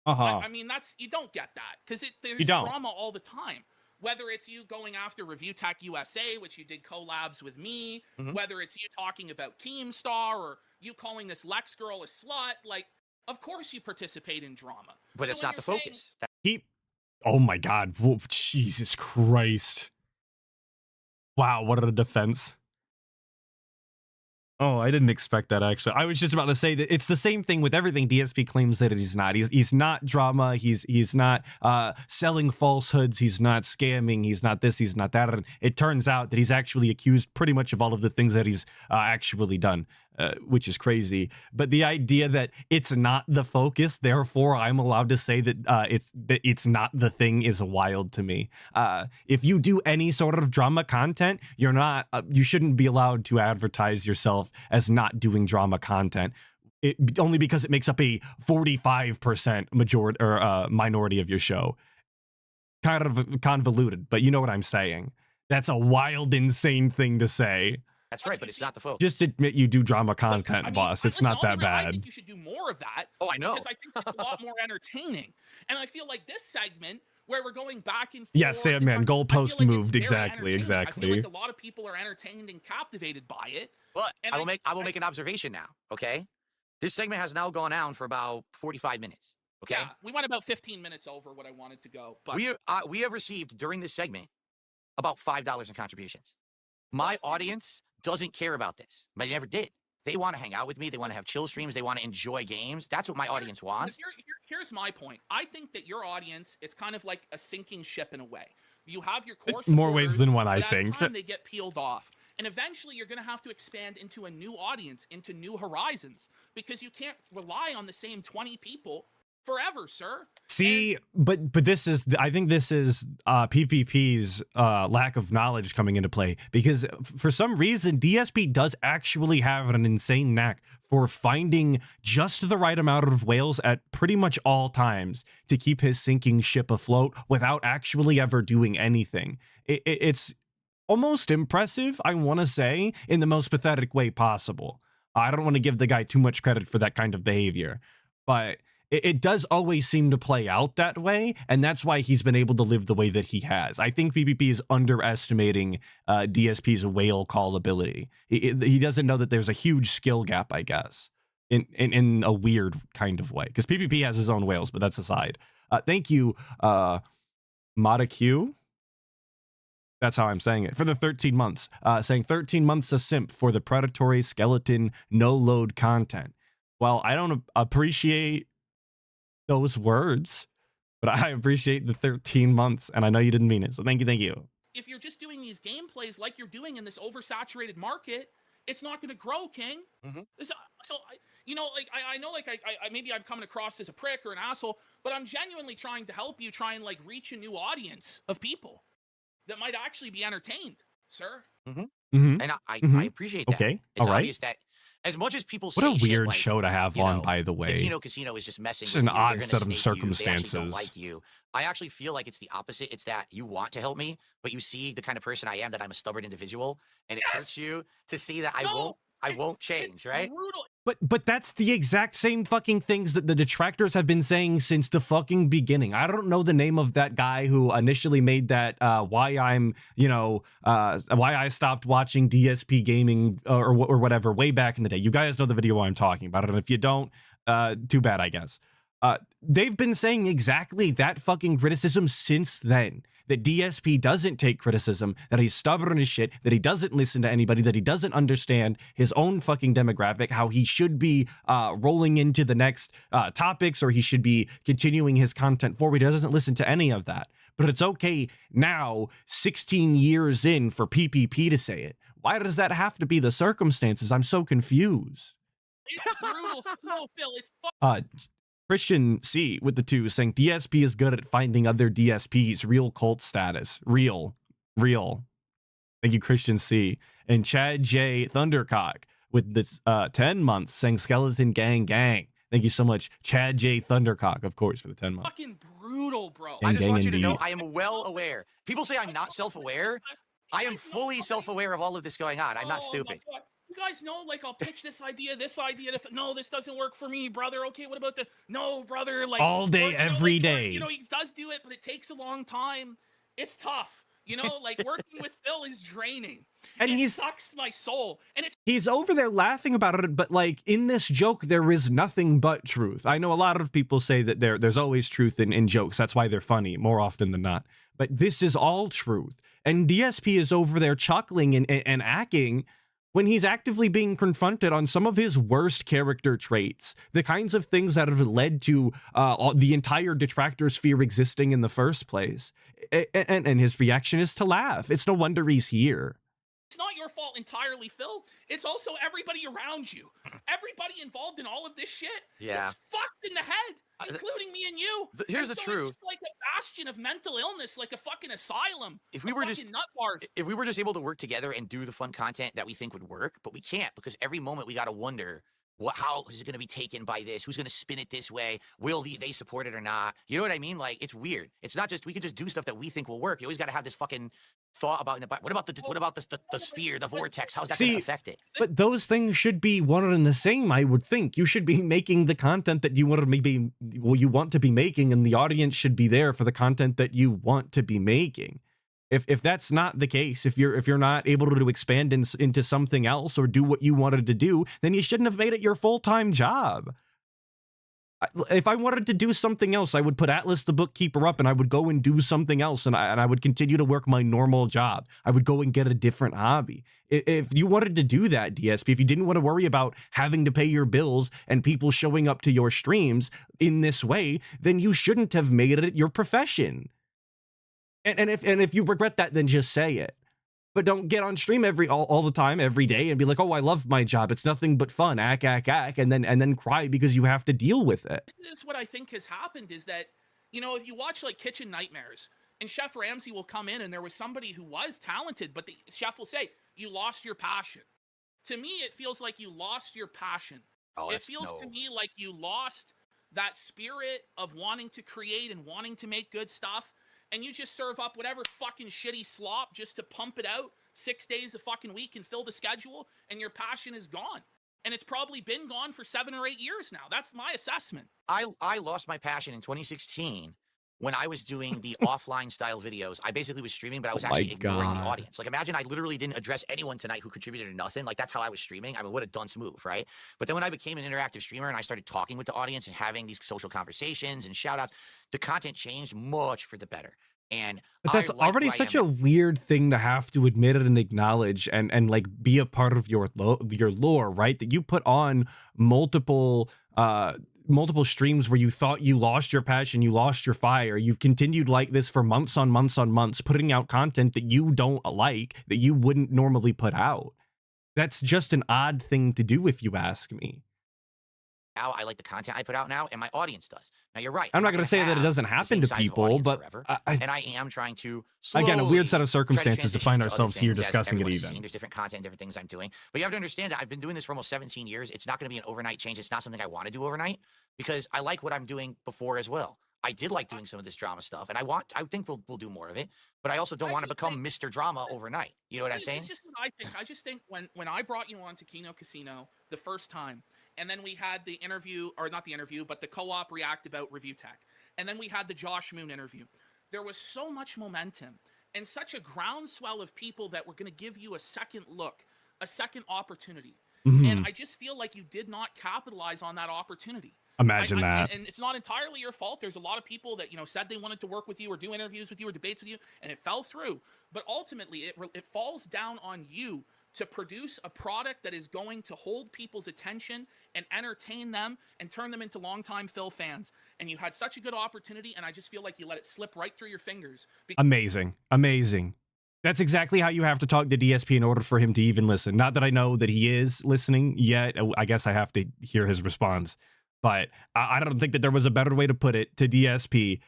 Uh-huh. I mean, you don't get that because there's drama all the time. Whether it's you going after Review Tech USA, which you did collabs with me, whether it's you talking about Keemstar or you calling this Lex girl a slut, like, of course you participate in drama. But it's not the focus. Oh my God. Whoa, Jesus Christ. Wow, what a defense. Oh, I didn't expect that, actually. I was just about to say that it's the same thing with everything DSP claims that he's not. He's not drama. He's not selling falsehoods. He's not scamming. He's not this. He's not that. And it turns out that he's actually accused pretty much of all of the things that he's actually done, which is crazy. But the idea that it's not the focus, therefore I'm allowed to say that it's not the thing is wild to me. If you do any sort of drama content, you shouldn't be allowed to advertise yourself as not doing drama content, only because it makes up a 45% majority or minority of your show. Kind of convoluted, but you know what I'm saying. That's a wild, insane thing to say. That's right, but it's not the focus. Just admit you do drama content, boss. It's not that bad. I think you should do more of that. Oh, I know. Because I think it's a lot more entertaining. And I feel like this segment, where we're going back and forth. Yeah, Sandman, goalpost like moved. Exactly. I feel like a lot of people are entertained and captivated by it. But I will make an observation now, okay? This segment has now gone on for about 45 minutes, okay? Yeah, we went about 15 minutes over what I wanted to go. But we have received, during this segment, about $5 in contributions. My audience doesn't care about this. But they never did. They want to hang out with me. They want to have chill streams. They want to enjoy games. That's what my audience wants. Here's my point. I think that your audience, it's kind of like a sinking ship in a way. You have your core more ways than one, I think. As time, they get peeled off. And eventually you're going to have to expand into a new audience, into new horizons, because you can't rely on the same 20 people forever, sir. See, but this is, I think this is PPP's lack of knowledge coming into play, because for some reason DSP does actually have an insane knack for finding just the right amount of whales at pretty much all times to keep his sinking ship afloat without actually ever doing anything. It's almost impressive, I want to say, in the most pathetic way possible. I don't want to give the guy too much credit for that kind of behavior, but it does always seem to play out that way, and that's why he's been able to live the way that he has. I think PPP is underestimating DSP's whale call ability. He doesn't know that there's a huge skill gap, I guess, in a weird kind of way, because PPP has his own whales, but that's aside. Thank you, ModaQ. That's how I'm saying it. For the 13 months, saying 13 months a simp for the predatory skeleton no load content. Well, I don't appreciate those words, but I appreciate the 13 months, and I know you didn't mean it, so thank you. If you're just doing these gameplays like you're doing in this oversaturated market, it's not going to grow, King. So you know, like I know, like I maybe I'm coming across as a prick or an asshole, but I'm genuinely trying to help you try and like reach a new audience of people that might actually be entertained, sir. And I appreciate that. Okay, It's all right. obvious that as much as people What say a weird shit like, show to have you on, know, by the way. the Casino is just messing It's with an you. They're odd gonna set of snake you. They actually don't circumstances. like you. I actually feel like it's the opposite. It's that you want to help me, but you see the kind of person I am, that I'm a stubborn individual, and it hurts you to see that I won't change, right? Brutal. But that's the exact same fucking things that the detractors have been saying since the fucking beginning. I don't know the name of that guy who initially made that why I stopped watching DSP gaming or whatever way back in the day. You guys know the video I'm talking about, and if you don't, too bad, I guess. They've been saying exactly that fucking criticism since then. That DSP doesn't take criticism, that he's stubborn as shit, that he doesn't listen to anybody, that he doesn't understand his own fucking demographic, how he should be rolling into the next topics, or he should be continuing his content forward. He doesn't listen to any of that. But it's okay now, 16 years in, for PPP to say it. Why does that have to be the circumstances? I'm so confused. It's brutal. No, Phil, it's Christian C with the 2 saying DSP is good at finding other DSPs. Real cult status. Real. Thank you, Christian C. And Chad J Thundercock with this 10 months saying skeleton gang. Thank you so much, Chad J Thundercock, of course, for the 10 months. fucking brutal, bro. And I just want you to indeed. know I am well aware. People say I'm not self-aware. I am fully self-aware of all of this going on. I'm not stupid. You guys know, like, I'll pitch this idea. No, this doesn't work for me, brother. Okay, what about no, brother? Like all day, every day. You know, he does do it, but it takes a long time. It's tough. You know, like working with Phil is draining. And it he sucks my soul. And he's over there laughing about it, but like in this joke, there is nothing but truth. I know a lot of people say that there's always truth in jokes. That's why they're funny more often than not. But this is all truth. And DSP is over there chuckling and acting when he's actively being confronted on some of his worst character traits, the kinds of things that have led to the entire detractor sphere existing in the first place. And his reaction is to laugh. It's no wonder he's here. it's not your fault entirely, Phil. It's also everybody around you. Everybody involved in all of this shit is fucked in the head, including me and you. Here's the truth. It's just like a bastion of mental illness, like a fucking asylum. If we were just able to work together and do the fun content that we think would work, but we can't, because every moment we got to wonder, how is it going to be taken by this? Who's going to spin it this way? Will they support it or not? You know what I mean? Like, it's weird. It's not just, we could just do stuff that we think will work. You always got to have this fucking thought about what about the sphere, the vortex? How's that going to affect it? But those things should be one and the same, I would think. You should be making the content that you want to be making, and the audience should be there for the content that you want to be making. If that's not the case, if you're not able to expand into something else or do what you wanted to do, then you shouldn't have made it your full-time job. If I wanted to do something else, I would put Atlas the Bookkeeper up and I would go and do something else, and I would continue to work my normal job. I would go and get a different hobby. If you wanted to do that, DSP, if you didn't want to worry about having to pay your bills and people showing up to your streams in this way, then you shouldn't have made it your profession. And if you regret that, then just say it. but don't get on stream all the time, every day, and be like, oh, I love my job. It's nothing but fun, ack, and then cry because you have to deal with it. This is what I think has happened is that, you know, if you watch like Kitchen Nightmares, and Chef Ramsay will come in and there was somebody who was talented, but the chef will say, you lost your passion. To me, it feels like you lost your passion. It feels to me like you lost that spirit of wanting to create and wanting to make good stuff. And you just serve up whatever fucking shitty slop just to pump it out 6 days a fucking week and fill the schedule, and your passion is gone. And it's probably been gone for 7 or 8 years now. That's my assessment. I lost my passion in 2016 when I was doing the offline style videos. I basically was streaming, but I was actually ignoring the audience. Like, imagine I literally didn't address anyone tonight who contributed to nothing. Like, that's how I was streaming. I mean, what a dunce move, right? But then when I became an interactive streamer and I started talking with the audience and having these social conversations and shout outs, the content changed much for the better. And but that's already such a weird thing to have to admit it and acknowledge and like be a part of your lore, right? That you put on multiple streams where you thought you lost your passion, you lost your fire. You've continued like this for months on months, putting out content that you don't like, that you wouldn't normally put out. That's just an odd thing to do, if you ask me. Now I like the content I put out now, and my audience does. Now you're right. I'm not going to say that it doesn't happen to people, but and I am trying to again, a weird set of circumstances to find ourselves here discussing it even. There's different content, different things I'm doing, but you have to understand that I've been doing this for almost 17 years. It's not going to be an overnight change. It's not something I want to do overnight because I like what I'm doing before as well. I did like doing some of this drama stuff, and I think we'll do more of it, but I also don't want to become Mr. Drama overnight. You know what I'm saying? It's just what I think. I just think when I brought you on to Kino Casino the first time, and then we had the interview, or not the interview, but the co-op react about Review Tech. And then we had the Josh Moon interview. There was so much momentum and such a groundswell of people that were going to give you a second look, a second opportunity. Mm-hmm. And I just feel like you did not capitalize on that opportunity. Imagine that. And it's not entirely your fault. There's a lot of people that, you know, said they wanted to work with you or do interviews with you or debates with you, and it fell through. But ultimately, it falls down on you to produce a product that is going to hold people's attention and entertain them and turn them into longtime Phil fans. And you had such a good opportunity, and I just feel like you let it slip right through your fingers. Amazing. That's exactly how you have to talk to DSP in order for him to even listen. Not that I know that he is listening yet. I guess I have to hear his response. But I don't think that there was a better way to put it to DSP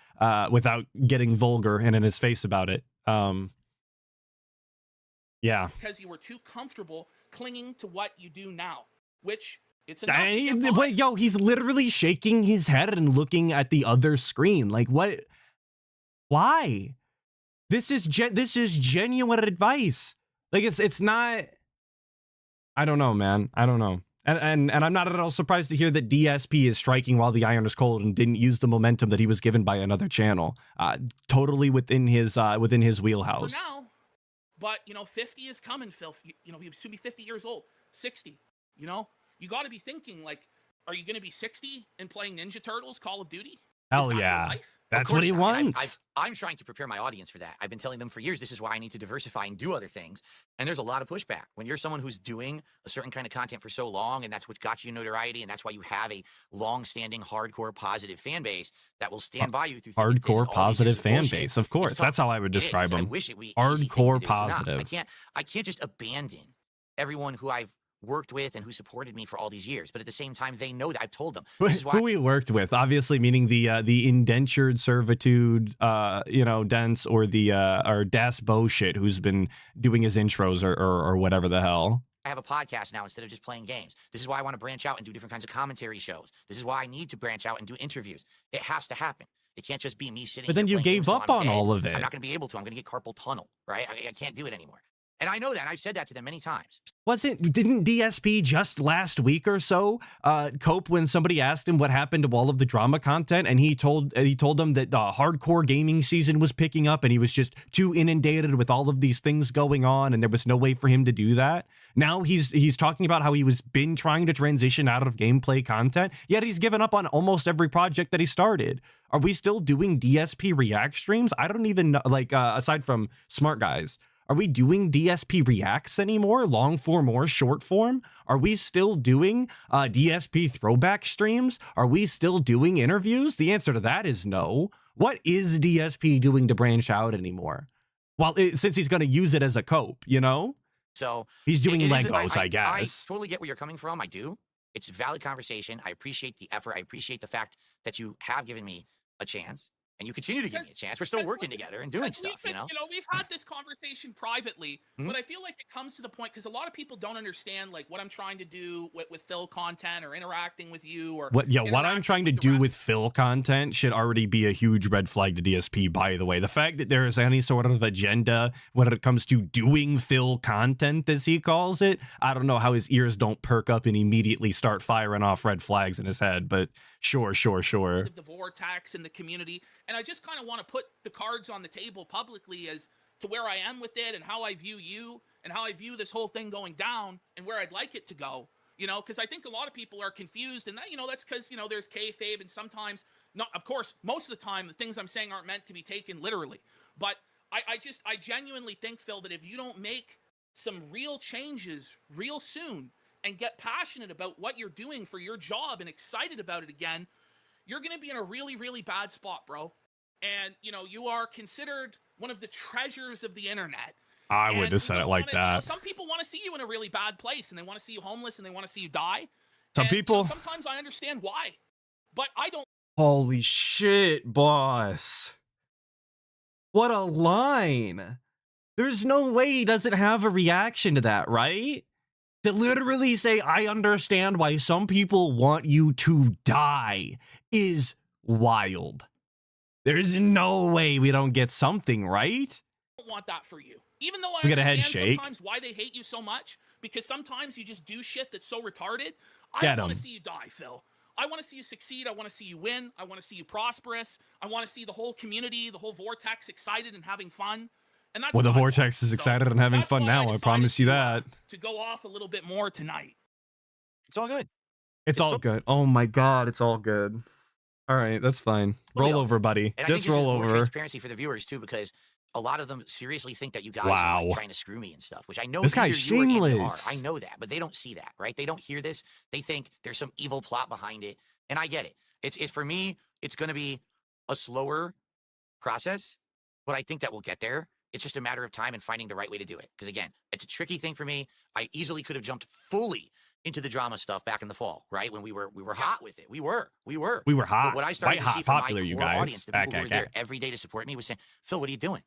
without getting vulgar and in his face about it. Yeah. Because you were too comfortable clinging to what you do now, which it's wait, yo, he's literally shaking his head and looking at the other screen. Like, what? Why? This is genuine advice. Like, it's not. I don't know, man. I don't know. And I'm not at all surprised to hear that DSP is striking while the iron is cold and didn't use the momentum that he was given by another channel. Totally within his wheelhouse. For now. But, you know, 50 is coming, Phil. You know, he'll soon be 50 years old. 60, you know? You got to be thinking, like, are you going to be 60 and playing Ninja Turtles, Call of Duty? Hell yeah. That's what he wants. I'm trying to prepare my audience for that. I've been telling them for years, this is why I need to diversify and do other things. And there's a lot of pushback. When you're someone who's doing a certain kind of content for so long, and that's what got you notoriety, and that's why you have a long-standing, hardcore, positive fan base that will stand by you through hardcore, positive fan base. Of course. That's how I would describe him. I wish it was hardcore, positive. I can't just abandon everyone who I've worked with and who supported me for all these years, but at the same time they know that I've told them this is why. Who we worked with, obviously, meaning the indentured servitude Dents, or or Das Bullshit, who's been doing his intros or whatever the hell. I have a podcast now instead of just playing games. This is why I want to branch out and do different kinds of commentary shows. This is why I need to branch out and do interviews. It has to happen. It can't just be me sitting. But then you gave up on all of it. I'm not going to be able to. I'm going to get carpal tunnel, right? I can't do it anymore. And I know that. And I've said that to them many times. Didn't DSP just last week or so cope when somebody asked him what happened to all of the drama content, and he told them that hardcore gaming season was picking up and he was just too inundated with all of these things going on and there was no way for him to do that. Now he's talking about how he was been trying to transition out of gameplay content, yet he's given up on almost every project that he started. Are we still doing DSP react streams? I don't even know, aside from Smart Guys. Are we doing DSP reacts anymore? Long form or short form? Are we still doing DSP throwback streams? Are we still doing interviews? The answer to that is no. What is DSP doing to branch out anymore? Well, since he's going to use it as a cope, you know? So he's doing Legos, I guess. I totally get where you're coming from. I do. It's a valid conversation. I appreciate the effort. I appreciate the fact that you have given me a chance. And you continue to give me a chance. We're still working together and doing stuff, you know? We've had this conversation privately, but I feel like it comes to the point because a lot of people don't understand like what I'm trying to do with Phil content or interacting with you or what I'm trying to do with Phil content should already be a huge red flag to DSP, by the way. The fact that there is any sort of agenda when it comes to doing Phil content, as he calls it, I don't know how his ears don't perk up and immediately start firing off red flags in his head, but sure. The vortex and the community. And I just kind of want to put the cards on the table publicly as to where I am with it and how I view you and how I view this whole thing going down and where I'd like it to go, you know, because I think a lot of people are confused and that, you know, that's because, you know, there's kayfabe and sometimes not, of course, most of the time, the things I'm saying aren't meant to be taken literally. But I genuinely think, Phil, that if you don't make some real changes real soon and get passionate about what you're doing for your job and excited about it again, you're going to be in a really, really bad spot, bro. And, you know, you are considered one of the treasures of the internet. I wouldn't have said it like that. You know, some people want to see you in a really bad place and they want to see you homeless and they want to see you die. Some people. You know, sometimes I understand why, but I don't. Holy shit, boss. What a line. There's no way he doesn't have a reaction to that, right? To literally say, I understand why some people want you to die is wild. There's no way we don't get something, right? I don't want that for you. Even though I we get a head understand shake. Sometimes why they hate you so much, because sometimes you just do shit that's so retarded. I want to see you die, Phil. I want to see you succeed. I want to see you win. I want to see you prosperous. I want to see the whole community, the whole vortex excited and having fun. And that's well, the vortex is excited and having fun now. I promise you that. To go off a little bit more tonight. It's all good. It's all good. Oh my God, it's all good. All right, that's fine. Roll over, buddy. And just roll over. Transparency for the viewers too, because a lot of them seriously think that you guys are like trying to screw me and stuff, which I know this guy's shameless. I know that, but they don't see that, right? They don't hear this. They think there's some evil plot behind it, and I get it. It's for me. It's going to be a slower process, but I think that we'll get there. It's just a matter of time and finding the right way to do it. Because again, it's a tricky thing for me. I easily could have jumped fully into the drama stuff back in the fall, right? When we were hot with it. We were hot. But what I started to see from my you core guys. audience, the people who were there every day to support me, was saying, Phil, what are you doing?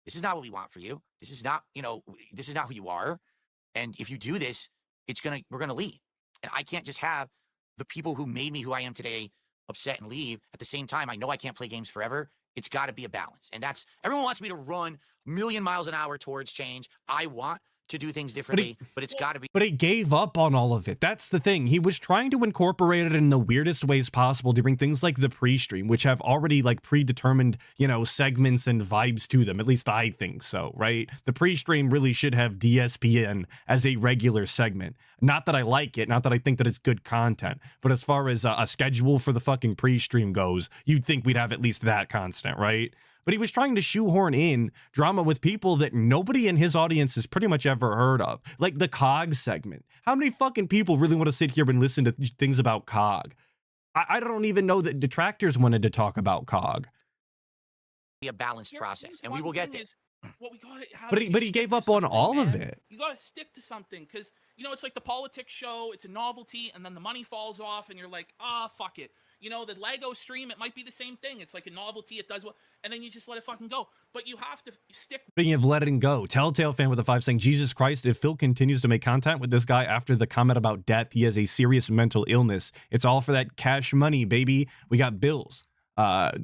This is not what we want for you. This is not, you know, this is not who you are. And if you do this, we're gonna leave. And I can't just have the people who made me who I am today upset and leave. At the same time, I know I can't play games forever. It's got to be a balance. And that's, everyone wants me to run a million miles an hour towards change. I want to do things differently, but it's got to be. But he gave up on all of it. That's the thing. He was trying to incorporate it in the weirdest ways possible during things like the pre-stream, which have already like predetermined, you know, segments and vibes to them. At least I think so, right? The pre-stream really should have DSPN as a regular segment. Not that I like it, not that I think that it's good content, but as far as a schedule for the fucking pre-stream goes, you'd think we'd have at least that constant, right? But he was trying to shoehorn in drama with people that nobody in his audience has pretty much ever heard of. Like the COG segment. How many fucking people really want to sit here and listen to things about COG? I don't even know that detractors wanted to talk about COG. Be a balanced process, and we will get there. What we gotta have but he gave up on all of it. You gotta stick to something, because you know it's like the politics show. It's a novelty, and then the money falls off, and you're like, fuck it. You know, the Lego stream, it might be the same thing. It's like a novelty. It does well, and then you just let it fucking go. But you have to stick. Speaking of letting go, Telltale fan with a 5 saying, Jesus Christ, if Phil continues to make content with this guy after the comment about death, he has a serious mental illness. It's all for that cash money, baby. We got bills.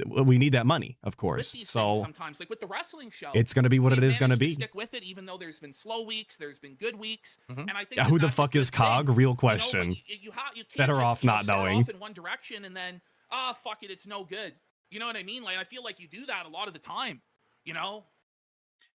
We need that money, of course. So sometimes, like with the wrestling show, it's going to be what it is going to be. Stick with it, even though there's been slow weeks, there's been good weeks, and I think who the fuck is COG? Real question. You can't better just, off not knowing. Off in one direction and then fuck it, it's no good. You know what I mean? Like I feel like you do that a lot of the time. You know,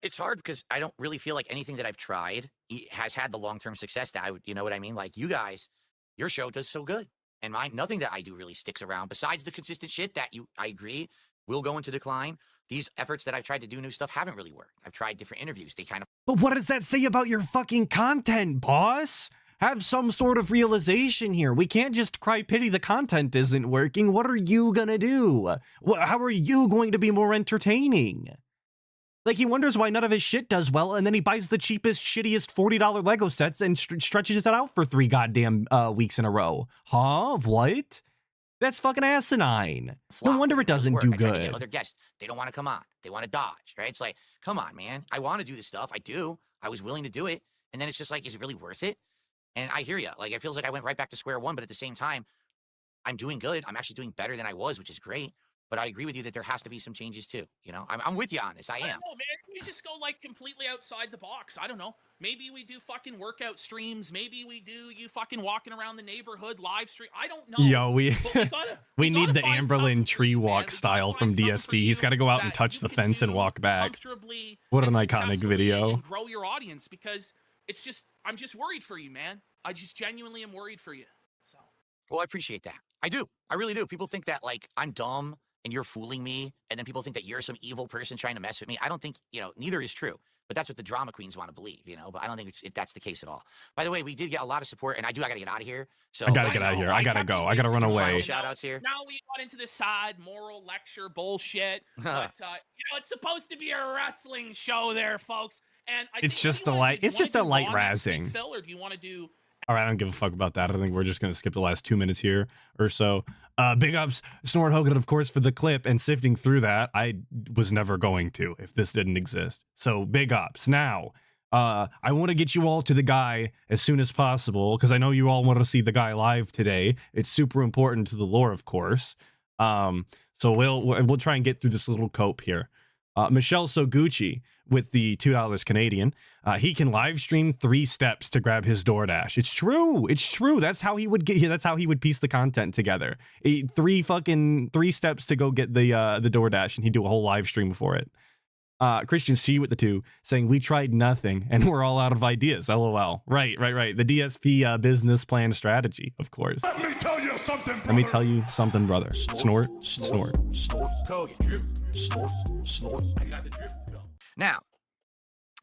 it's hard because I don't really feel like anything that I've tried has had the long-term success that I would. You know what I mean? Like you guys, your show does so good. And nothing that I do really sticks around besides the consistent shit that I agree will go into decline. These efforts that I've tried to do new stuff haven't really worked. I've tried different interviews. They kind of. But what does that say about your fucking content, boss? Have some sort of realization here. We can't just cry pity the content isn't working. What are you gonna do? How are you going to be more entertaining? Like, he wonders why none of his shit does well, and then he buys the cheapest, shittiest $40 Lego sets and stretches it out for 3 goddamn weeks in a row. Huh? What? That's fucking asinine. No wonder it doesn't do good. Other guests, they don't want to come on. They want to dodge, right? It's like, come on, man. I want to do this stuff. I do. I was willing to do it. And then it's just like, is it really worth it? And I hear you. Like, it feels like I went right back to square one, but at the same time, I'm doing good. I'm actually doing better than I was, which is great. But I agree with you that there has to be some changes too. You know, I'm with you on this. I am. I don't know, man. We just go like completely outside the box. I don't know. Maybe we do fucking workout streams. Maybe we do you fucking walking around the neighborhood live stream. I don't know. Yo, we we need the Amberlin tree walk style from DSP. He's got to go out and touch the fence and walk back. What an iconic video. And grow your audience, because it's just, I'm just worried for you, man. I just genuinely am worried for you. So. Well, I appreciate that. I do. I really do. People think that like I'm dumb and you're fooling me, and then people think that you're some evil person trying to mess with me. I don't think, you know, neither is true. But that's what the drama queens want to believe, you know. But I don't think that's the case at all. By the way, we did get a lot of support, and I gotta get out of here. So I gotta get out of here. I gotta go. I gotta run away. Shout outs here. Now we got into this sad moral lecture bullshit. But you know, it's supposed to be a wrestling show, there, folks. And it's just a light. It's just a light razzing. Phil, or do you want to do? All right, I don't give a fuck about that. I think we're just going to skip the last 2 minutes here or so. Big ups, Snort Hogan, of course, for the clip and sifting through that. I was never going to if this didn't exist. So big ups. Now, I want to get you all to the guy as soon as possible, because I know you all want to see the guy live today. It's super important to the lore, of course. So we'll try and get through this little cope here. Michelle Soguchi with the $2 Canadian. He can live stream 3 steps to grab his DoorDash. It's true. It's true. That's how he would get. That's how he would piece the content together. 3 steps to go get the DoorDash, and he'd do a whole live stream for it. Christian C with the 2 saying, we tried nothing and we're all out of ideas. LOL. Right. The DSP business plan strategy, of course. Let me tell you something, brother. Let me tell you something, brother. Snort. Now,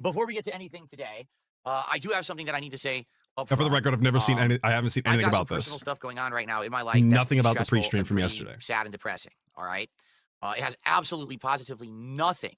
before we get to anything today, I do have something that I need to say up front. For the record, I've never seen any. I haven't seen anything about this. Personal stuff going on right now in my life. Nothing about the pre-stream from yesterday. Sad and depressing. All right. It has absolutely, positively nothing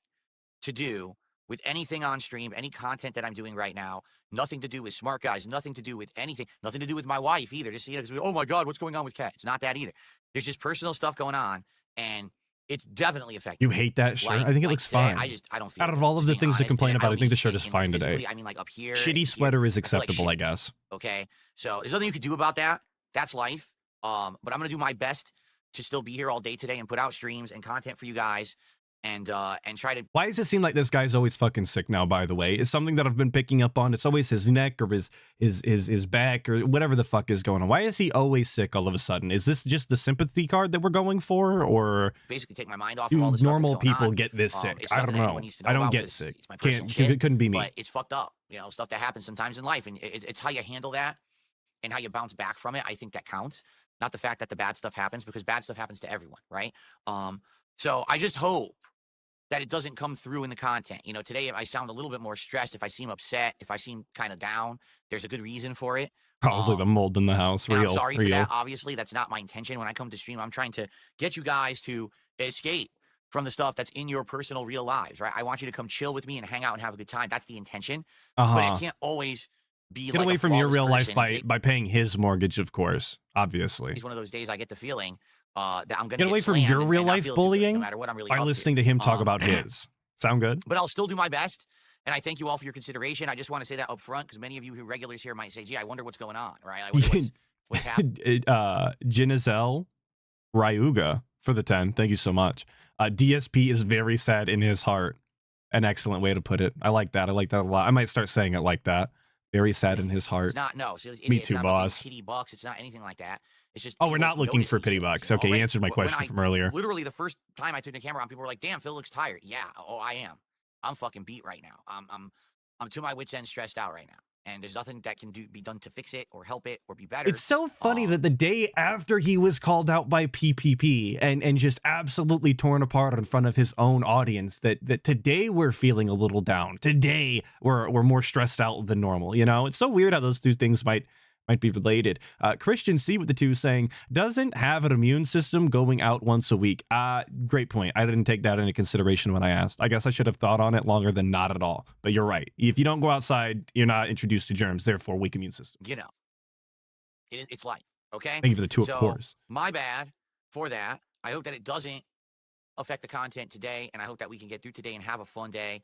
to do with anything on stream, any content that I'm doing right now. Nothing to do with smart guys. Nothing to do with anything. Nothing to do with my wife either. Just, you know, because, oh my God, what's going on with Kat? It's not that either. There's just personal stuff going on, and it's definitely affecting. You hate that shirt? I think it looks fine. I don't feel. Out of all of the things to complain about, I think the shirt is fine today. I mean, like up here. Shitty sweater is acceptable, I guess. Okay, so there's nothing you could do about that. That's life. But I'm gonna do my best to still be here all day today and put out streams and content for you guys. And try to. Why does it seem like this guy's always fucking sick now, by the way? It's something that I've been picking up on. It's always his neck or his back or whatever the fuck is going on. Why is he always sick all of a sudden? Is this just the sympathy card that we're going for, or basically take my mind off do of all this normal people on? Get this sick? I don't know. I don't get sick. Couldn't be me. But it's fucked up. You know, stuff that happens sometimes in life, and it's how you handle that and how you bounce back from it. I think that counts. Not the fact that the bad stuff happens, because bad stuff happens to everyone, right? So I just hope that it doesn't come through in the content. You know, today if I sound a little bit more stressed, if I seem upset, if I seem kind of down, there's a good reason for it. Probably the mold in the house. I'm sorry for that. Obviously, that's not my intention. When I come to stream, I'm trying to get you guys to escape from the stuff that's in your personal real lives, right? I want you to come chill with me and hang out and have a good time. That's the intention. But it can't always be get away from your real life by paying his mortgage, of course. Obviously, it's one of those days I get the feeling that I'm gonna get away from your real life bullying, no matter what I'm really by listening to him talk about his. Sound good? But I'll still do my best, and I thank you all for your consideration. I just want to say that up front, because many of you who regulars here might say, "Gee, I wonder what's going on," right? I wonder what's happening. Jinizel Ryuga for the 10. Thank you so much. DSP is very sad in his heart. An excellent way to put it. I like that. I like that a lot. I might start saying it like that. Very sad in his heart. It's not. No. So Me too, boss. Pity bucks. It's not anything like that. It's just. Oh, we're not looking for pity bucks. Okay, you answered my question from earlier. Literally, the first time I turned the camera on, people were like, "Damn, Phil looks tired." Yeah. Oh, I am. I'm fucking beat right now. I'm to my wits' end, stressed out right now, and there's nothing that can be done to fix it or help it or be better. It's so funny that the day after he was called out by PPP and just absolutely torn apart in front of his own audience, that today we're feeling a little down. Today we're more stressed out than normal. You know, it's so weird how those two things might Might be related. Christian C with the 2 saying, doesn't have an immune system going out once a week. Great point. I didn't take that into consideration when I asked. I guess I should have thought on it longer than not at all. But you're right. If you don't go outside, you're not introduced to germs, therefore weak immune system. You know, it's life, okay? Thank you for the 2, of course. My bad for that. I hope that it doesn't affect the content today, and I hope that we can get through today and have a fun day.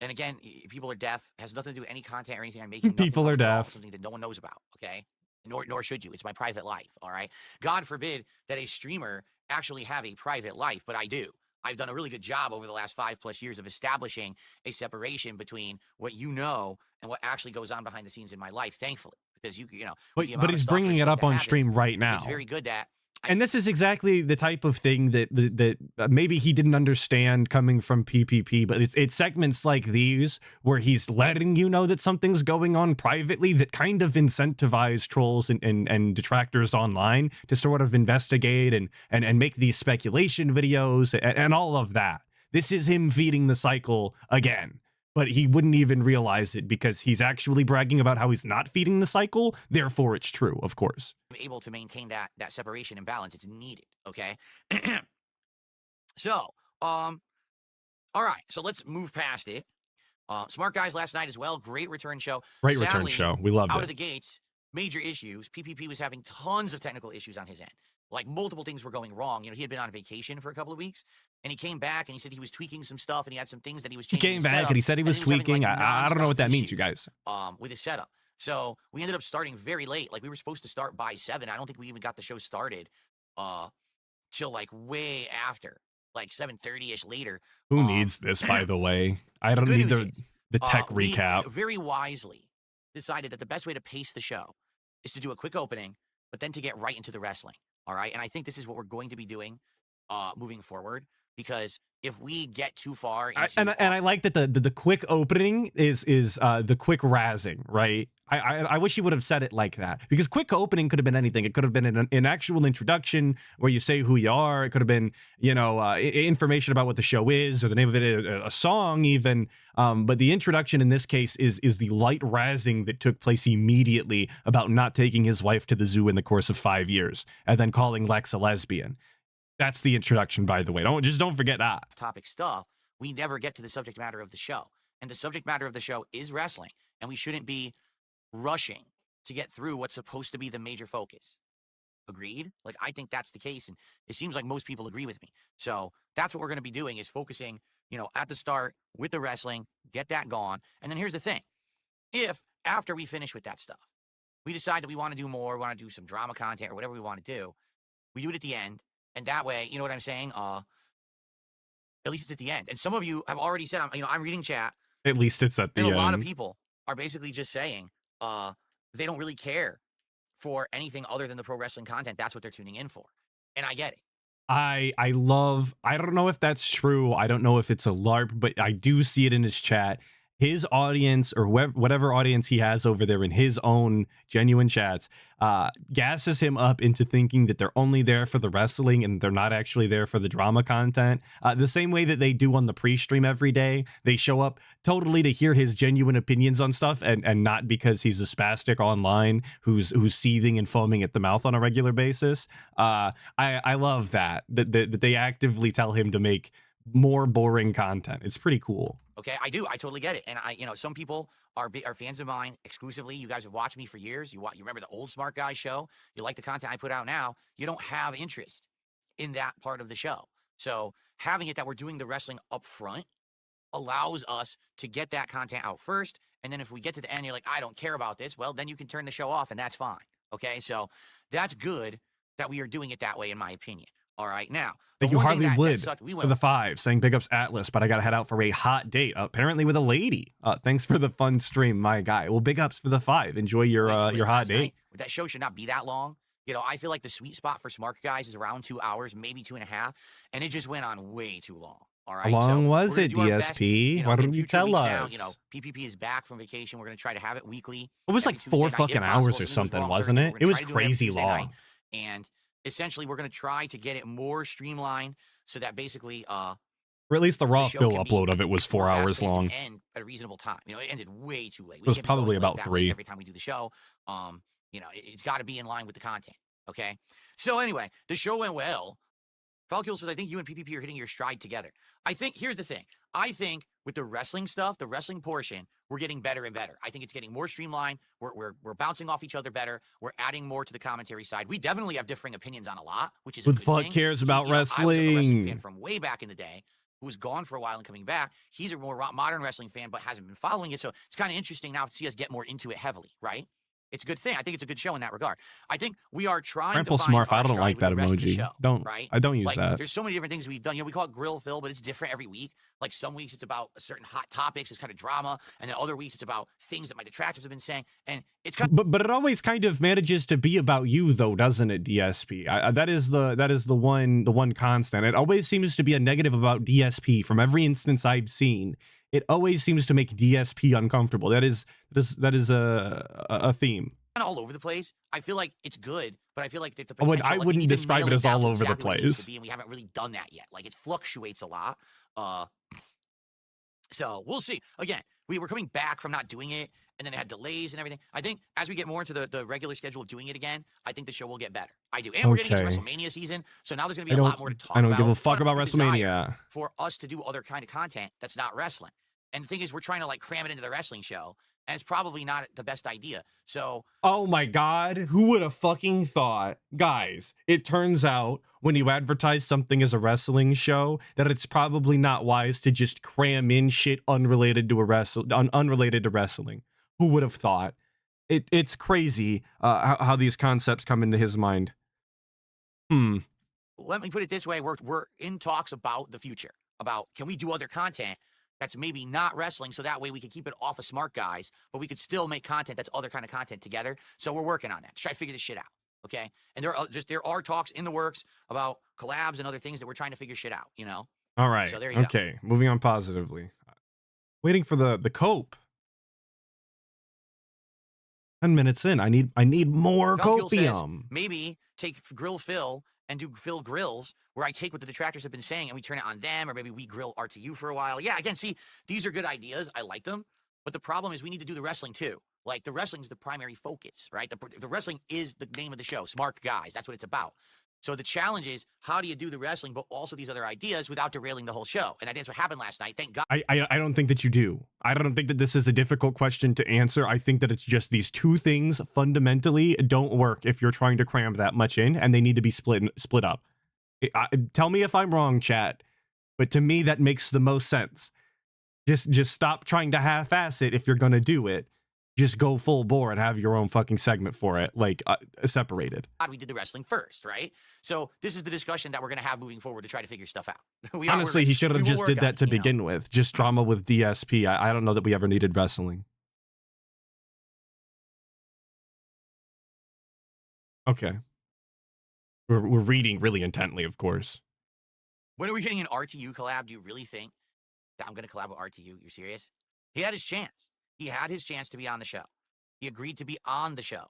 And again, people are deaf. It has nothing to do with any content or anything I'm making. People are deaf. Something that no one knows about, okay? Nor should you. It's my private life, all right? God forbid that a streamer actually have a private life, but I do. I've done a really good job over the last 5+ years of establishing a separation between what you know and what actually goes on behind the scenes in my life, thankfully. Because you know. But he's bringing it up on stream right now. It's very good that. And this is exactly the type of thing that maybe he didn't understand coming from PPP, but it's segments like these where he's letting you know that something's going on privately that kind of incentivize trolls and detractors online to sort of investigate and make these speculation videos and all of that. This is him feeding the cycle again. But he wouldn't even realize it because he's actually bragging about how he's not feeding the cycle. Therefore, it's true, of course. Able to maintain that separation and balance. It's needed, okay? So, all right. So let's move past it. Smart Guys last night as well. Great return show. Great return show. We loved it. Out of the gates, major issues. PPP was having tons of technical issues on his end. Like multiple things were going wrong. You know, he had been on vacation for a couple of weeks, and he came back and he said he was tweaking some stuff, and he had some things that he was changing. He came back and he said he was tweaking. Having, like, I don't know what that means, you guys. With his setup. So we ended up starting very late. Like we were supposed to start by 7. I don't think we even got the show started till like way after, like 7:30ish later. Who needs this, by the way? I don't need the tech recap. We very wisely decided that the best way to pace the show is to do a quick opening, but then to get right into the wrestling. All right. And I think this is what we're going to be doing moving forward, because if we get too far into, and I like that the quick opening is the quick razzing, right? I wish he would have said it like that, because quick opening could have been anything. It could have been an actual introduction where you say who you are. It could have been, you know, information about what the show is or the name of it, a song even. But the introduction in this case is the light razzing that took place immediately about not taking his wife to the zoo in the course of 5 years and then calling Lex a lesbian. That's the introduction, by the way. Don't forget that. Topic stuff. We never get to the subject matter of the show. And the subject matter of the show is wrestling. And we shouldn't be rushing to get through what's supposed to be the major focus. Agreed? Like, I think that's the case. And it seems like most people agree with me. So that's what we're going to be doing, is focusing, you know, at the start with the wrestling, get that gone. And then here's the thing. If after we finish with that stuff, we decide that we want to do more, we want to do some drama content or whatever we want to do, we do it at the end. And that way, you know what I'm saying? At least it's at the end. And some of you have already said, I'm reading chat. At least it's at the end. And a lot of people are basically just saying they don't really care for anything other than the pro wrestling content. That's what they're tuning in for. And I get it. I don't know if that's true. I don't know if it's a LARP, but I do see it in his chat. His audience, or whatever audience he has over there in his own genuine chats, gasses him up into thinking that they're only there for the wrestling and they're not actually there for the drama content. The same way that they do on the pre-stream every day. They show up totally to hear his genuine opinions on stuff and not because he's a spastic online who's seething and foaming at the mouth on a regular basis. I love that they actively tell him to make more boring content. It's pretty cool. Okay, I do. I totally get it. And some people are fans of mine exclusively. You guys have watched me for years. You remember the old Smart Guy show. You like the content I put out now. You don't have interest in that part of the show. So having it that we're doing the wrestling up front allows us to get that content out first. And then if we get to the end, you're like, I don't care about this. Well, then you can turn the show off and that's fine. Okay, so that's good that we are doing it that way, in my opinion. All right, now. Thank you, Harley Wood, for the 5, saying big ups Atlas, but I got to head out for a hot date, apparently with a lady. Thanks for the fun stream, my guy. Well, big ups for the 5. Enjoy your hot date. That show should not be that long. You know, I feel like the sweet spot for Smart Guys is around 2 hours, maybe 2.5, and it just went on way too long. All right. How long was it, DSP? Why don't you tell us? Now, PPP is back from vacation. We're going to try to have it weekly. It was like 4 fucking hours or something, wasn't it? It was crazy long. And essentially, we're going to try to get it more streamlined so that basically Or at least the raw show Phil can be upload of it was 4 more hours fast-paced and long. end at a reasonable time. You know, it ended way too late. It was can't be probably going, like, about that late 3. every time we do the show. You know, it's got to be in line with the content. Okay. So anyway, the show went well. Falcul says, I think you and PPP are hitting your stride together. I think, here's the thing. I think with the wrestling stuff, the wrestling portion, we're getting better and better. I think it's getting more streamlined. We're bouncing off each other better. We're adding more to the commentary side. We definitely have differing opinions on a lot, which is a Who good the fuck thing. cares about wrestling? I was a wrestling fan from way back in the day who was gone for a while and coming back. He's a more modern wrestling fan, but hasn't been following it. So it's kind of interesting now to see us get more into it heavily, right? It's a good thing. I think it's a good show in that regard. I think we are trying Grandpa to find Smurf, our I don't stride like with that the rest of the emoji. show, right? I don't use Like, that. there's so many different things we've done. You know, we call it Grill Phil, but it's different every week. Like some weeks it's about certain hot topics, it's kind of drama, and then other weeks it's about things that my detractors have been saying, and it's kind But it always kind of manages to be about you, though, doesn't it, DSP? That is the one constant. It always seems to be a negative about DSP from every instance I've seen. It always seems to make DSP uncomfortable. That is a theme. all over the place. I feel like it's good, but I feel like the I potential, like, we wouldn't need to describe nail it as down all to over the exactly what it needs to place. be, and we haven't really done that yet. Like, it fluctuates a lot. So we'll see. Again, we were coming back from not doing it, and then it had delays and everything. I think as we get more into the regular schedule of doing it again, I think the show will get better. I do. And we're getting into Okay. WrestleMania season, so now there's going to be a lot more to talk about. I don't give a fuck But I about have a desire WrestleMania. for us to do other kind of content that's not wrestling. And the thing is, we're trying to, like, cram it into the wrestling show, and it's probably not the best idea. So, Oh my God, who would have fucking thought? Guys, it turns out when you advertise something as a wrestling show that it's probably not wise to just cram in shit unrelated to unrelated to wrestling. Who would have thought? It's crazy how these concepts come into his mind. let me put it this way. We're in talks about the future, about can we do other content that's maybe not wrestling, so that way we can keep it off of Smart Guys, but we could still make content that's other kind of content together. So we're working on that to try to figure this shit out, okay? And there are talks in the works about collabs and other things that we're trying to figure shit out, you know? All right. So there you go. Okay, moving on positively. Waiting for the cope. 10 minutes in. I need more Falcul says, copium. maybe take Grill Phil and do Phil Grills, where I take what the detractors have been saying and we turn it on them, or maybe we grill RTU for a while. Yeah, again, see, these are good ideas. I like them. But the problem is we need to do the wrestling too. Like, the wrestling is the primary focus, right? The wrestling is the name of the show, Smart Guys. That's what it's about. So the challenge is, how do you do the wrestling, but also these other ideas without derailing the whole show? And I think that's what happened last night. Thank God. I don't think that you do. I don't think that this is a difficult question to answer. I think that it's just these two things fundamentally don't work if you're trying to cram that much in, and they need to be split up. Tell me if I'm wrong, chat, but to me that makes the most sense. Just stop trying to half-ass it if you're gonna do it. Just go full bore and have your own fucking segment for it, like separated. We did the wrestling first, right? So this is the discussion that we're going to have moving forward to try to figure stuff out. Honestly, he should have just did that to begin with. Just drama with DSP. I don't know that we ever needed wrestling. Okay. We're reading really intently, of course. When are we getting an RTU collab? Do you really think that I'm going to collab with RTU? You're serious? He had his chance. He had his chance to be on the show. He agreed to be on the show.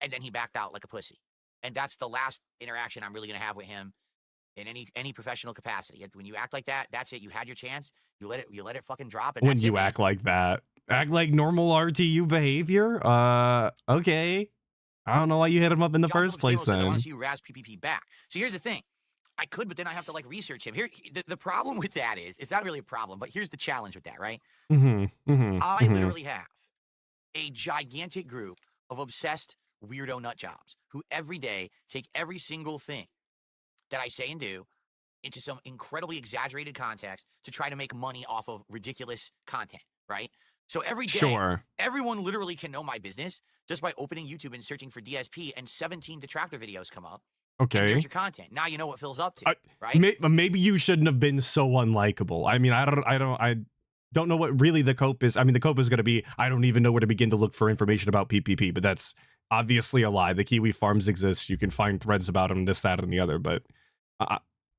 And then he backed out like a pussy. And that's the last interaction I'm really going to have with him in any professional capacity. When you act like that, that's it. You had your chance. You let it fucking drop. And when you act like that, act like normal RTU behavior. Okay. I don't know why you hit him up in the first place then. I want to see you razz PPP back. So here's the thing. I could, but then I have to, like, research him. Here, the problem with that is, it's not really a problem, but here's the challenge with that, right? I literally have a gigantic group of obsessed weirdo nut jobs who every day take every single thing that I say and do into some incredibly exaggerated context to try to make money off of ridiculous content, right? So every day, everyone literally can know my business just by opening YouTube and searching for DSP, and 17 detractor videos come up. Okay. And there's your content. Now you know what Phil's up to, right? Maybe you shouldn't have been so unlikable. I mean, I don't know what really the cope is. I mean, the cope is going to be, I don't even know where to begin to look for information about PPP, but that's obviously a lie. The Kiwi farms exist. You can find threads about them, this, that, and the other, but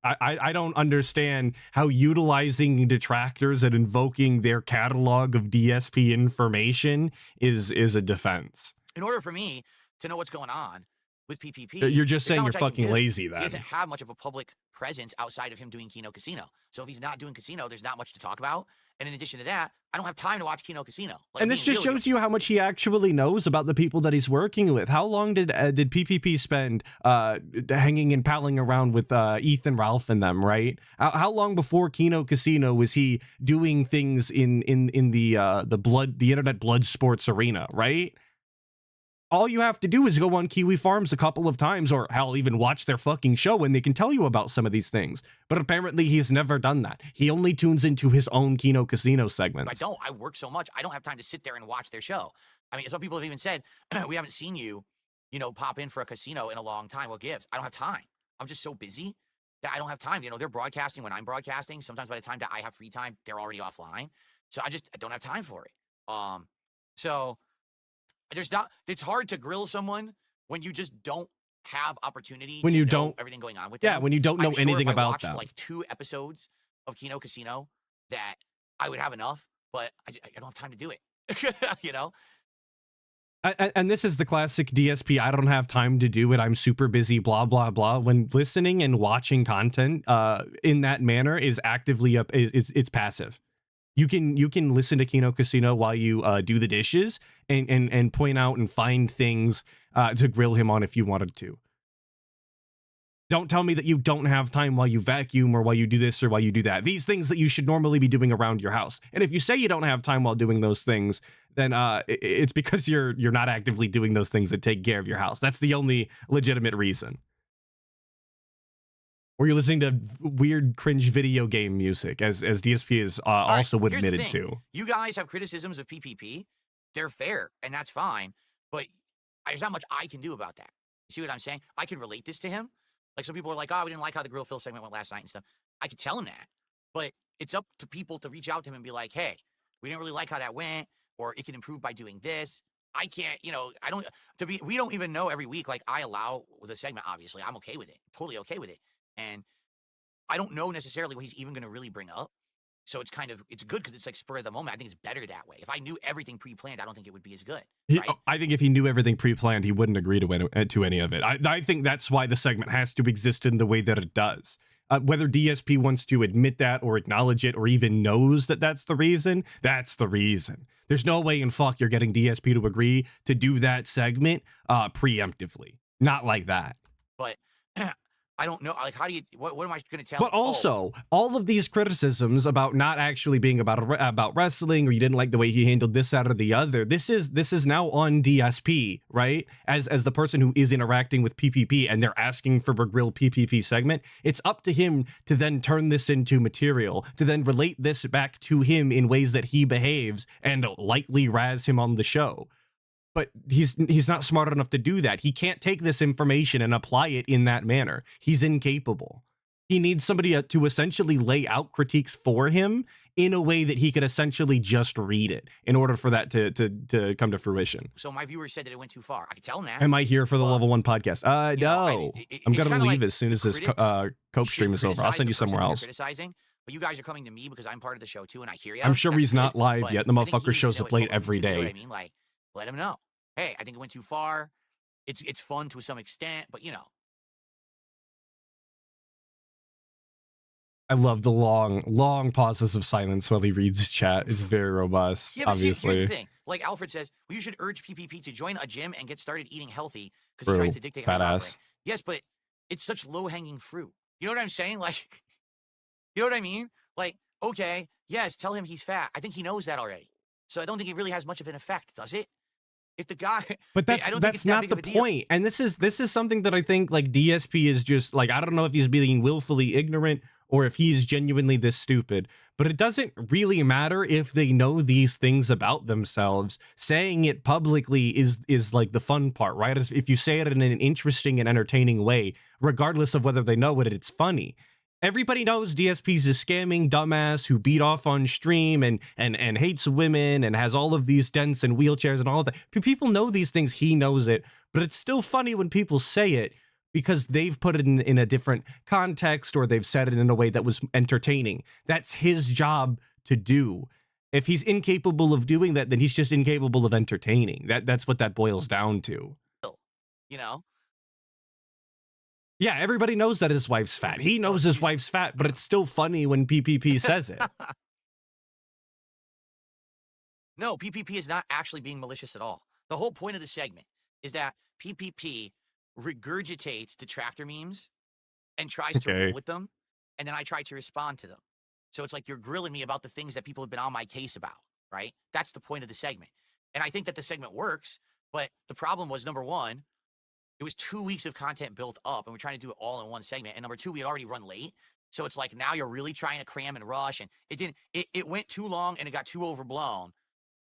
I don't understand how utilizing detractors and invoking their catalog of DSP information is a defense. In order for me to know what's going on, with PPP. You're just there's saying not you're much I can fucking do. lazy He then. doesn't have much of a public presence outside of him doing Kino Casino. So if he's not doing Casino, there's not much to talk about. And in addition to that, I don't have time to watch Kino Casino. Like, And this just shows you how much he actually knows about the people that he's working with. How long did PPP spend hanging and palling around with Ethan, Ralph, and them? Right? How long before Kino Casino was he doing things in the internet blood sports arena? Right? All you have to do is go on Kiwi Farms a couple of times, or hell, even watch their fucking show, and they can tell you about some of these things. But apparently he's never done that. He only tunes into his own Kino Casino segments. I work so much. I don't have time to sit there and watch their show. I mean, some people have even said, we haven't seen you, pop in for a casino in a long time. What gives? I don't have time. I'm just so busy that I don't have time. They're broadcasting when I'm broadcasting. Sometimes by the time that I have free time, they're already offline. So I don't have time for it. So it's hard to grill someone when you just don't have opportunity when you don't know everything going on with them. Yeah, when you don't know anything about watched them. Like 2 episodes of Kino Casino, that I would have enough, but I don't have time to do it. And this is the classic DSP, I don't have time to do it, I'm super busy, blah, blah, blah. When listening and watching content in that manner is actively it's passive. You can listen to Kino Casino while you do the dishes and point out and find things to grill him on if you wanted to. Don't tell me that you don't have time while you vacuum or while you do this or while you do that. These things that you should normally be doing around your house. And if you say you don't have time while doing those things, then it's because you're not actively doing those things that take care of your house. That's the only legitimate reason. Or you're listening to weird cringe video game music, as DSP is also admitted to. You guys have criticisms of PPP. They're fair, and that's fine. But there's not much I can do about that. You see what I'm saying? I can relate this to him. Like, some people are like, oh, we didn't like how the Grill Phil segment went last night and stuff. I could tell him that. But it's up to people to reach out to him and be like, hey, we didn't really like how that went, or it can improve by doing this. I can't, we don't even know every week. Like, I allow the segment, obviously. I'm okay with it. Totally okay with it. And I don't know necessarily what he's even going to really bring up. So it's good because it's like spur of the moment. I think it's better that way. If I knew everything pre-planned, I don't think it would be as good. Right? I think if he knew everything pre-planned, he wouldn't agree to any of it. I think that's why the segment has to exist in the way that it does. Whether DSP wants to admit that or acknowledge it or even knows that that's the reason, that's the reason. There's no way in fuck you're getting DSP to agree to do that segment preemptively. Not like that. But I don't know. Like, how do you? What am I going to tell? But also, all of these criticisms about not actually being about wrestling, or you didn't like the way he handled this, that, or the other. This is now on DSP, right? As the person who is interacting with PPP, and they're asking for a grill PPP segment. It's up to him to then turn this into material, to then relate this back to him in ways that he behaves, and lightly razz him on the show. But he's not smart enough to do that. He can't take this information and apply it in that manner. He's incapable. He needs somebody to essentially lay out critiques for him in a way that he could essentially just read it in order for that to come to fruition. So my viewers said that it went too far. I could tell him that. Am I here for the Level 1 podcast? No. I'm going to leave as soon as this Cope stream is over. I'll send you somewhere else. Criticizing, but you guys are coming to me because I'm part of the show too, and I hear you. I'm sure he's not live yet. The motherfucker shows up late every day. You know what I mean? Like, let him know. Hey, I think it went too far. It's fun to some extent, but I love the long pauses of silence while he reads his chat. It's very robust, yeah, but obviously. Here's the thing. Like Alfred says, well, you should urge PPP to join a gym and get started eating healthy because he tries to dictate how to operate. Yes, but it's such low-hanging fruit. You know what I'm saying? Like, you know what I mean? Like, okay, yes, tell him he's fat. I think he knows that already. So I don't think it really has much of an effect, does it? If the guy, but that's not the point. And this is something that I think like DSP is just like, I don't know if he's being willfully ignorant or if he's genuinely this stupid, but it doesn't really matter if they know these things about themselves. Saying it publicly is like the fun part, right? If you say it in an interesting and entertaining way, regardless of whether they know it, it's funny. Everybody knows DSP's a scamming dumbass who beat off on stream and hates women and has all of these dents and wheelchairs and all of that. People know these things. He knows it, but it's still funny when people say it because they've put it in a different context or they've said it in a way that was entertaining. That's his job to do. If he's incapable of doing that, then he's just incapable of entertaining. That's what that boils down to. Yeah, everybody knows that his wife's fat. He knows his wife's fat, but it's still funny when PPP says it. No, PPP is not actually being malicious at all. The whole point of the segment is that PPP regurgitates detractor memes and tries to roll with them, and then I try to respond to them. So it's like you're grilling me about the things that people have been on my case about, right? That's the point of the segment. And I think that the segment works, but the problem was, number one, it was 2 weeks of content built up, and we're trying to do it all in one segment. And number two, we had already run late. So it's like now you're really trying to cram and rush, and it went too long and it got too overblown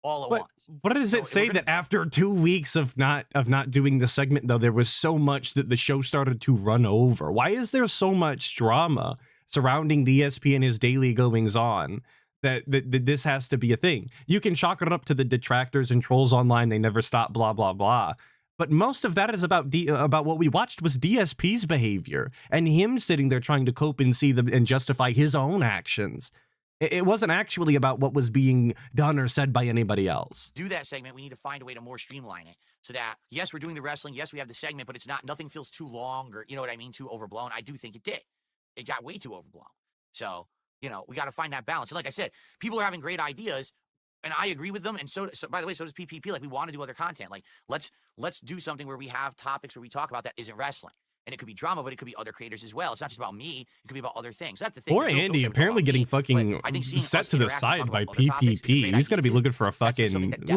all at once. What does it say that after 2 weeks of not doing the segment, though, there was so much that the show started to run over? Why is there so much drama surrounding DSP and his daily goings on that this has to be a thing? You can chalk it up to the detractors and trolls online. They never stop, blah, blah, blah. But most of that is about what we watched was DSP's behavior and him sitting there trying to cope and see them and justify his own actions. It wasn't actually about what was being done or said by anybody else. Do that segment. We need to find a way to more streamline it so that, yes, we're doing the wrestling. Yes, we have the segment, but it's not, nothing feels too long or, you know what I mean, too overblown. I do think it did. It got way too overblown. So, you know, we got to find that balance. And like I said, people are having great ideas and I agree with them. And so by the way, so does PPP. Like, we want to do other content. Like, let's do something where we have topics where we talk about that isn't wrestling. And it could be drama, but it could be other creators as well. It's not just about me. It could be about other things. That's the thing. Or Andy apparently getting fucking set to the side by PPP. He's going to be looking for a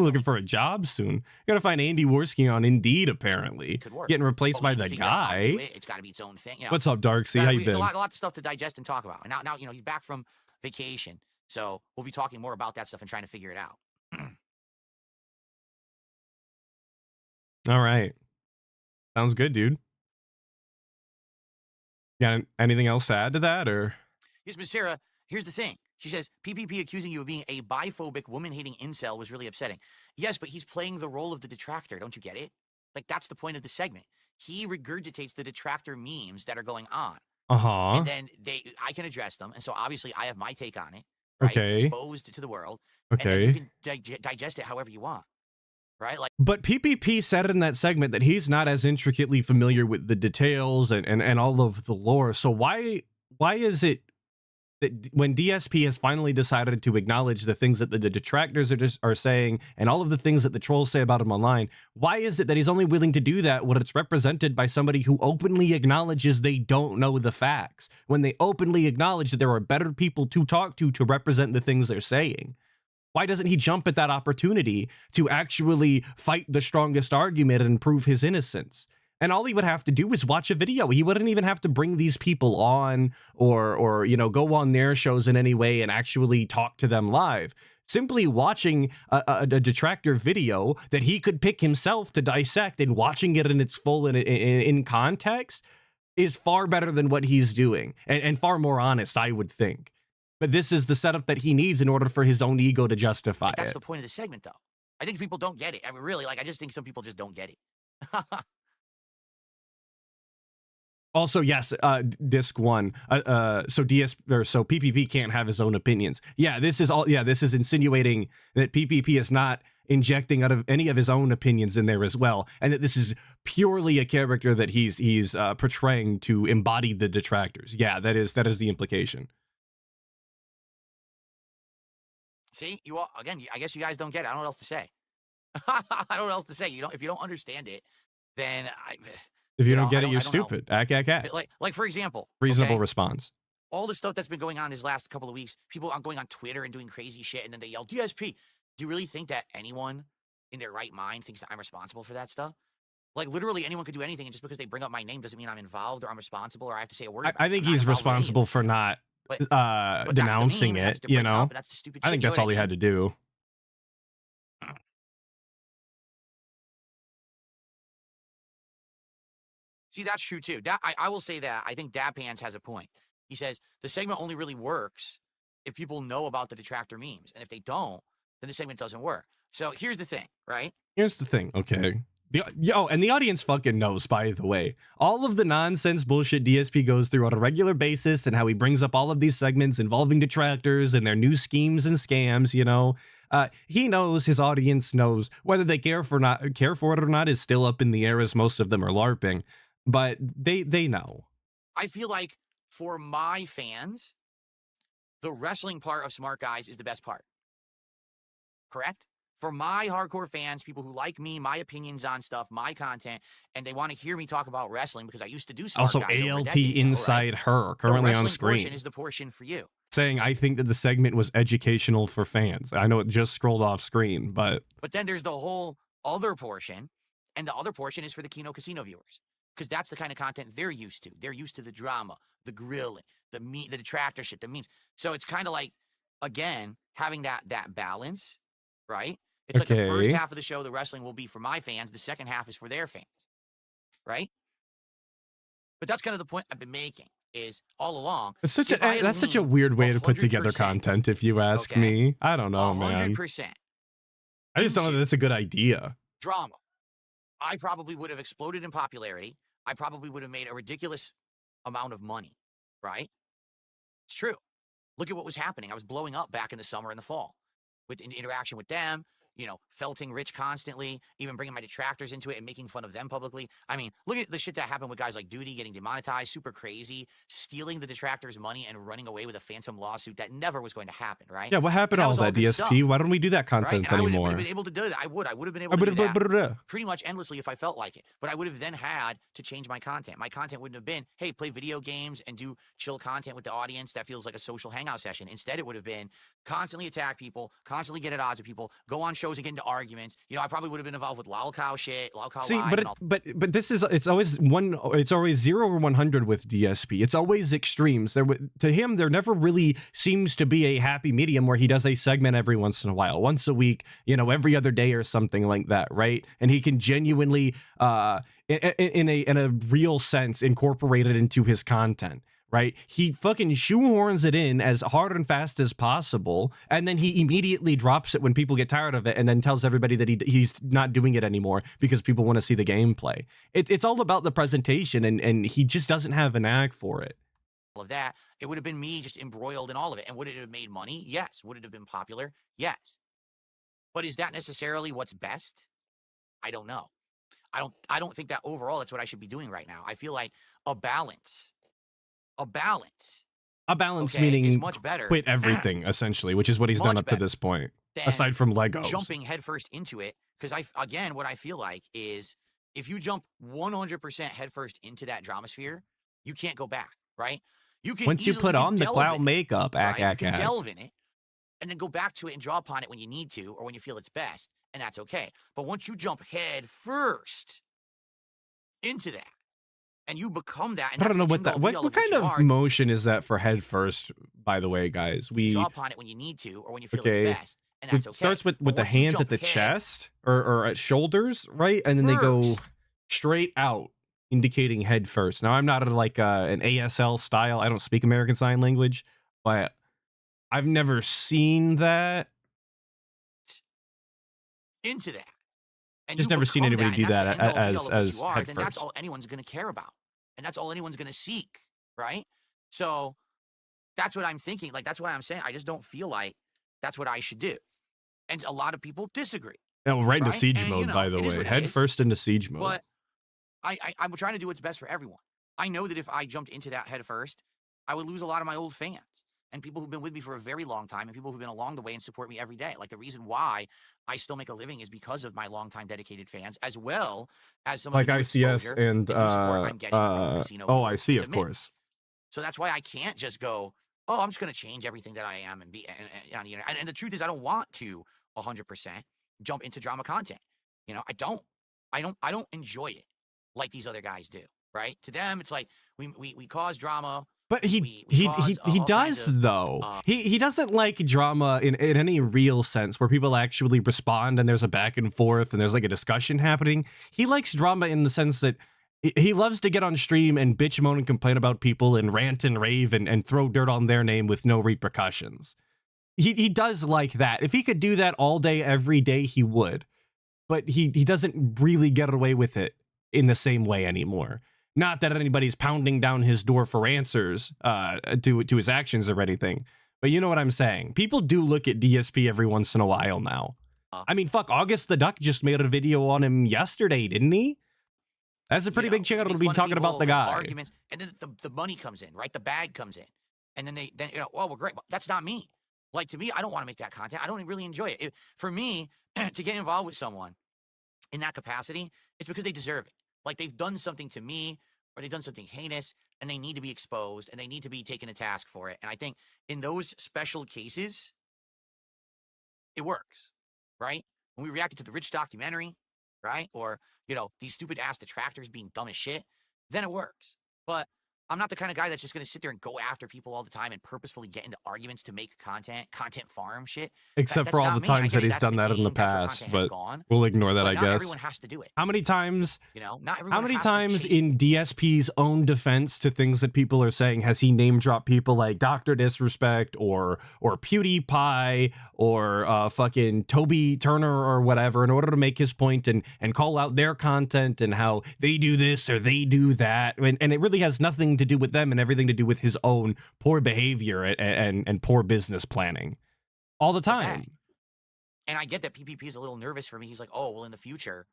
looking for a job soon. You got to find Andy Worski on Indeed, apparently. Getting replaced by the guy. It's got to be its own thing. You know? What's up, Darksea? How you been? It's a lot of stuff to digest and talk about. And now, you know, he's back from vacation. So we'll be talking more about that stuff and trying to figure it out. All right. Sounds good, dude. Yeah, anything else to add to that, or? Yes, Miss Sarah, here's the thing. She says, PPP accusing you of being a biphobic, woman-hating incel was really upsetting. Yes, but he's playing the role of the detractor. Don't you get it? Like, that's the point of the segment. He regurgitates the detractor memes that are going on. Uh-huh. And then I can address them. And so, obviously, I have my take on it. Right? Okay. Exposed to the world. Okay. And then you can digest it however you want. Right? Like, but PPP said in that segment that he's not as intricately familiar with the details and all of the lore. So why is it that when DSP has finally decided to acknowledge the things that the detractors are saying and all of the things that the trolls say about him online, why is it that he's only willing to do that when it's represented by somebody who openly acknowledges they don't know the facts, when they openly acknowledge that there are better people to talk to represent the things they're saying? Why doesn't he jump at that opportunity to actually fight the strongest argument and prove his innocence? And all he would have to do is watch a video. He wouldn't even have to bring these people on or you know, go on their shows in any way and actually talk to them live. Simply watching a detractor video that he could pick himself to dissect and watching it in its full in context is far better than what he's doing and far more honest, I would think. But this is the setup that he needs in order for his own ego to justify it. That's the point of the segment, though. I think people don't get it. I mean, really, like, I just think some people just don't get it. Also, yes, disc one. So PPP can't have his own opinions. Yeah, this is insinuating that PPP is not injecting out of any of his own opinions in there as well, and that this is purely a character that he's portraying to embody the detractors. Yeah, that is the implication. See, you all, again, I guess you guys don't get it. I don't know what else to say. I don't know what else to say. If you don't understand it, then if you don't get it, you're stupid. Like for example, reasonable response. All the stuff that's been going on this last couple of weeks, people are going on Twitter and doing crazy shit, and then they yell DSP. Do you really think that anyone in their right mind thinks that I'm responsible for that stuff? Like, literally anyone could do anything, and just because they bring up my name doesn't mean I'm involved or I'm responsible or I have to say a word. I think he's responsible for not denouncing it, you know. That's the stupid I think shit, that's all he had to do. See, that's true too. I will say that I think Dab Pants has a point. He says the segment only really works if people know about the detractor memes, and if they don't, then the segment doesn't work. So here's the thing, right? Here's the thing, okay. And the audience fucking knows, by the way, all of the nonsense bullshit DSP goes through on a regular basis and how he brings up all of these segments involving detractors and their new schemes and scams, you know. He knows, his audience knows. Whether they care for it or not is still up in the air, as most of them are LARPing. But they know. I feel like for my fans, the wrestling part of Smart Guys is the best part. Correct? For my hardcore fans, people who like me, my opinions on stuff, my content, and they want to hear me talk about wrestling because I used to do Smart Also, Guys over a ALT decade ago, inside right? her, currently on portion screen, is the portion for you. saying, I think that the segment was educational for fans. I know it just scrolled off screen, but then there's the whole other portion, and the other portion is for the Kino Casino viewers because that's the kind of content they're used to. They're used to the drama, the grilling, the detractor shit, the memes. So it's kind of like, again, having that balance, right? It's like the first half of the show, the wrestling will be for my fans. The second half is for their fans, right? But that's kind of the point I've been making. Is all along. It's such that's such a weird way to put together content, if you ask me. I don't know, 100%. Man. I just don't know that that's a good idea. Drama. I probably would have exploded in popularity. I probably would have made a ridiculous amount of money, right? It's true. Look at what was happening. I was blowing up back in the summer and the fall with interaction with them. You know, felting Rich constantly, even bringing my detractors into it and making fun of them publicly. I mean, look at the shit that happened with guys like Duty getting demonetized, super crazy, stealing the detractors' money and running away with a phantom lawsuit that never was going to happen, right? Yeah, what happened to all that, DSP? Stuff. Why don't we do that content anymore? I would have been able to do that. I would have been able to do that pretty much endlessly if I felt like it. But I would have then had to change my content. My content wouldn't have been, hey, play video games and do chill content with the audience that feels like a social hangout session. Instead, it would have been constantly attack people, constantly get at odds with people, go on shows and get into arguments. You know, I probably would have been involved with lol cow shit, lol cow. See, but this is it's always 0 or 100 with DSP. It's always extremes. To him, there never really seems to be a happy medium where he does a segment every once in a while, once a week, you know, every other day or something like that, right? And he can genuinely, in a real sense, incorporate it into his content. Right? He fucking shoehorns it in as hard and fast as possible, and then he immediately drops it when people get tired of it, and then tells everybody that he's not doing it anymore because people want to see the gameplay. It's all about the presentation, and he just doesn't have a knack for it. All of that, it would have been me just embroiled in all of it. And would it have made money? Yes. Would it have been popular? Yes. But is that necessarily what's best? I don't know. I don't think that overall that's what I should be doing right now. I feel like a balance, meaning is much better. Quit everything, essentially, which is what he's done up to this point, aside from Legos. Jumping headfirst into it, because what I feel like is if you jump 100% headfirst into that drama sphere, you can't go back, right? You can once you put on the cloud makeup, you can delve in it, and then go back to it and draw upon it when you need to or when you feel it's best, and that's okay. But once you jump headfirst into that, and you become that. And I don't know what kind of motion is that for head first, by the way, guys. We draw upon it when you need to or when you feel it's best. And that's okay. It starts with the hands at the chest or at shoulders, right? And then they go straight out, indicating head first. Now, I'm not like an ASL style. I don't speak American Sign Language, but I've never seen that. Into that. And just never seen anybody do that as head then first. That's all anyone's going to care about. And that's all anyone's going to seek, right? So that's what I'm thinking. Like, that's why I'm saying I just don't feel like that's what I should do. And a lot of people disagree. Right into siege mode, by the way. Head first into siege mode. But I'm trying to do what's best for everyone. I know that if I jumped into that head first, I would lose a lot of my old fans and people who've been with me for a very long time and people who've been along the way and support me every day. Like, the reason why I still make a living is because of my longtime dedicated fans, as well as some like of the ICS and support I'm getting from the casino. I see, of course. So that's why I can't just go, oh, I'm just going to change everything that I am and be on the internet. And the truth is, I don't want to 100% jump into drama content. You know, I don't enjoy it like these other guys do. Right? To them, it's like we cause drama. But he does though. He doesn't like drama in any real sense where people actually respond and there's a back and forth and there's like a discussion happening. He likes drama in the sense that he loves to get on stream and bitch, moan, and complain about people and rant and rave and throw dirt on their name with no repercussions. He does like that. If he could do that all day, every day, he would. But he doesn't really get away with it in the same way anymore. Not that anybody's pounding down his door for answers to his actions or anything, but you know what I'm saying. People do look at DSP every once in a while now. I mean, fuck, August the Duck just made a video on him yesterday, didn't he? That's a pretty big channel to be talking about the guy. Arguments, and then the money comes in, right? The bag comes in, and then well, we're great. But that's not me. Like, to me, I don't want to make that content. I don't really enjoy it. For me, to get involved with someone in that capacity, it's because they deserve it. Like, they've done something to me, or they've done something heinous, and they need to be exposed, and they need to be taken to task for it. And I think in those special cases, it works, right? When we reacted to the Rich documentary, right? Or, these stupid ass detractors being dumb as shit, then it works. But I'm not the kind of guy that's just going to sit there and go after people all the time and purposefully get into arguments to make content farm shit. Except for all the times that he's done that in the past, but we'll ignore that, I guess. Everyone has to do it. How many times, not everyone how many times in DSP's own defense to things that people are saying has he name dropped people like Dr. Disrespect or PewDiePie or fucking Toby Turner or whatever in order to make his point and call out their content and how they do this or they do that, and it really has nothing to do with them and everything to do with his own poor behavior and poor business planning all the time. And I get that PPP is a little nervous for me. He's like, oh, well, in the future,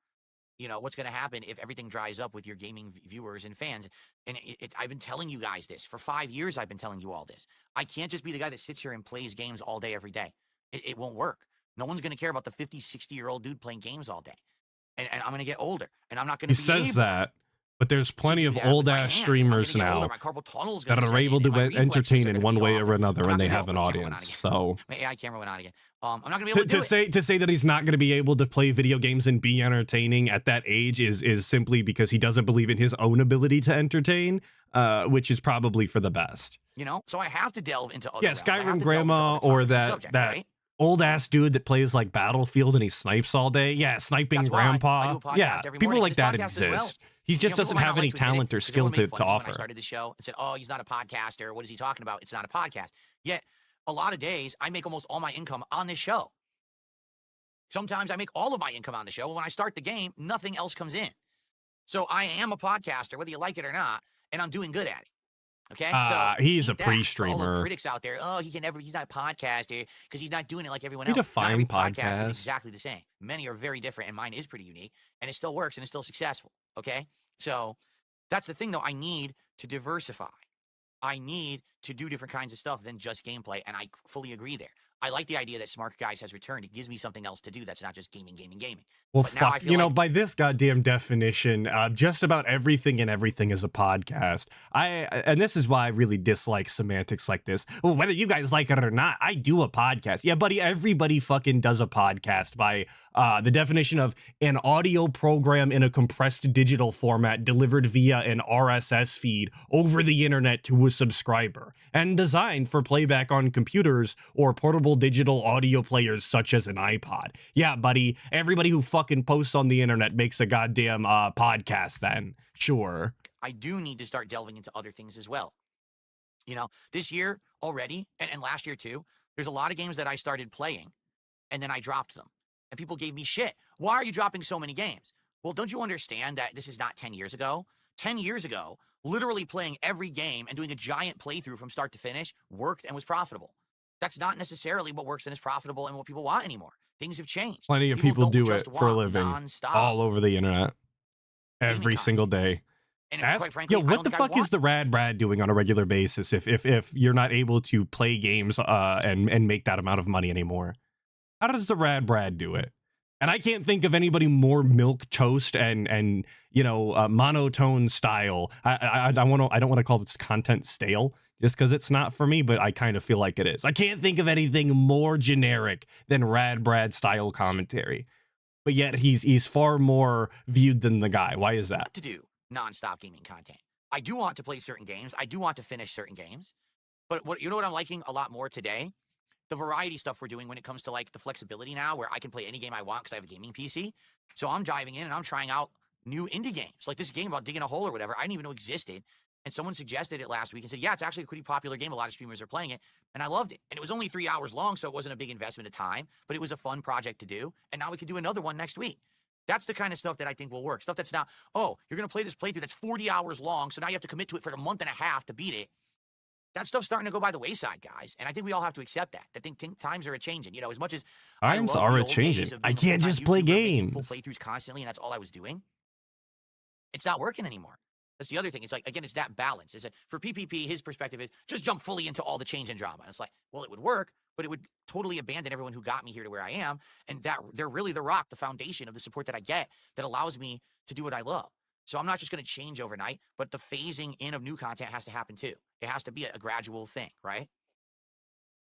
what's going to happen if everything dries up with your gaming viewers and fans? And I've been telling you guys this for 5 years. I've been telling you all this. I can't just be the guy that sits here and plays games all day, every day. It won't work. No one's going to care about the 50, 60-year-old dude playing games all day. And I'm going to get older, and I'm not going to be able. He says that. But there's plenty of old-ass streamers now that are able to entertain in one way or another, and they have an audience. So my AI camera went on again. I'm not gonna be able to say that he's not going to be able to play video games and be entertaining at that age is simply because he doesn't believe in his own ability to entertain, which is probably for the best. So I have to delve into other Skyrim Grandma or that right? Old ass dude that plays like Battlefield and he snipes all day. Yeah, sniping grandpa. Yeah, people like that exist. He just doesn't have any talent or skill to offer. I started the show and said, oh, he's not a podcaster. What is he talking about? It's not a podcast. Yet, a lot of days, I make almost all my income on this show. Sometimes I make all of my income on the show. When I start the game, nothing else comes in. So I am a podcaster, whether you like it or not, and I'm doing good at it. Okay, so he's a pre-streamer. All the critics out there, oh, he's not a podcaster because he's not doing it like everyone else. Define podcast is exactly the same. Many are very different, and mine is pretty unique, and it still works and it's still successful. Okay, so that's the thing, though. I need to diversify. I need to do different kinds of stuff than just gameplay, and I fully agree there. I like the idea that Smart Guys has returned. It gives me something else to do that's not just gaming. Well, fuck, by this goddamn definition, just about everything is a podcast. And this is why I really dislike semantics like this. Well, whether you guys like it or not, I do a podcast. Yeah, buddy, everybody fucking does a podcast by the definition of an audio program in a compressed digital format delivered via an RSS feed over the internet to a subscriber and designed for playback on computers or portable digital audio players such as an iPod. Yeah, buddy, everybody who fucking posts on the internet makes a goddamn podcast then. Sure. I do need to start delving into other things as well. This year already, and last year too, there's a lot of games that I started playing, and then I dropped them. And people gave me shit. Why are you dropping so many games? Well, don't you understand that this is not 10 years ago? 10 years ago, literally playing every game and doing a giant playthrough from start to finish worked and was profitable. That's not necessarily what works and is profitable and what people want anymore. Things have changed. Plenty of people do it for a living all over the internet every single day. And quite frankly, what the fuck is the Rad Brad doing on a regular basis if you're not able to play games and make that amount of money anymore? How does the Rad Brad do it? And I can't think of anybody more milk toast and monotone style. I don't want to call this content stale just because it's not for me, but I kind of feel like it is. I can't think of anything more generic than Rad Brad style commentary, but yet he's far more viewed than the guy. Why is that? To do nonstop gaming content. I do want to play certain games. I do want to finish certain games, but what I'm liking a lot more today. The variety stuff we're doing when it comes to like the flexibility now where I can play any game I want because I have a gaming PC. So I'm diving in and I'm trying out new indie games. Like this game about digging a hole or whatever, I didn't even know existed. And someone suggested it last week and said, yeah, it's actually a pretty popular game. A lot of streamers are playing it. And I loved it. And it was only 3 hours long, so it wasn't a big investment of time, but it was a fun project to do. And now we can do another one next week. That's the kind of stuff that I think will work. Stuff that's not, oh, you're going to play this playthrough that's 40 hours long, so now you have to commit to it for a month and a half to beat it. That stuff's starting to go by the wayside, guys. And I think we all have to accept that. I think times are a-changing. As much as times are a-changing. I can't just play games. Full playthroughs constantly, and that's all I was doing. It's not working anymore. That's the other thing. It's like, again, it's that balance. Is that for PPP, his perspective is just jump fully into all the change and drama. And it's like, well, it would work, but it would totally abandon everyone who got me here to where I am. And that they're really the rock, the foundation of the support that I get that allows me to do what I love. So I'm not just going to change overnight, but the phasing in of new content has to happen too. It has to be a gradual thing, right?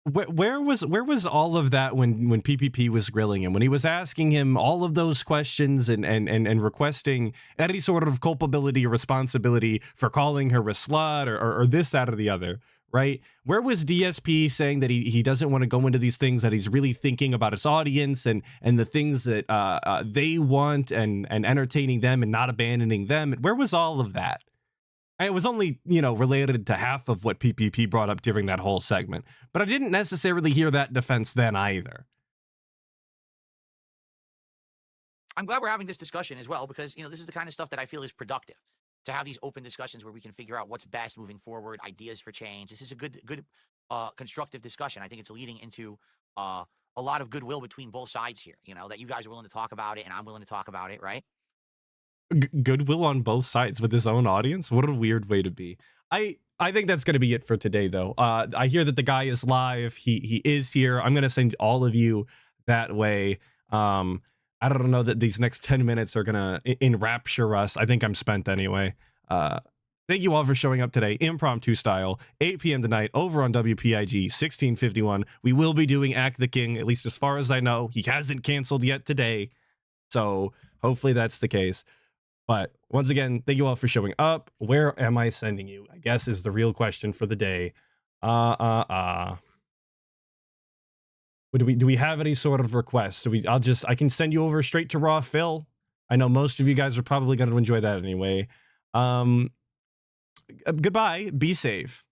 Where was all of that when PPP was grilling him, when he was asking him all of those questions and requesting any sort of culpability or responsibility for calling her a slut or this, that, or the other, right? Where was DSP saying that he doesn't want to go into these things, that he's really thinking about his audience and the things that they want and entertaining them and not abandoning them? Where was all of that? It was only, related to half of what PPP brought up during that whole segment, but I didn't necessarily hear that defense then either. I'm glad we're having this discussion as well, because, this is the kind of stuff that I feel is productive, to have these open discussions where we can figure out what's best moving forward, ideas for change. This is a good, constructive discussion. I think it's leading into a lot of goodwill between both sides here, that you guys are willing to talk about it and I'm willing to talk about it, right? Goodwill on both sides with his own audience. What a weird way to be. I think that's going to be it for today, though. I hear that the guy is live. He is here. I'm going to send all of you that way. I don't know that these next 10 minutes are going to enrapture us. I think I'm spent anyway. Thank you all for showing up today, impromptu style, 8 p.m. tonight over on WPIG 1651. We will be doing Act the King, at least as far as I know. He hasn't canceled yet today, so hopefully that's the case. But once again, thank you all for showing up. Where am I sending you, I guess, is the real question for the day. Do we have any sort of requests? I can send you over straight to Raw Phil. I know most of you guys are probably going to enjoy that anyway. Goodbye. Be safe.